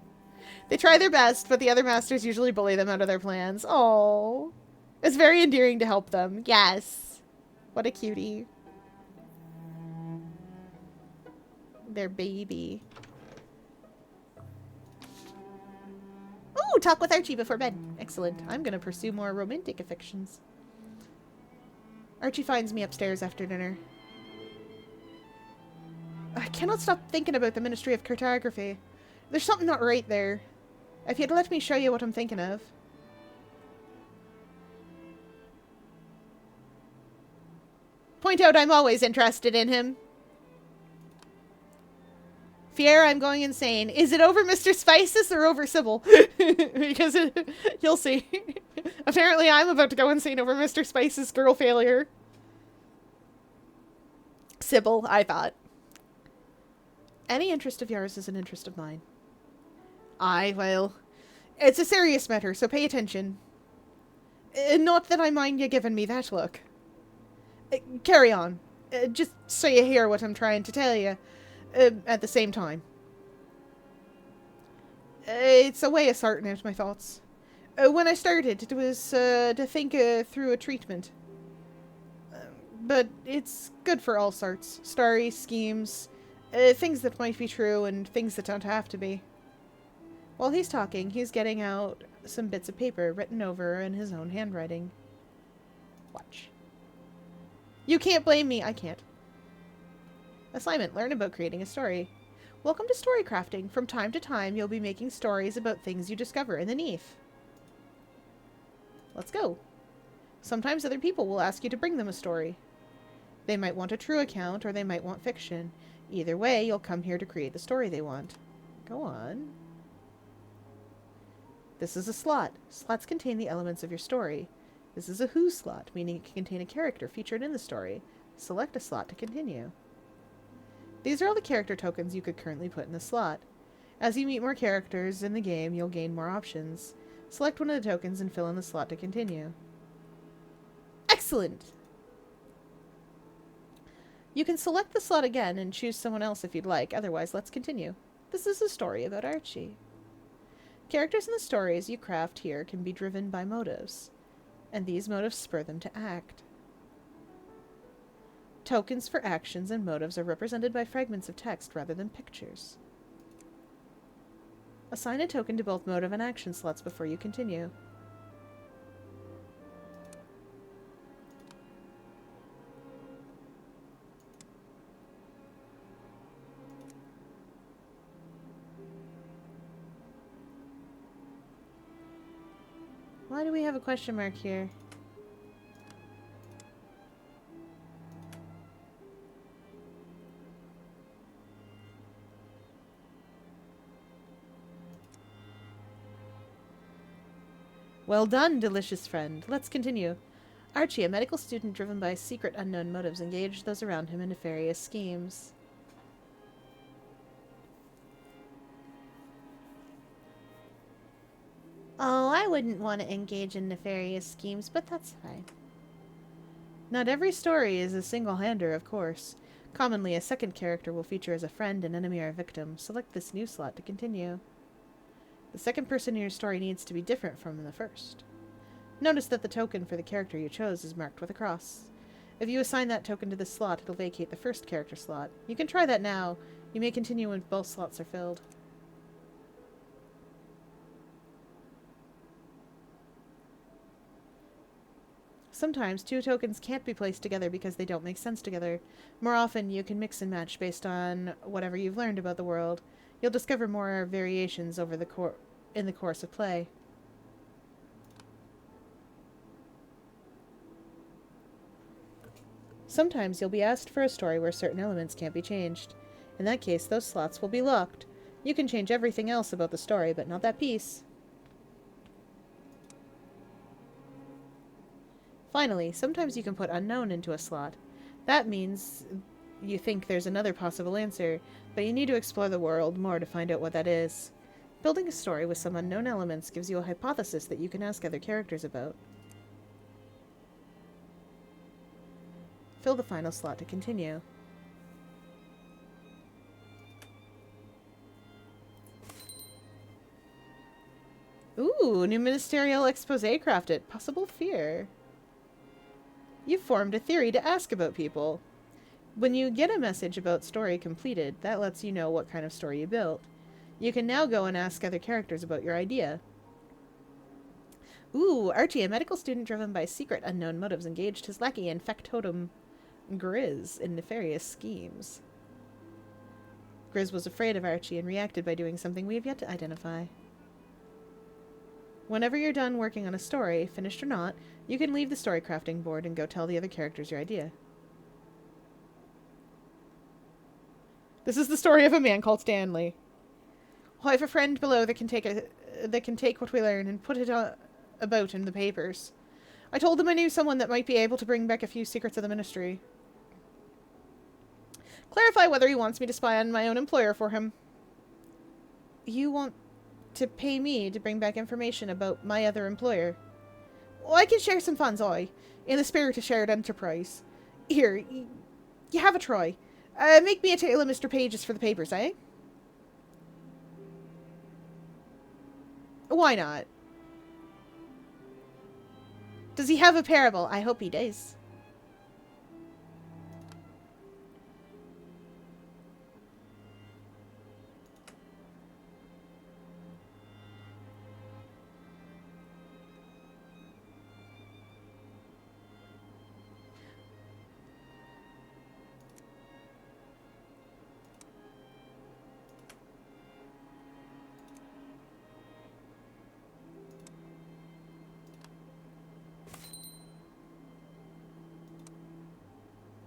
They try their best, but the other masters usually bully them out of their plans. Oh, it's very endearing to help them. Yes. What a cutie. Their baby. Ooh, talk with Archie before bed. Excellent. I'm going to pursue more romantic affections. Archie finds me upstairs after dinner. I cannot stop thinking about the Ministry of Cartography. There's something not right there. If you'd let me show you what I'm thinking of. Point out I'm always interested in him. Fiera, I'm going insane. Is it over Mr. Spices or over Sybil? Because you'll see. Apparently I'm about to go insane over Mr. Spices' girl failure. Sybil, I thought. Any interest of yours is an interest of mine. Aye, well, it's a serious matter, so pay attention. Not that I mind you giving me that look. Carry on. Just so you hear what I'm trying to tell you. At the same time. It's a way of sorting out my thoughts. When I started, it was to think through a treatment. But it's good for all sorts. Stories, schemes, things that might be true and things that don't have to be. While he's talking, he's getting out some bits of paper written over in his own handwriting. Watch. You can't blame me. I can't. Assignment, learn about creating a story. Welcome to story crafting. From time to time, you'll be making stories about things you discover in the Neath. Let's go. Sometimes other people will ask you to bring them a story. They might want a true account, or they might want fiction. Either way, you'll come here to create the story they want. Go on. This is a slot. Slots contain the elements of your story. This is a who slot, meaning it can contain a character featured in the story. Select a slot to continue. These are all the character tokens you could currently put in the slot. As you meet more characters in the game, you'll gain more options. Select one of the tokens and fill in the slot to continue. Excellent! You can select the slot again and choose someone else if you'd like, otherwise let's continue. This is a story about Archie. Characters in the stories you craft here can be driven by motives, and these motives spur them to act. Tokens for actions and motives are represented by fragments of text rather than pictures. Assign a token to both motive and action slots before you continue. Why do we have a question mark here? Well done, delicious friend. Let's continue. Archie, a medical student driven by secret unknown motives, engaged those around him in nefarious schemes. Oh, I wouldn't want to engage in nefarious schemes, but that's fine. Not every story is a single-hander, of course. Commonly, a second character will feature as a friend, an enemy, or a victim. Select this new slot to continue. The second person in your story needs to be different from the first. Notice that the token for the character you chose is marked with a cross. If you assign that token to this slot, it'll vacate the first character slot. You can try that now. You may continue when both slots are filled. Sometimes two tokens can't be placed together because they don't make sense together. More often, you can mix and match based on whatever you've learned about the world. You'll discover more variations over in the course of play. Sometimes you'll be asked for a story where certain elements can't be changed. In that case, those slots will be locked. You can change everything else about the story, but not that piece. Finally, sometimes you can put unknown into a slot. That means you think there's another possible answer, but you need to explore the world more to find out what that is. Building a story with some unknown elements gives you a hypothesis that you can ask other characters about. Fill the final slot to continue. Ooh, new ministerial expose crafted. Possible fear. You've formed a theory to ask about people. When you get a message about story completed, that lets you know what kind of story you built. You can now go and ask other characters about your idea. Ooh, Archie, a medical student driven by secret unknown motives, engaged his lackey and factotum Grizz in nefarious schemes. Grizz was afraid of Archie and reacted by doing something we have yet to identify. Whenever you're done working on a story, finished or not, you can leave the story crafting board and go tell the other characters your idea. This is the story of a man called Stanley. Well, I have a friend below that can take what we learn and put it about in the papers. I told him I knew someone that might be able to bring back a few secrets of the ministry. Clarify whether he wants me to spy on my own employer for him. You want to pay me to bring back information about my other employer? Well, I can share some funds, in the spirit of shared enterprise. Here, you have a try. Make me a tale of Mr. Pages for the papers, eh? Why not? Does he have a parable? I hope he does.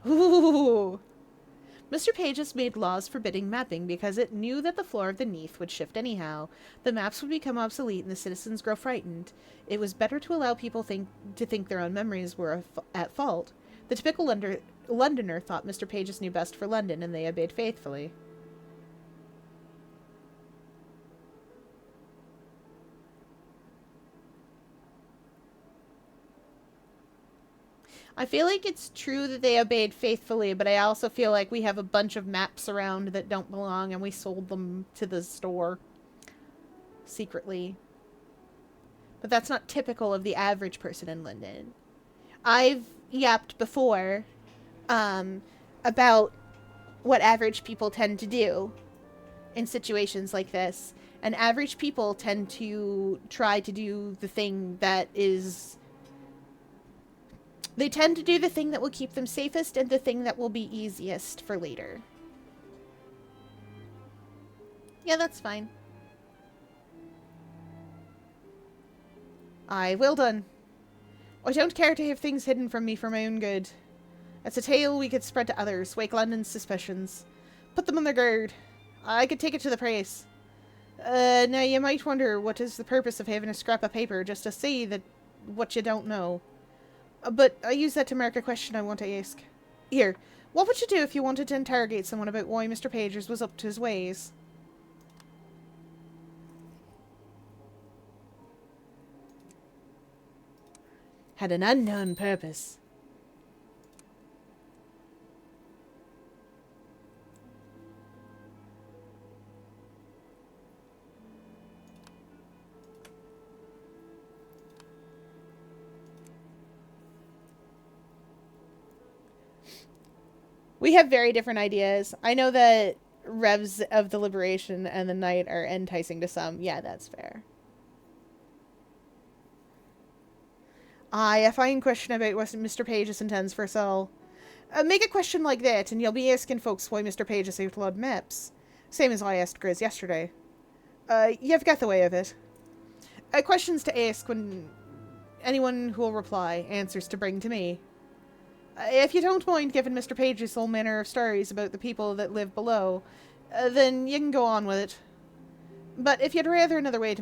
Ooh. Mr. Pages made laws forbidding mapping because it knew that the floor of the Neath would shift anyhow. The maps would become obsolete and the citizens grow frightened. It was better to allow people to think their own memories were at fault. The typical Londoner thought Mr. Pages knew best for London, and they obeyed faithfully. I feel like it's true that they obeyed faithfully, but I also feel like we have a bunch of maps around that don't belong and we sold them to the store secretly. But that's not typical of the average person in London. I've yapped before about what average people tend to do in situations like this. And average people tend to try to do the thing that is... They tend to do the thing that will keep them safest and the thing that will be easiest for later. Yeah, that's fine. Aye, well done. I don't care to have things hidden from me for my own good. It's a tale we could spread to others, wake London's suspicions. Put them on their guard. I could take it to the press. Now you might wonder what is the purpose of having a scrap of paper just to say that what you don't know. But I use that to mark a question I want to ask. Here, what would you do if you wanted to interrogate someone about why Mr. Pages was up to his ways? Had an unknown purpose. We have very different ideas. I know that Revs of the Liberation and the Night are enticing to some. Yeah, that's fair. Aye, a fine question about what Mr. Pages intends for Sol. Make a question like that, and you'll be asking folks why Mr. Pages outlawed maps. Same as I asked Grizz yesterday. You've got the way of it. Questions to ask when anyone who will reply, answers to bring to me. If you don't mind giving Mr. Pages all manner of stories about the people that live below, then you can go on with it. But if you'd rather another way to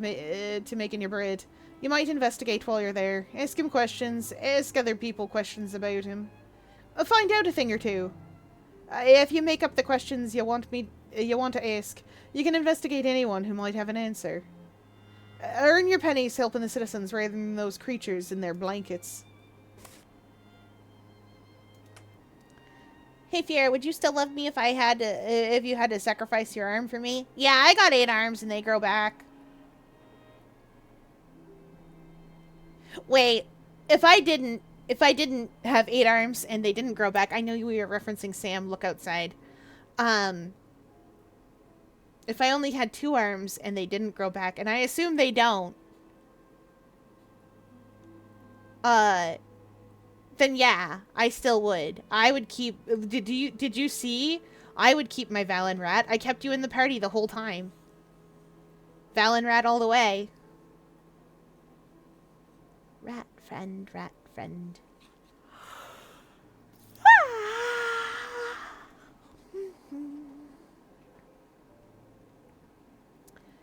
making your bread, you might investigate while you're there. Ask him questions, ask other people questions about him. Find out a thing or two. If you make up the questions you want to ask, you can investigate anyone who might have an answer. Earn your pennies helping the citizens rather than those creatures in their blankets. Hey, Fiera, would you still love me if you had to sacrifice your arm for me? Yeah, I got 8 arms and they grow back. Wait, if I didn't have 8 arms and they didn't grow back, I know we were referencing Sam, look outside. If I only had 2 arms and they didn't grow back, and I assume they don't, then yeah, I still would. I would keep. Did you see? I would keep my Valen Rat. I kept you in the party the whole time. Valen Rat all the way. Rat friend, rat friend.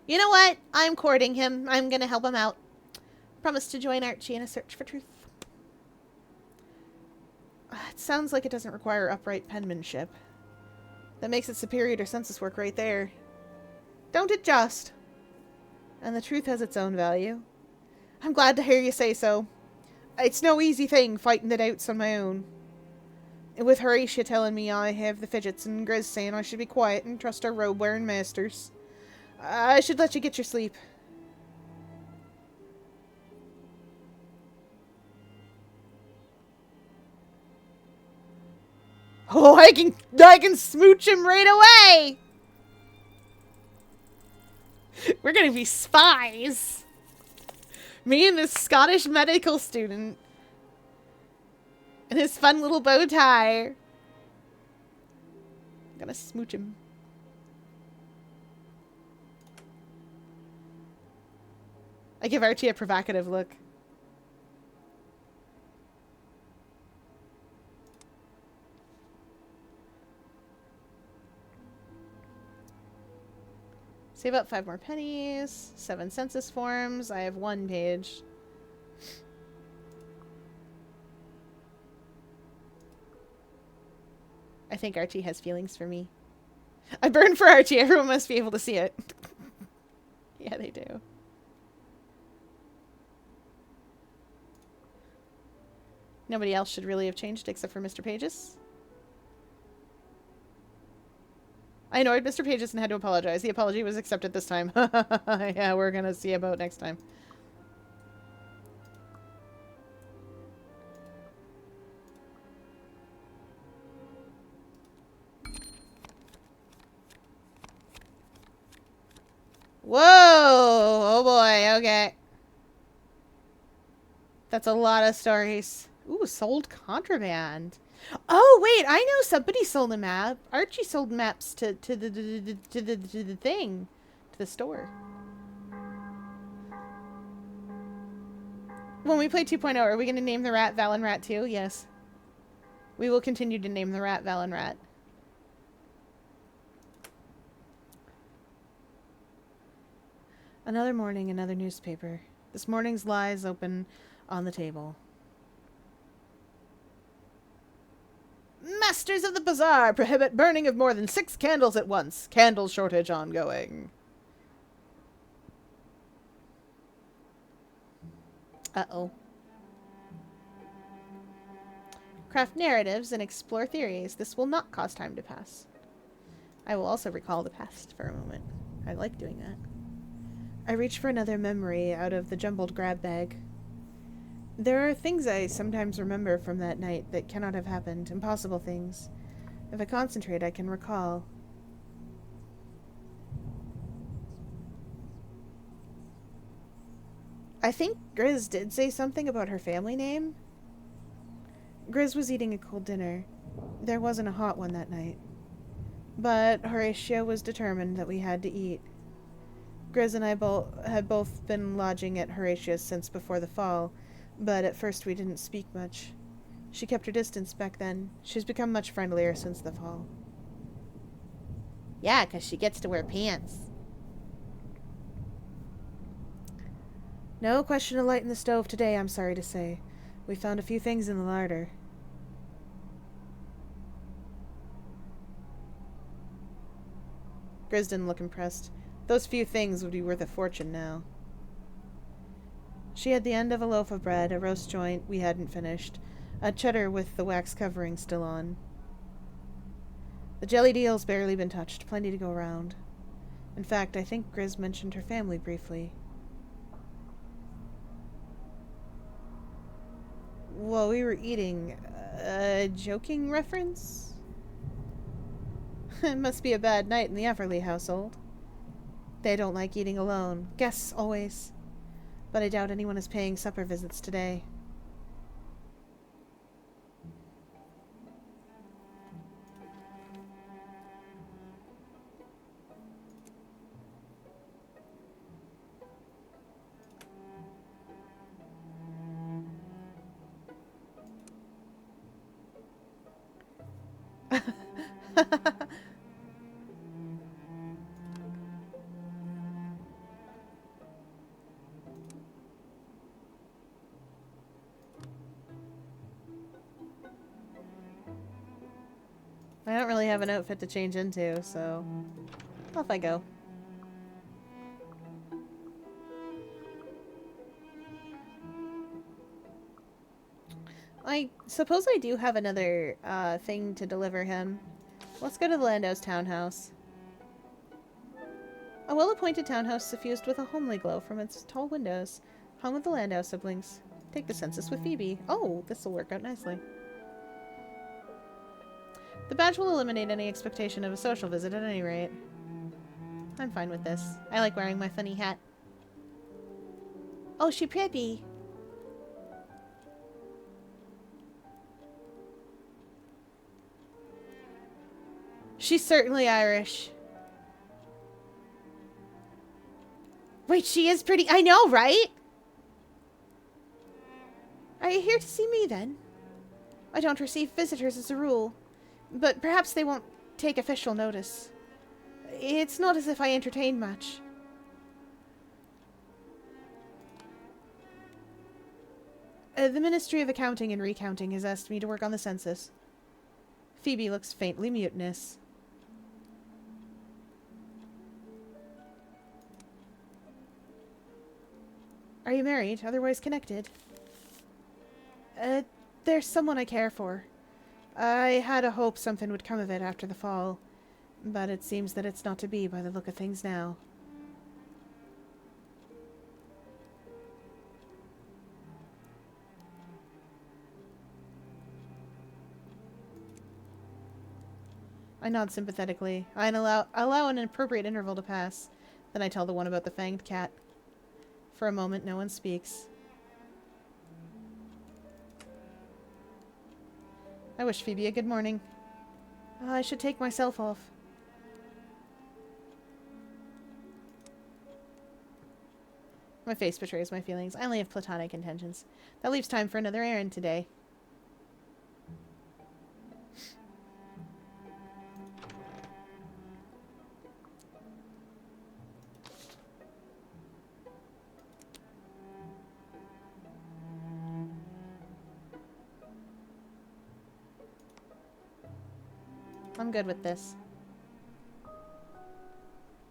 You know what? I'm courting him. I'm gonna help him out. Promise to join Archie in a search for truth. It sounds like it doesn't require upright penmanship. That makes it superior to census work right there. Don't it just? And the truth has its own value. I'm glad to hear you say so. It's no easy thing fighting the doubts on my own. With Horatia telling me I have the fidgets and Grizz saying I should be quiet and trust our robe-wearing masters. I should let you get your sleep. Oh, I can smooch him right away! We're gonna be spies! Me and this Scottish medical student. And his fun little bow tie. I'm gonna smooch him. I give Archie a provocative look. Save up 5 more pennies. 7 census forms. I have 1 page. I think Archie has feelings for me. I burned for Archie. Everyone must be able to see it. Yeah, they do. Nobody else should really have changed except for Mr. Pages. I annoyed Mr. Pages and had to apologize. The apology was accepted this time. Yeah, we're gonna see about next time. Whoa! Oh boy, okay. That's a lot of stories. Ooh, sold contraband. Oh wait, I know somebody sold a map. Archie sold maps to the thing, to the store. When we play 2.0, are we going to name the rat Valen Rat too? Yes. We will continue to name the rat Valen Rat. Another morning, another newspaper. This morning's lies open on the table. Masters of the Bazaar prohibit burning of more than 6 candles at once. Candle shortage ongoing. Uh-oh. Craft narratives and explore theories. This will not cause time to pass. I will also recall the past for a moment. I like doing that. I reach for another memory out of the jumbled grab bag. There are things I sometimes remember from that night that cannot have happened. Impossible things. If I concentrate, I can recall. I think Grizz did say something about her family name. Grizz was eating a cold dinner. There wasn't a hot one that night. But Horatio was determined that we had to eat. Grizz and I had both been lodging at Horatio's since before the fall, but at first we didn't speak much. She kept her distance back then. She's become much friendlier since the fall. Yeah, 'cause she gets to wear pants. No question of lighting the stove today, I'm sorry to say. We found a few things in the larder. Grizz didn't look impressed. Those few things would be worth a fortune now. She had the end of a loaf of bread, a roast joint we hadn't finished, a cheddar with the wax covering still on. The jelly deal's barely been touched. Plenty to go around. In fact, I think Grizz mentioned her family briefly. While we were eating, a joking reference? It must be a bad night in the Everly household. They don't like eating alone. Guests always. But I doubt anyone is paying supper visits today. I don't really have an outfit to change into, so off I go. I suppose I do have another thing to deliver him. Let's go to the Landau's townhouse. A well-appointed townhouse suffused with a homely glow from its tall windows, hung with the Landau siblings. Take the census with Phoebe. Oh, this will work out nicely. The badge will eliminate any expectation of a social visit at any rate. I'm fine with this. I like wearing my funny hat. Oh, she pretty. She's certainly Irish. Wait, she is pretty. I know, right? Are you here to see me, then? I don't receive visitors as a rule, but perhaps they won't take official notice. It's not as if I entertain much. The Ministry of Accounting and Recounting has asked me to work on the census. Phoebe looks faintly mutinous. Are you married? Otherwise connected? There's someone I care for. I had a hope something would come of it after the fall, but it seems that it's not to be by the look of things now. I nod sympathetically. I allow an appropriate interval to pass. Then I tell the one about the fanged cat. For a moment, no one speaks. I wish Phoebe a good morning. I should take myself off. My face betrays my feelings. I only have platonic intentions. That leaves time for another errand today. I'm good with this.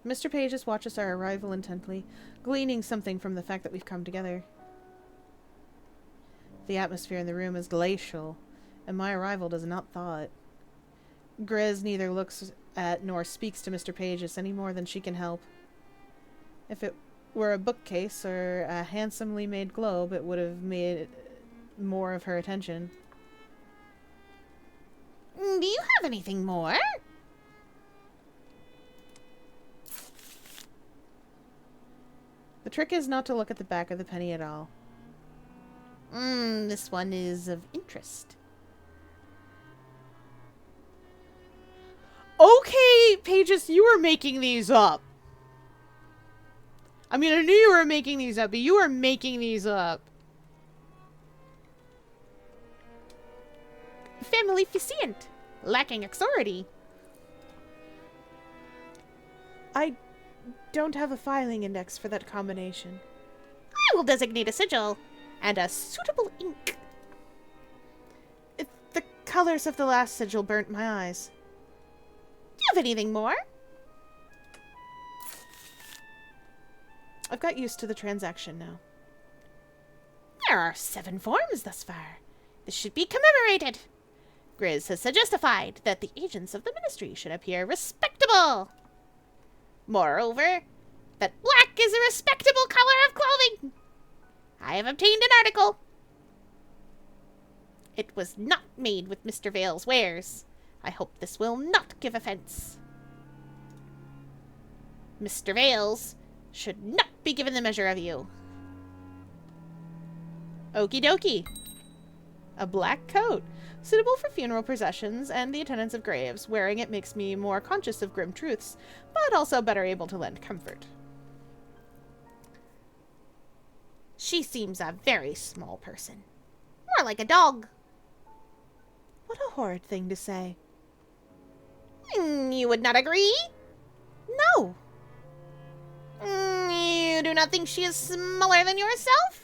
Mr. Pages watches our arrival intently, gleaning something from the fact that we've come together. The atmosphere in the room is glacial, and my arrival does not thaw it. Grizz neither looks at nor speaks to Mr. Pages any more than she can help. If it were a bookcase or a handsomely made globe, it would have made more of her attention. Do you have anything more? The trick is not to look at the back of the penny at all. This one is of interest. Okay, Pages, you were making these up. I mean, I knew you were making these up, but you were making these up. Family ficient, lacking authority. I don't have a filing index for that combination. I will designate a sigil and a suitable ink. The colors of the last sigil burnt my eyes. Do you have anything more? I've got used to the transaction now. There are 7 forms thus far. This should be commemorated. Grizz has suggested that the agents of the ministry should appear respectable. Moreover, that black is a respectable color of clothing. I have obtained an article. It was not made with Mr. Vale's wares. I hope this will not give offense. Mr. Vale's should not be given the measure of you. Okie dokie. A black coat, suitable for funeral processions and the attendance of graves. Wearing it makes me more conscious of grim truths, but also better able to lend comfort. She seems a very small person. More like a dog. What a horrid thing to say. You would not agree? No. You do not think she is smaller than yourself?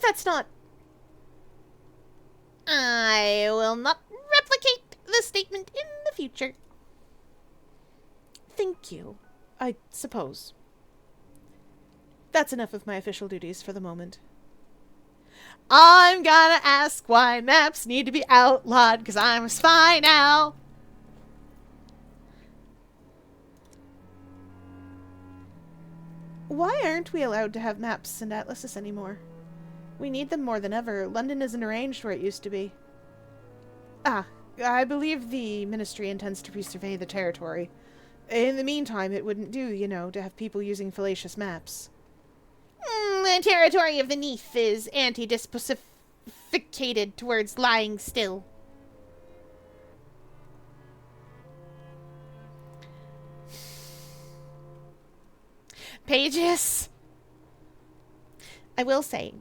That's not... I will not replicate the statement in the future. Thank you, I suppose. That's enough of my official duties for the moment. I'm gonna ask why maps need to be outlawed, because I'm a spy now. Why aren't we allowed to have maps and atlases anymore? We need them more than ever. London isn't arranged where it used to be. I believe the ministry intends to resurvey the territory. In the meantime, it wouldn't do, to have people using fallacious maps. The territory of the Neath is anti-dispacificated towards lying still. Pages. I will say,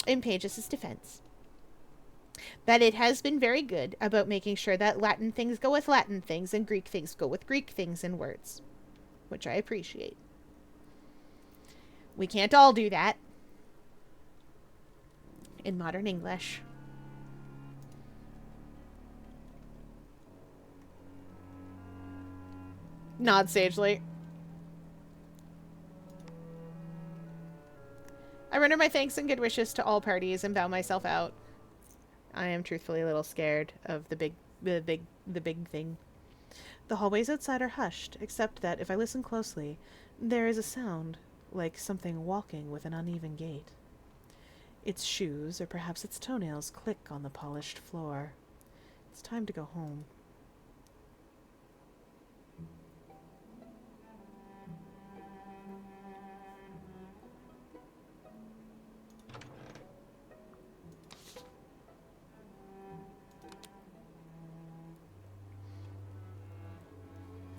in Pages' defense, that it has been very good about making sure that Latin things go with Latin things and Greek things go with Greek things and words, which I appreciate. We can't all do that in modern English. Nod sagely. I render my thanks and good wishes to all parties and bow myself out. I am truthfully a little scared of the big thing. The hallways outside are hushed, except that if I listen closely, there is a sound like something walking with an uneven gait. Its shoes, or perhaps its toenails, click on the polished floor. It's time to go home.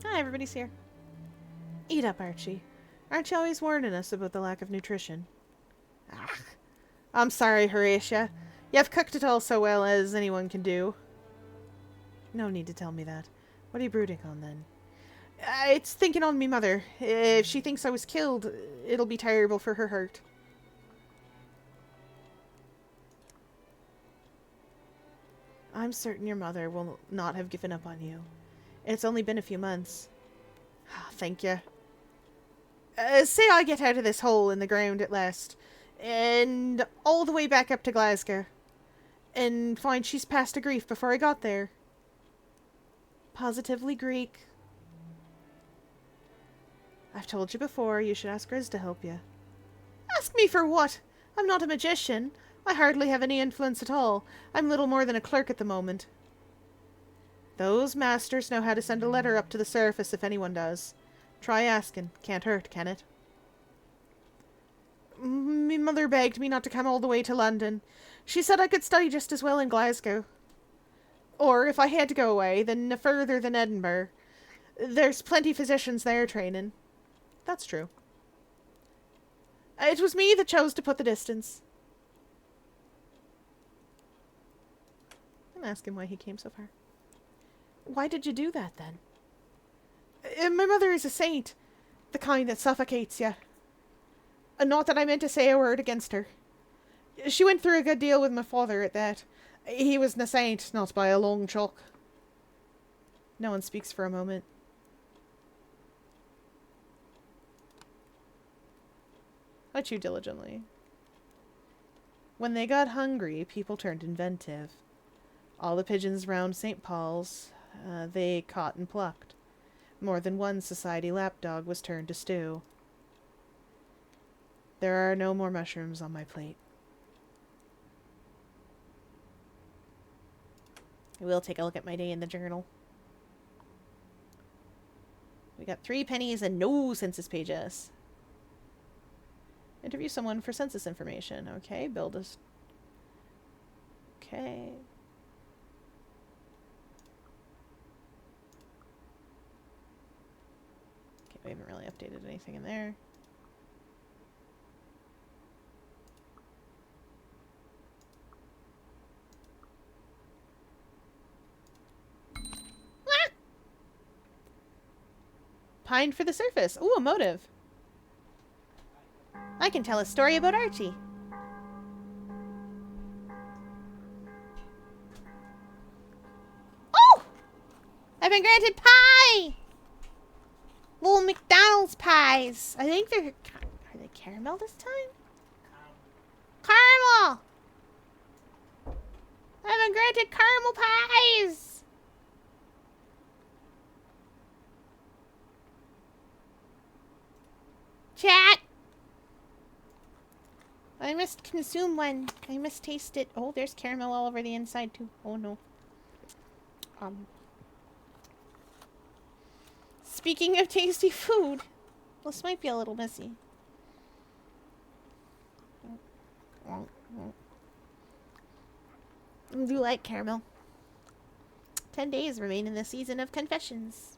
Hi, everybody's here. Eat up, Archie. Aren't you always warning us about the lack of nutrition? I'm sorry, Horatia. You've cooked it all so well as anyone can do. No need to tell me that. What are you brooding on, then? It's thinking on me mother. If she thinks I was killed, it'll be terrible for her heart. I'm certain your mother will not have given up on you. It's only been a few months. Thank you. Say I get out of this hole in the ground at last, and all the way back up to Glasgow, and find she's passed a grief before I got there. Positively Greek. I've told you before, you should ask Grizz to help you. Ask me for what? I'm not a magician. I hardly have any influence at all. I'm little more than a clerk at the moment. Those masters know how to send a letter up to the surface if anyone does. Try asking. Can't hurt, can it? Me mother begged me not to come all the way to London. She said I could study just as well in Glasgow. Or, if I had to go away, then no further than Edinburgh. There's plenty physicians there training. That's true. It was me that chose to put the distance. I'm asking why he came so far. Why did you do that, then? My mother is a saint. The kind that suffocates you. Not that I meant to say a word against her. She went through a good deal with my father at that. He was a saint, not by a long chalk. No one speaks for a moment. I chew diligently. When they got hungry, people turned inventive. All the pigeons round St. Paul's, they caught and plucked. More than one society lapdog was turned to stew. There are no more mushrooms on my plate. I will take a look at my day in the journal. We got 3 pennies and no census pages. Interview someone for census information. Okay, build a... Okay. Okay, we haven't really updated anything in there. Pined for the surface. Ooh, a motive. I can tell a story about Archie. Oh! I've been granted pie! Little McDonald's pies. I think they're... Are they caramel this time? Caramel! I've been granted caramel pies! Chat! I must consume one. I must taste it. Oh, there's caramel all over the inside too. Oh no. Speaking of tasty food, this might be a little messy. I do like caramel. 10 days remain in the season of confessions.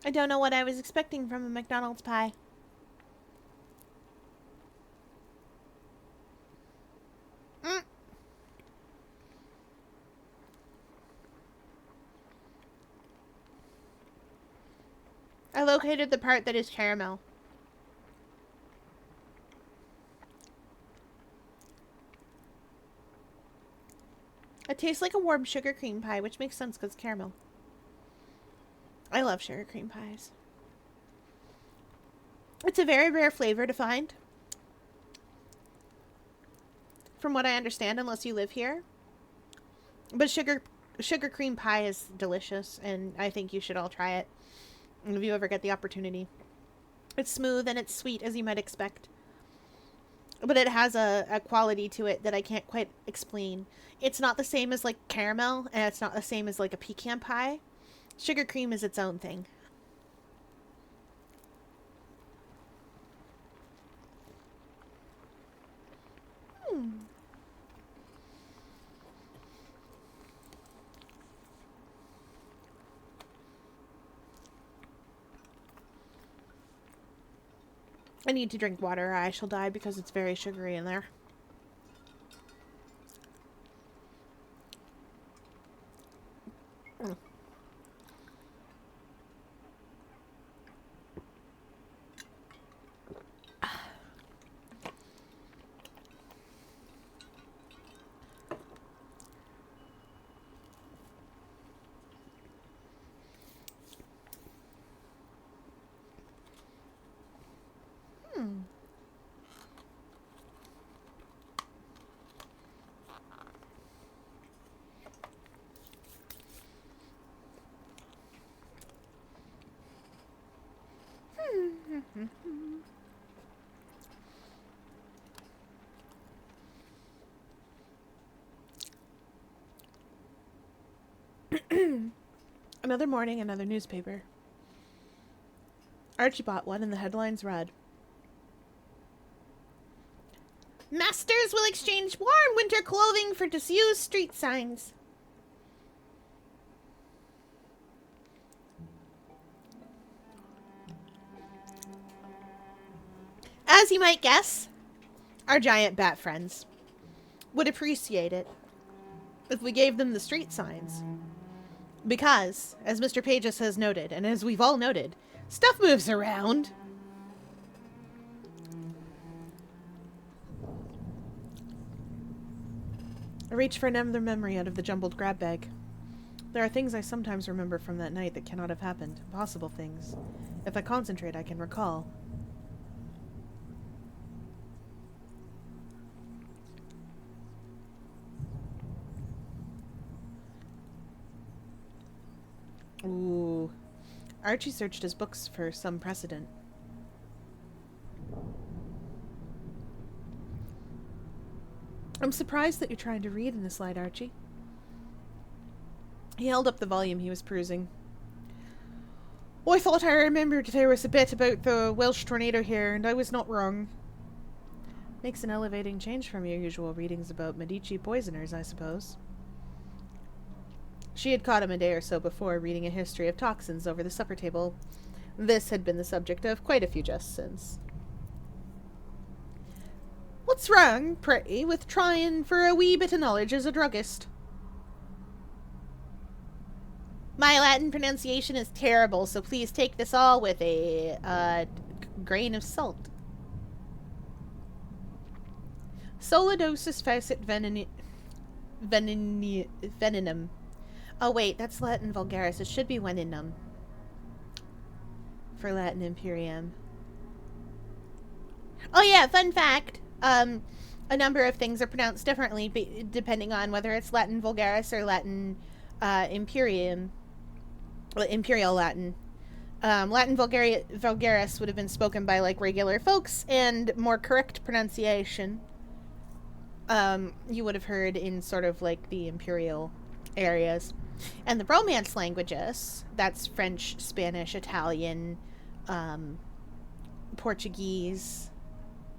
I don't know what I was expecting from a McDonald's pie. I located the part that is caramel. It tastes like a warm sugar cream pie, which makes sense because it's caramel. I love sugar cream pies. It's a very rare flavor to find. From what I understand, unless you live here. But sugar cream pie is delicious, and I think you should all try it if you ever get the opportunity. It's smooth and it's sweet, as you might expect. But it has a quality to it that I can't quite explain. It's not the same as, like, caramel, and it's not the same as, like, a pecan pie. Sugar cream is its own thing. I need to drink water or I shall die because it's very sugary in there. Another morning, another newspaper. Archie bought one and the headlines read, Masters will exchange warm winter clothing for disused street signs. As you might guess, our giant bat friends would appreciate it if we gave them the street signs. Because, as Mr. Pages has noted, and as we've all noted, stuff moves around. I reach for another memory out of the jumbled grab bag. There are things I sometimes remember from that night that cannot have happened. Possible things. If I concentrate, I can recall. Ooh. Archie searched his books for some precedent. I'm surprised that you're trying to read in this light, Archie. He held up the volume he was perusing. Oh, I thought I remembered there was a bit about the Welsh tornado here, and I was not wrong. Makes an elevating change from your usual readings about Medici poisoners, I suppose. She had caught him a day or so before reading a history of toxins over the supper table. This had been the subject of quite a few jests since. What's wrong, pray, with trying for a wee bit of knowledge as a druggist? My Latin pronunciation is terrible, so please take this all with a grain of salt. Solidosis facit venenum. Oh wait, that's Latin vulgaris. It should be venenum. For Latin imperium. Oh yeah, fun fact. A number of things are pronounced differently depending on whether it's Latin vulgaris or Latin imperium. Imperial Latin. Latin vulgaris would have been spoken by like regular folks, and more correct pronunciation you would have heard in sort of like the imperial areas. And the Romance languages, that's French, Spanish, Italian, Portuguese,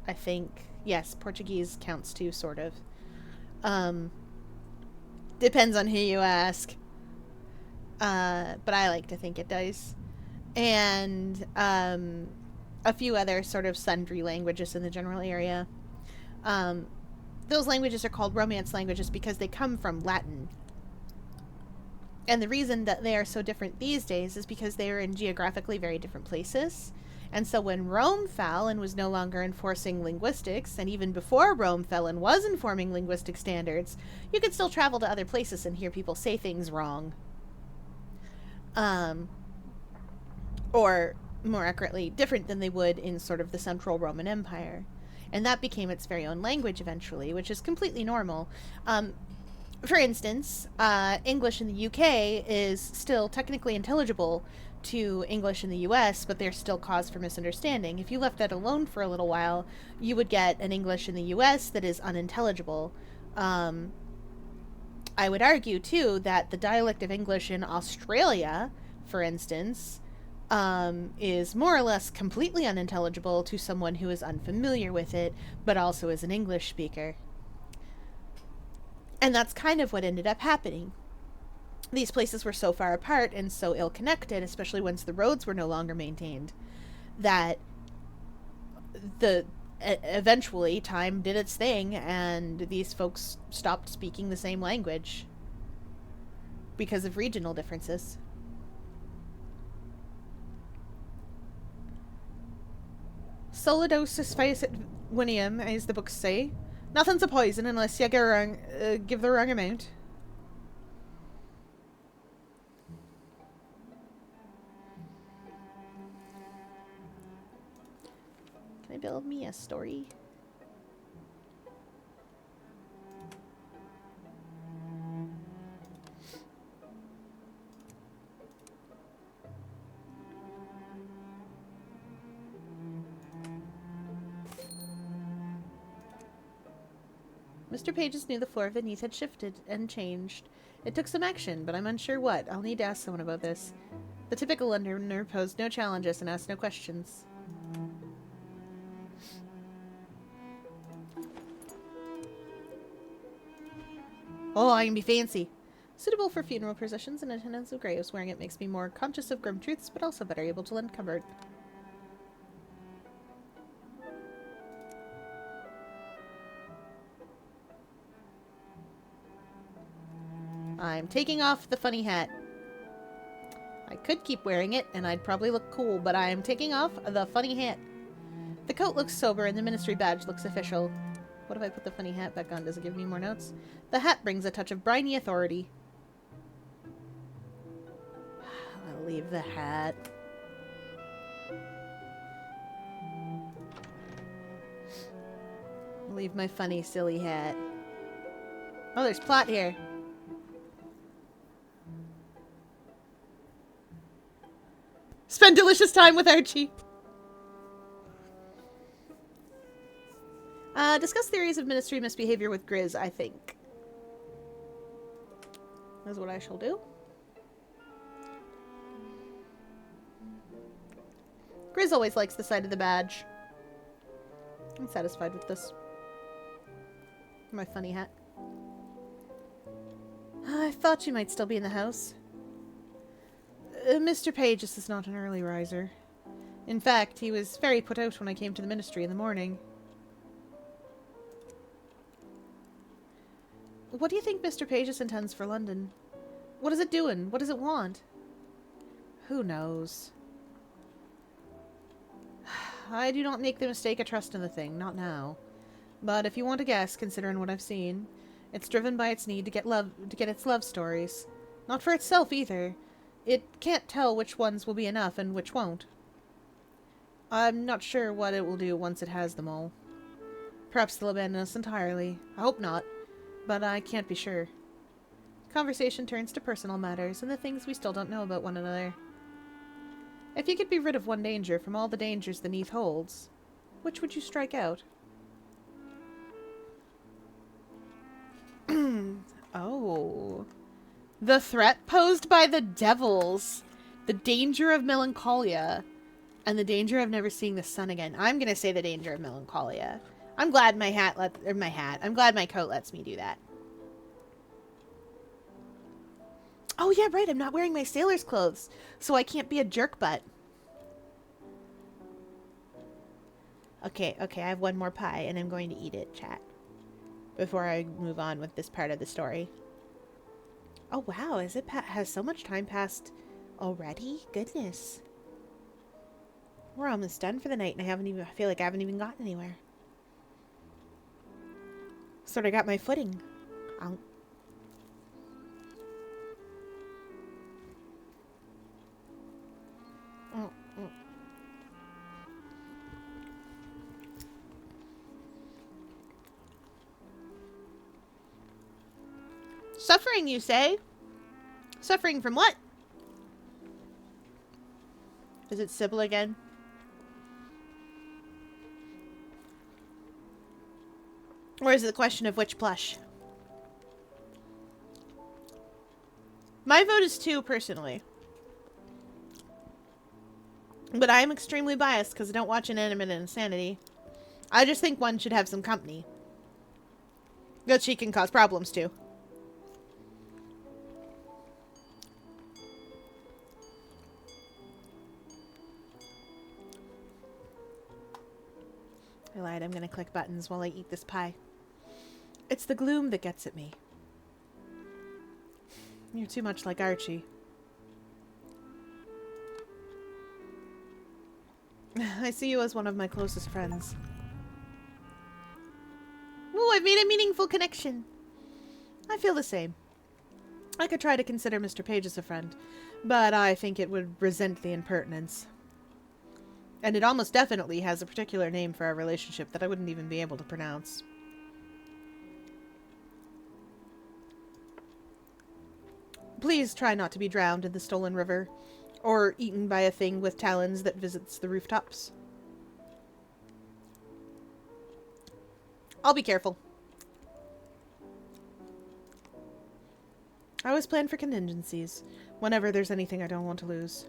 I think. Yes, Portuguese counts too, sort of. Depends on who you ask. But I like to think it does. And a few other sort of sundry languages in the general area. Those languages are called Romance languages because they come from Latin. And the reason that they are so different these days is because they are in geographically very different places. And so when Rome fell and was no longer enforcing linguistics, and even before Rome fell and was informing linguistic standards, you could still travel to other places and hear people say things wrong. Or, more accurately, different than they would in sort of the Central Roman Empire. And that became its very own language eventually, which is completely normal. For instance, English in the UK is still technically intelligible to English in the US, but there's still cause for misunderstanding. If you left that alone for a little while, you would get an English in the US that is unintelligible. I would argue, too, that the dialect of English in Australia, for instance, is more or less completely unintelligible to someone who is unfamiliar with it, but also is an English speaker. And that's kind of what ended up happening. These places were so far apart and so ill-connected, especially once the roads were no longer maintained, that eventually time did its thing and these folks stopped speaking the same language because of regional differences. Solidosis facit venenum, as the books say. Nothing's a poison unless you give the wrong amount. Can I build me a story? Mr. Pages knew the floor beneath had shifted and changed. It took some action, but I'm unsure what. I'll need to ask someone about this. The typical Londoner posed no challenges and asked no questions. Oh, I can be fancy. Suitable for funeral processions and attendance of graves. Wearing it makes me more conscious of grim truths, but also better able to lend comfort. I'm taking off the funny hat. I could keep wearing it, and I'd probably look cool, but I'm taking off the funny hat. The coat looks sober, and the ministry badge looks official. What if I put the funny hat back on? Does it give me more notes? The hat brings a touch of briny authority. I'll leave the hat. I'll leave my funny, silly hat. Oh, there's plot here. Spend delicious time with Archie. Discuss theories of ministry misbehavior with Grizz, I think. That's what I shall do. Grizz always likes the sight of the badge. I'm satisfied with this. My funny hat. I thought you might still be in the house. Mr. Pages is not an early riser. In fact, he was very put out when I came to the ministry in the morning. What do you think Mr. Pages intends for London? What is it doing? What does it want? Who knows? I do not make the mistake of trusting the thing, not now. But if you want to guess, considering what I've seen, it's driven by its need to get its love stories. Not for itself either. It can't tell which ones will be enough and which won't. I'm not sure what it will do once it has them all. Perhaps they'll abandon us entirely. I hope not, but I can't be sure. Conversation turns to personal matters and the things we still don't know about one another. If you could be rid of one danger from all the dangers the Neath holds, which would you strike out? Oh. The threat posed by the devils. The danger of melancholia. And the danger of never seeing the sun again. I'm gonna say the danger of melancholia. I'm glad my I'm glad my coat lets me do that. Oh yeah, right, I'm not wearing my sailor's clothes, so I can't be a jerk butt. Okay, I have one more pie, and I'm going to eat it, chat. Before I move on with this part of the story. Oh wow, has so much time passed already? Goodness. We're almost done for the night, and I feel like I haven't even gotten anywhere. Sort of got my footing. Suffering, you say? Suffering from what? Is it Sybil again? Or is it the question of which plush? My vote is 2, personally. But I am extremely biased because I don't watch Inanimate Insanity. I just think one should have some company. That she can cause problems to. I lied, I'm gonna click buttons while I eat this pie. It's the gloom that gets at me. You're too much like Archie. I see you as one of my closest friends. Ooh, I've made a meaningful connection. I feel the same. I could try to consider Mr. Page as a friend, but I think it would resent the impertinence. And it almost definitely has a particular name for our relationship that I wouldn't even be able to pronounce. Please try not to be drowned in the stolen river, or eaten by a thing with talons that visits the rooftops. I'll be careful. I always plan for contingencies, whenever there's anything I don't want to lose.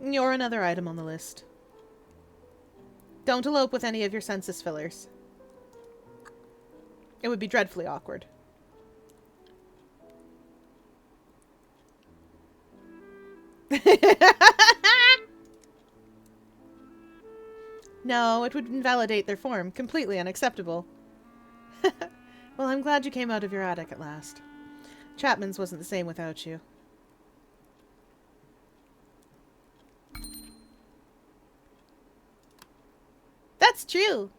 You're another item on the list. Don't elope with any of your census fillers. It would be dreadfully awkward. No, it would invalidate their form. Completely unacceptable. Well, I'm glad you came out of your attic at last. Chapman's wasn't the same without you. That's true.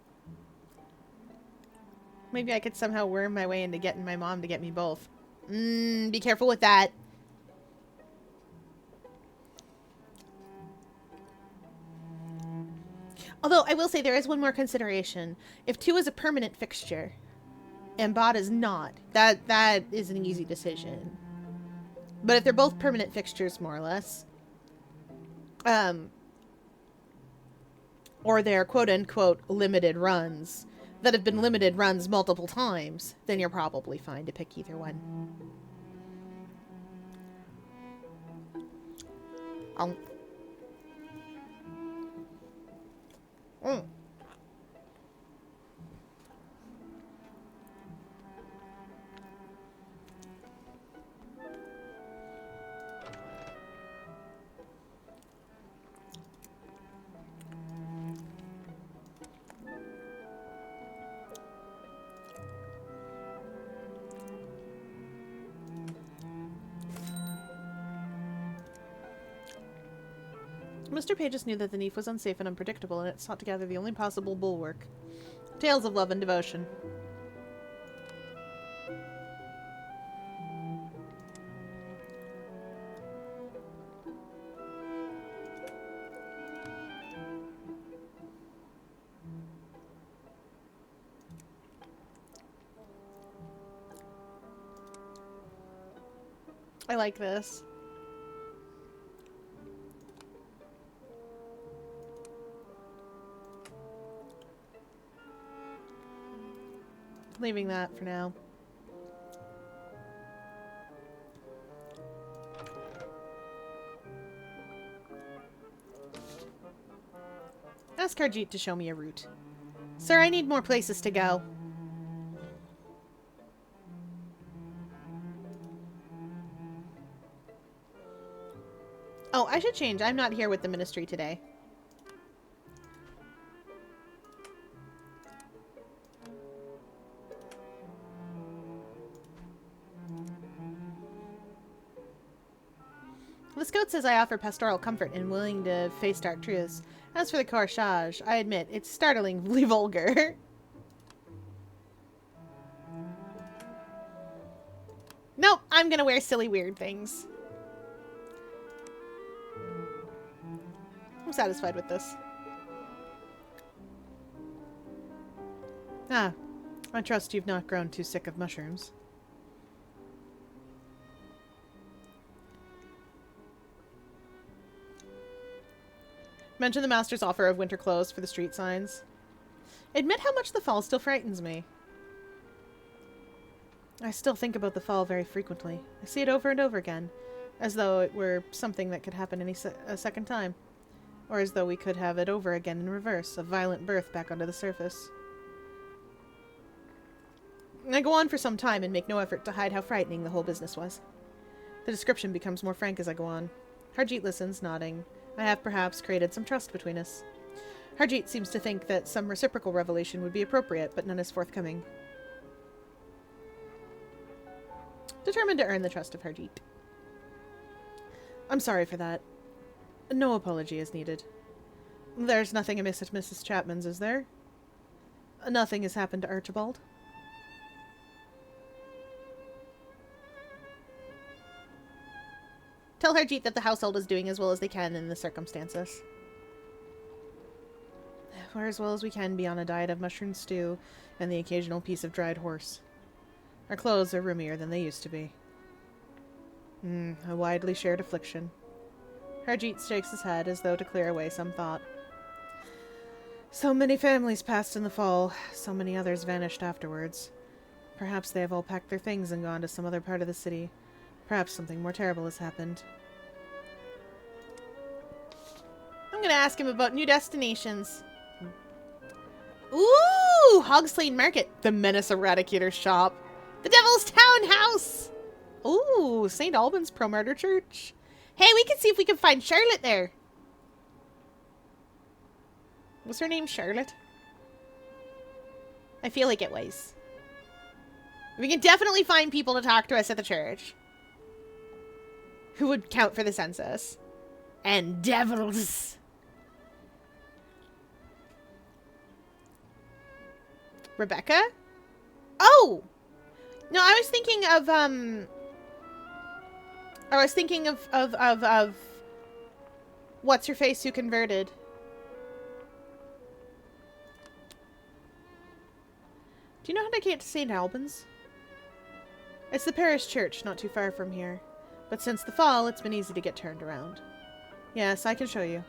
Maybe I could somehow worm my way into getting my mom to get me both. Be careful with that. Although, I will say there is one more consideration. If 2 is a permanent fixture, and Bod is not, that is an easy decision. But if they're both permanent fixtures, more or less, or they're quote-unquote limited runs that have been limited runs multiple times, then you're probably fine to pick either one. Mr. Pages knew that the Neef was unsafe and unpredictable, and it sought to gather the only possible bulwark. Tales of love and devotion. I like this. Leaving that for now. Ask Harjeet to show me a route. Sir, I need more places to go. Oh, I should change. I'm not here with the ministry today. The Scout says I offer pastoral comfort and willing to face dark truths. As for the corsage, I admit, it's startlingly vulgar. Nope, I'm gonna wear silly weird things. I'm satisfied with this. Ah, I trust you've not grown too sick of mushrooms. Mention the master's offer of winter clothes for the street signs. Admit how much the fall still frightens me. I still think about the fall very frequently. I see it over and over again, as though it were something that could happen a second time. Or as though we could have it over again in reverse, a violent birth back onto the surface. I go on for some time and make no effort to hide how frightening the whole business was. The description becomes more frank as I go on. Harjeet listens, nodding. I have perhaps created some trust between us. Harjeet seems to think that some reciprocal revelation would be appropriate, but none is forthcoming. Determined to earn the trust of Harjeet. I'm sorry for that. No apology is needed. There's nothing amiss at Mrs. Chapman's, is there? Nothing has happened to Archibald? Tell Harjeet that the household is doing as well as they can in the circumstances. We're as well as we can be on a diet of mushroom stew and the occasional piece of dried horse. Our clothes are roomier than they used to be. A widely shared affliction. Harjeet shakes his head as though to clear away some thought. So many families passed in the fall, so many others vanished afterwards. Perhaps they have all packed their things and gone to some other part of the city. Perhaps something more terrible has happened. I'm gonna ask him about new destinations. Ooh! Hogslane Market. The Menace Eradicator Shop. The Devil's Townhouse! Ooh, St. Albans Pro-Martyr Church. Hey, we can see if we can find Charlotte there. Was her name Charlotte? I feel like it was. We can definitely find people to talk to us at the church. Who would count for the census. And devils. Rebecca? Oh! No, I was thinking of what's her face who converted. Do you know how to get to St. Albans? It's the parish church, not too far from here. But since the fall, it's been easy to get turned around. Yes, I can show you.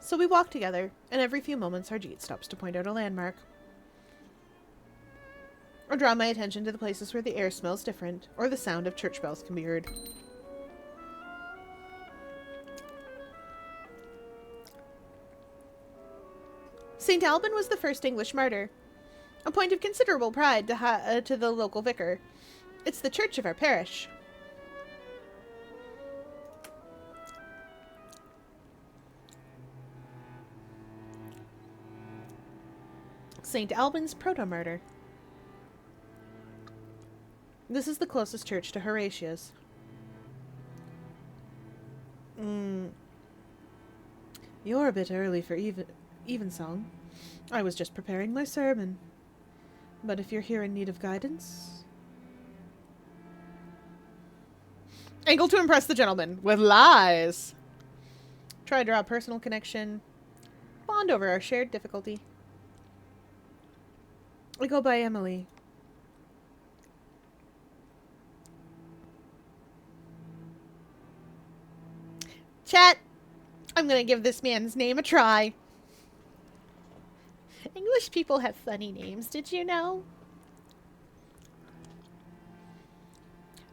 So we walk together, and every few moments Harjeet stops to point out a landmark. Or draw my attention to the places where the air smells different, or the sound of church bells can be heard. St. Alban was the first English martyr, a point of considerable pride to the local vicar. It's the church of our parish. St. Alban's proto-martyr. This is the closest church to Horatia's. You're a bit early for evensong. I was just preparing my sermon. But if you're here in need of guidance... Angle to impress the gentleman with lies. Try to draw a personal connection. Bond over our shared difficulty. I go by Emily. Chat, I'm gonna give this man's name a try. English people have funny names, did you know?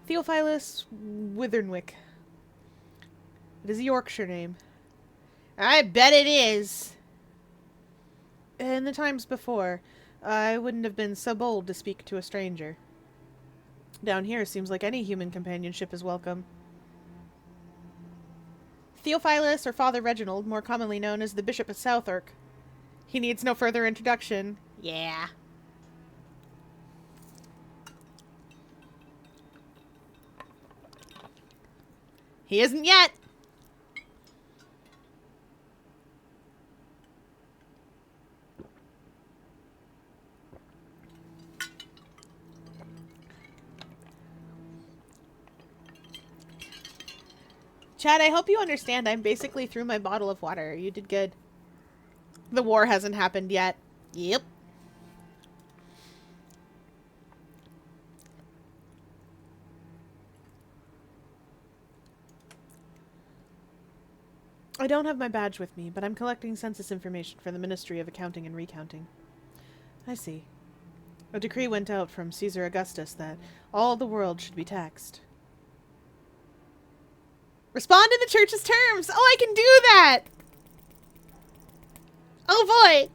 Theophilus Withernwick. It is a Yorkshire name. I bet it is. In the times before, I wouldn't have been so bold to speak to a stranger. Down here seems like any human companionship is welcome. Theophilus, or Father Reginald, more commonly known as the Bishop of Southwark. He needs no further introduction. Yeah. He isn't yet. Chad, I hope you understand I'm basically through my bottle of water. You did good. The war hasn't happened yet. Yep. I don't have my badge with me, but I'm collecting census information for the Ministry of Accounting and Recounting. I see. A decree went out from Caesar Augustus that all the world should be taxed. Respond in the church's terms! Oh, I can do that! Oh boy!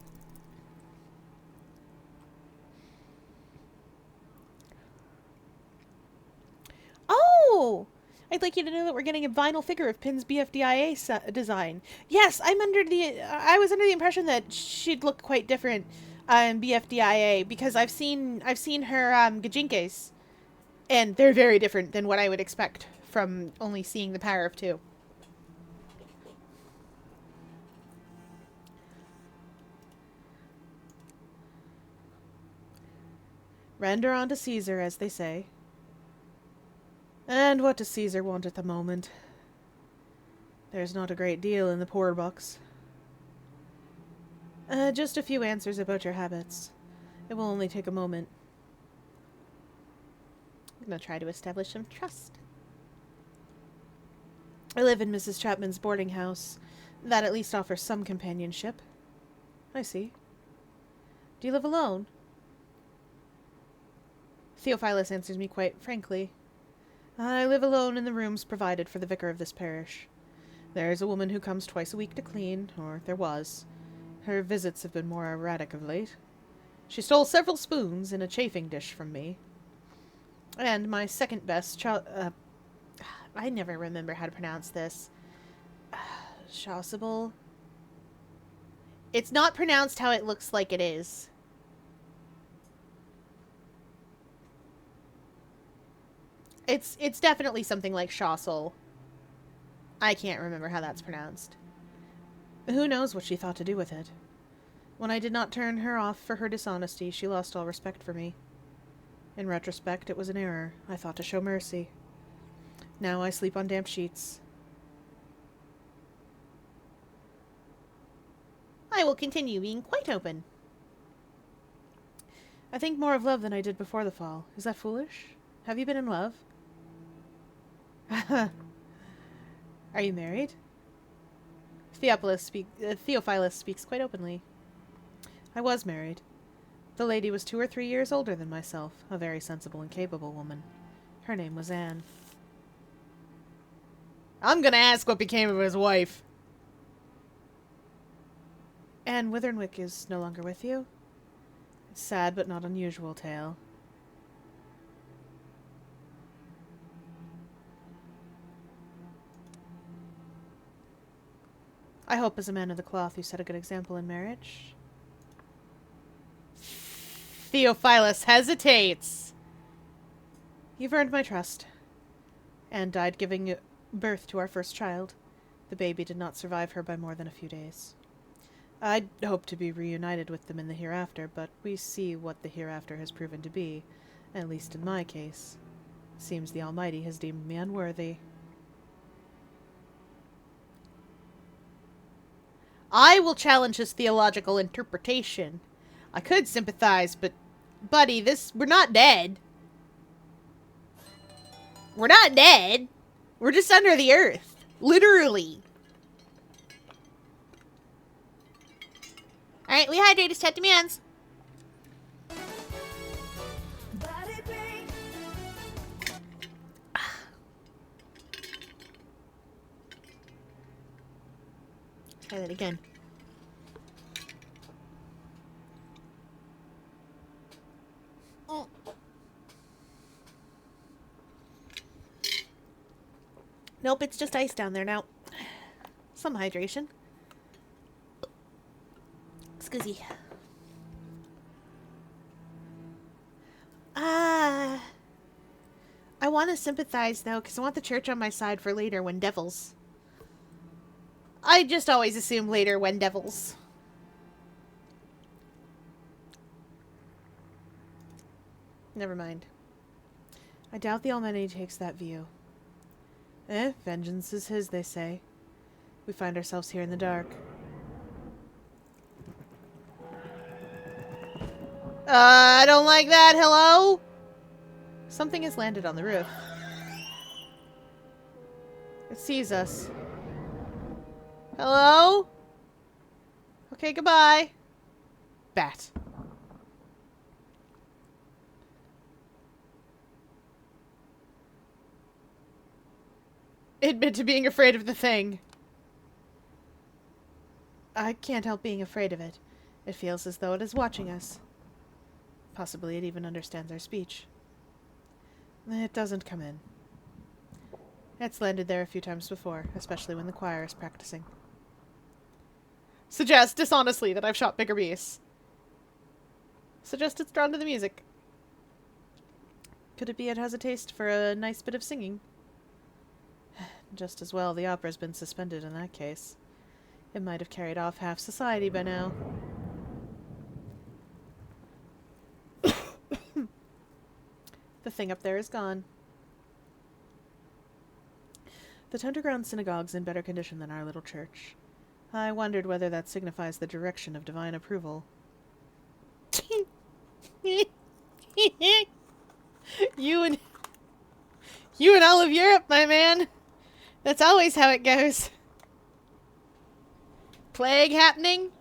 Oh! I'd like you to know that we're getting a vinyl figure of Pin's BFDIA design. Yes, I was under the impression that she'd look quite different in BFDIA because I've seen her Gajinkes, and they're very different than what I would expect from only seeing the Power of Two. Render unto Caesar, as they say. And what does Caesar want at the moment? There's not a great deal in the poor box. Just a few answers about your habits. It will only take a moment. I'm going to try to establish some trust. I live in Mrs. Chapman's boarding house. That at least offers some companionship. I see. Do you live alone? Theophilus answers me quite frankly. I live alone in the rooms provided for the vicar of this parish. There is a woman who comes twice a week to clean, or there was. Her visits have been more erratic of late. She stole several spoons in a chafing dish from me. And my second best I never remember how to pronounce this. Chasuble. It's not pronounced how it looks like it is. It's definitely something like Shossel. I can't remember how that's pronounced. Who knows what she thought to do with it? When I did not turn her off for her dishonesty, she lost all respect for me. In retrospect, it was an error. I thought to show mercy. Now I sleep on damp sheets. I will continue being quite open. I think more of love than I did before the fall. Is that foolish? Have you been in love? Are you married? Theophilus speaks quite openly. I was married. The lady was 2 or 3 years older than myself, a very sensible and capable woman. Her name was Anne. I'm gonna ask what became of his wife. Anne Withernwick is no longer with you? It's a sad but not unusual tale. I hope as a man of the cloth you set a good example in marriage. Theophilus hesitates. You've earned my trust. Anne died giving birth to our first child. The baby did not survive her by more than a few days. I'd hope to be reunited with them in the hereafter, but we see what the hereafter has proven to be, at least in my case. Seems the Almighty has deemed me unworthy. I will challenge his theological interpretation. I could sympathize, but, buddy, we're not dead. We're not dead. We're just under the earth. Literally. Alright, we hydrated, set demands. Try that again. Oh. Nope, it's just ice down there now. Some hydration. Excuse me. I want to sympathize, though, because I want the church on my side for later when devils. I just always assume later when devils. Never mind. I doubt the Almighty takes that view. Vengeance is his, they say. We find ourselves here in the dark. I don't like that. Hello? Something has landed on the roof. It sees us. Hello? Okay, goodbye. Bat. Admit to being afraid of the thing. I can't help being afraid of it. It feels as though it is watching us. Possibly it even understands our speech. It doesn't come in. It's landed there a few times before, especially when the choir is practicing. Suggest dishonestly that I've shot bigger beasts. Suggest it's drawn to the music. Could it be it has a taste for a nice bit of singing? Just as well the opera's been suspended in that case. It might have carried off half society by now. The thing up there is gone. The underground synagogue's in better condition than our little church. I wondered whether that signifies the direction of divine approval. You and all of Europe, my man. That's always how it goes. Plague happening?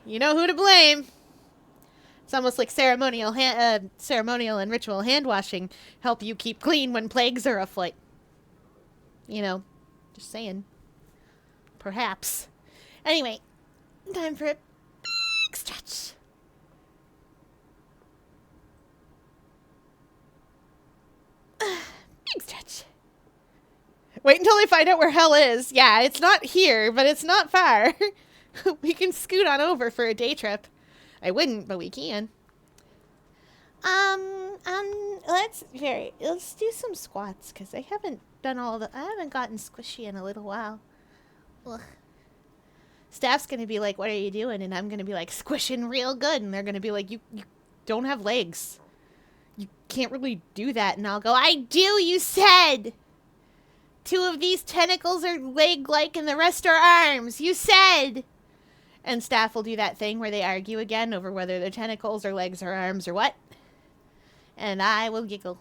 You know who to blame. It's almost like ceremonial and ritual hand washing help you keep clean when plagues are afoot. You know, just saying. Perhaps. Anyway, time for a big stretch. Big stretch. Wait until they find out where hell is. Yeah, it's not here, but it's not far. We can scoot on over for a day trip. I wouldn't, but we can. Let's do some squats, because I haven't gotten squishy in a little while. Ugh. Staff's gonna be like, what are you doing? And I'm gonna be like, squishing real good. And they're gonna be like, you don't have legs. You can't really do that. And I'll go, I do, you said! 2 of these tentacles are leg-like and the rest are arms. You said! And Staff will do that thing where they argue again over whether they're tentacles or legs or arms or what. And I will giggle.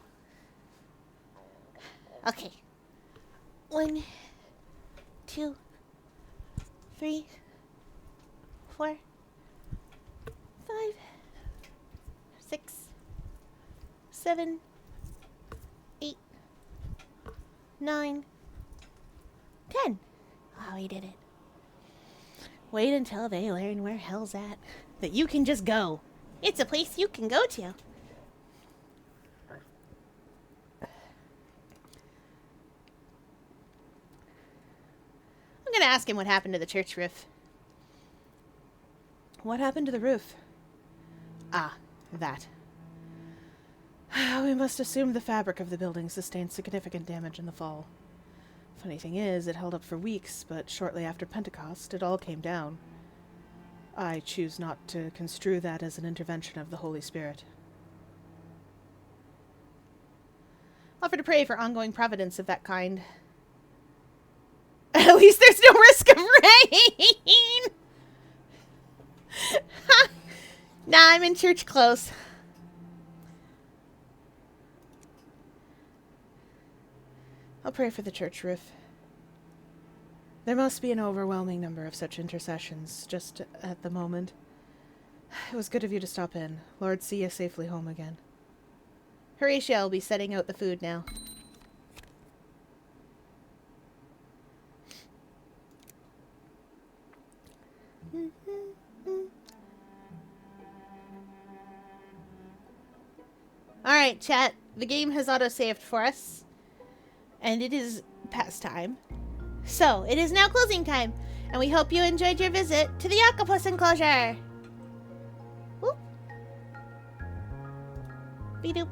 Okay. 1, 2, 3, 4, 5, 6, 7, 8, 9, 10. Oh, we did it. Wait until they learn where hell's at. That you can just go. It's a place you can go to. I'm gonna ask him what happened to the church roof. What happened to the roof? Ah, that. We must assume the fabric of the building sustained significant damage in the fall. Funny thing is, it held up for weeks, but shortly after Pentecost, it all came down. I choose not to construe that as an intervention of the Holy Spirit. Offer to pray for ongoing providence of that kind. At least there's no risk of rain! Nah, I'm in church clothes. I'll pray for the church roof. There must be an overwhelming number of such intercessions, just at the moment. It was good of you to stop in. Lord, see you safely home again. Horatio will be setting out the food now. Alright, chat. The game has auto-saved for us. And it is past time. So, it is now closing time. And we hope you enjoyed your visit to the octopus enclosure. Whoop. Be-doop.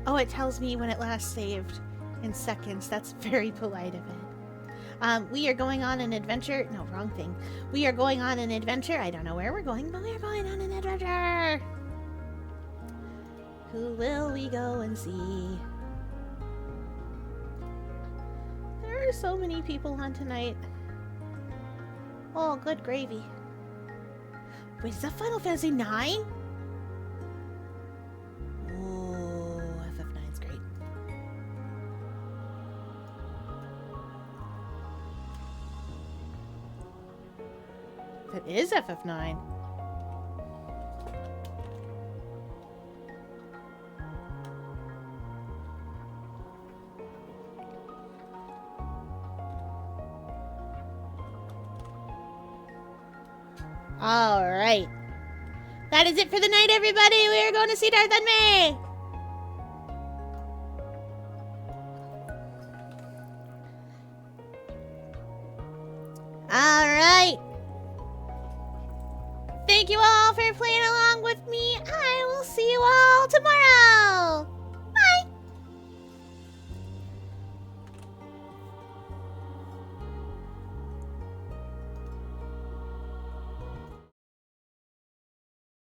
Oh, it tells me when it last saved in seconds. That's very polite of it. We are going on an adventure. No, wrong thing. We are going on an adventure. I don't know where we're going, but we're going on an adventure. Who will we go and see? There are so many people on tonight. Oh, good gravy. Wait, is that Final Fantasy IX? Oh, FF9's great. That is FF9. All right. That is it for the night, everybody. We are going to see Darth and May. All right. Thank you all for playing along with me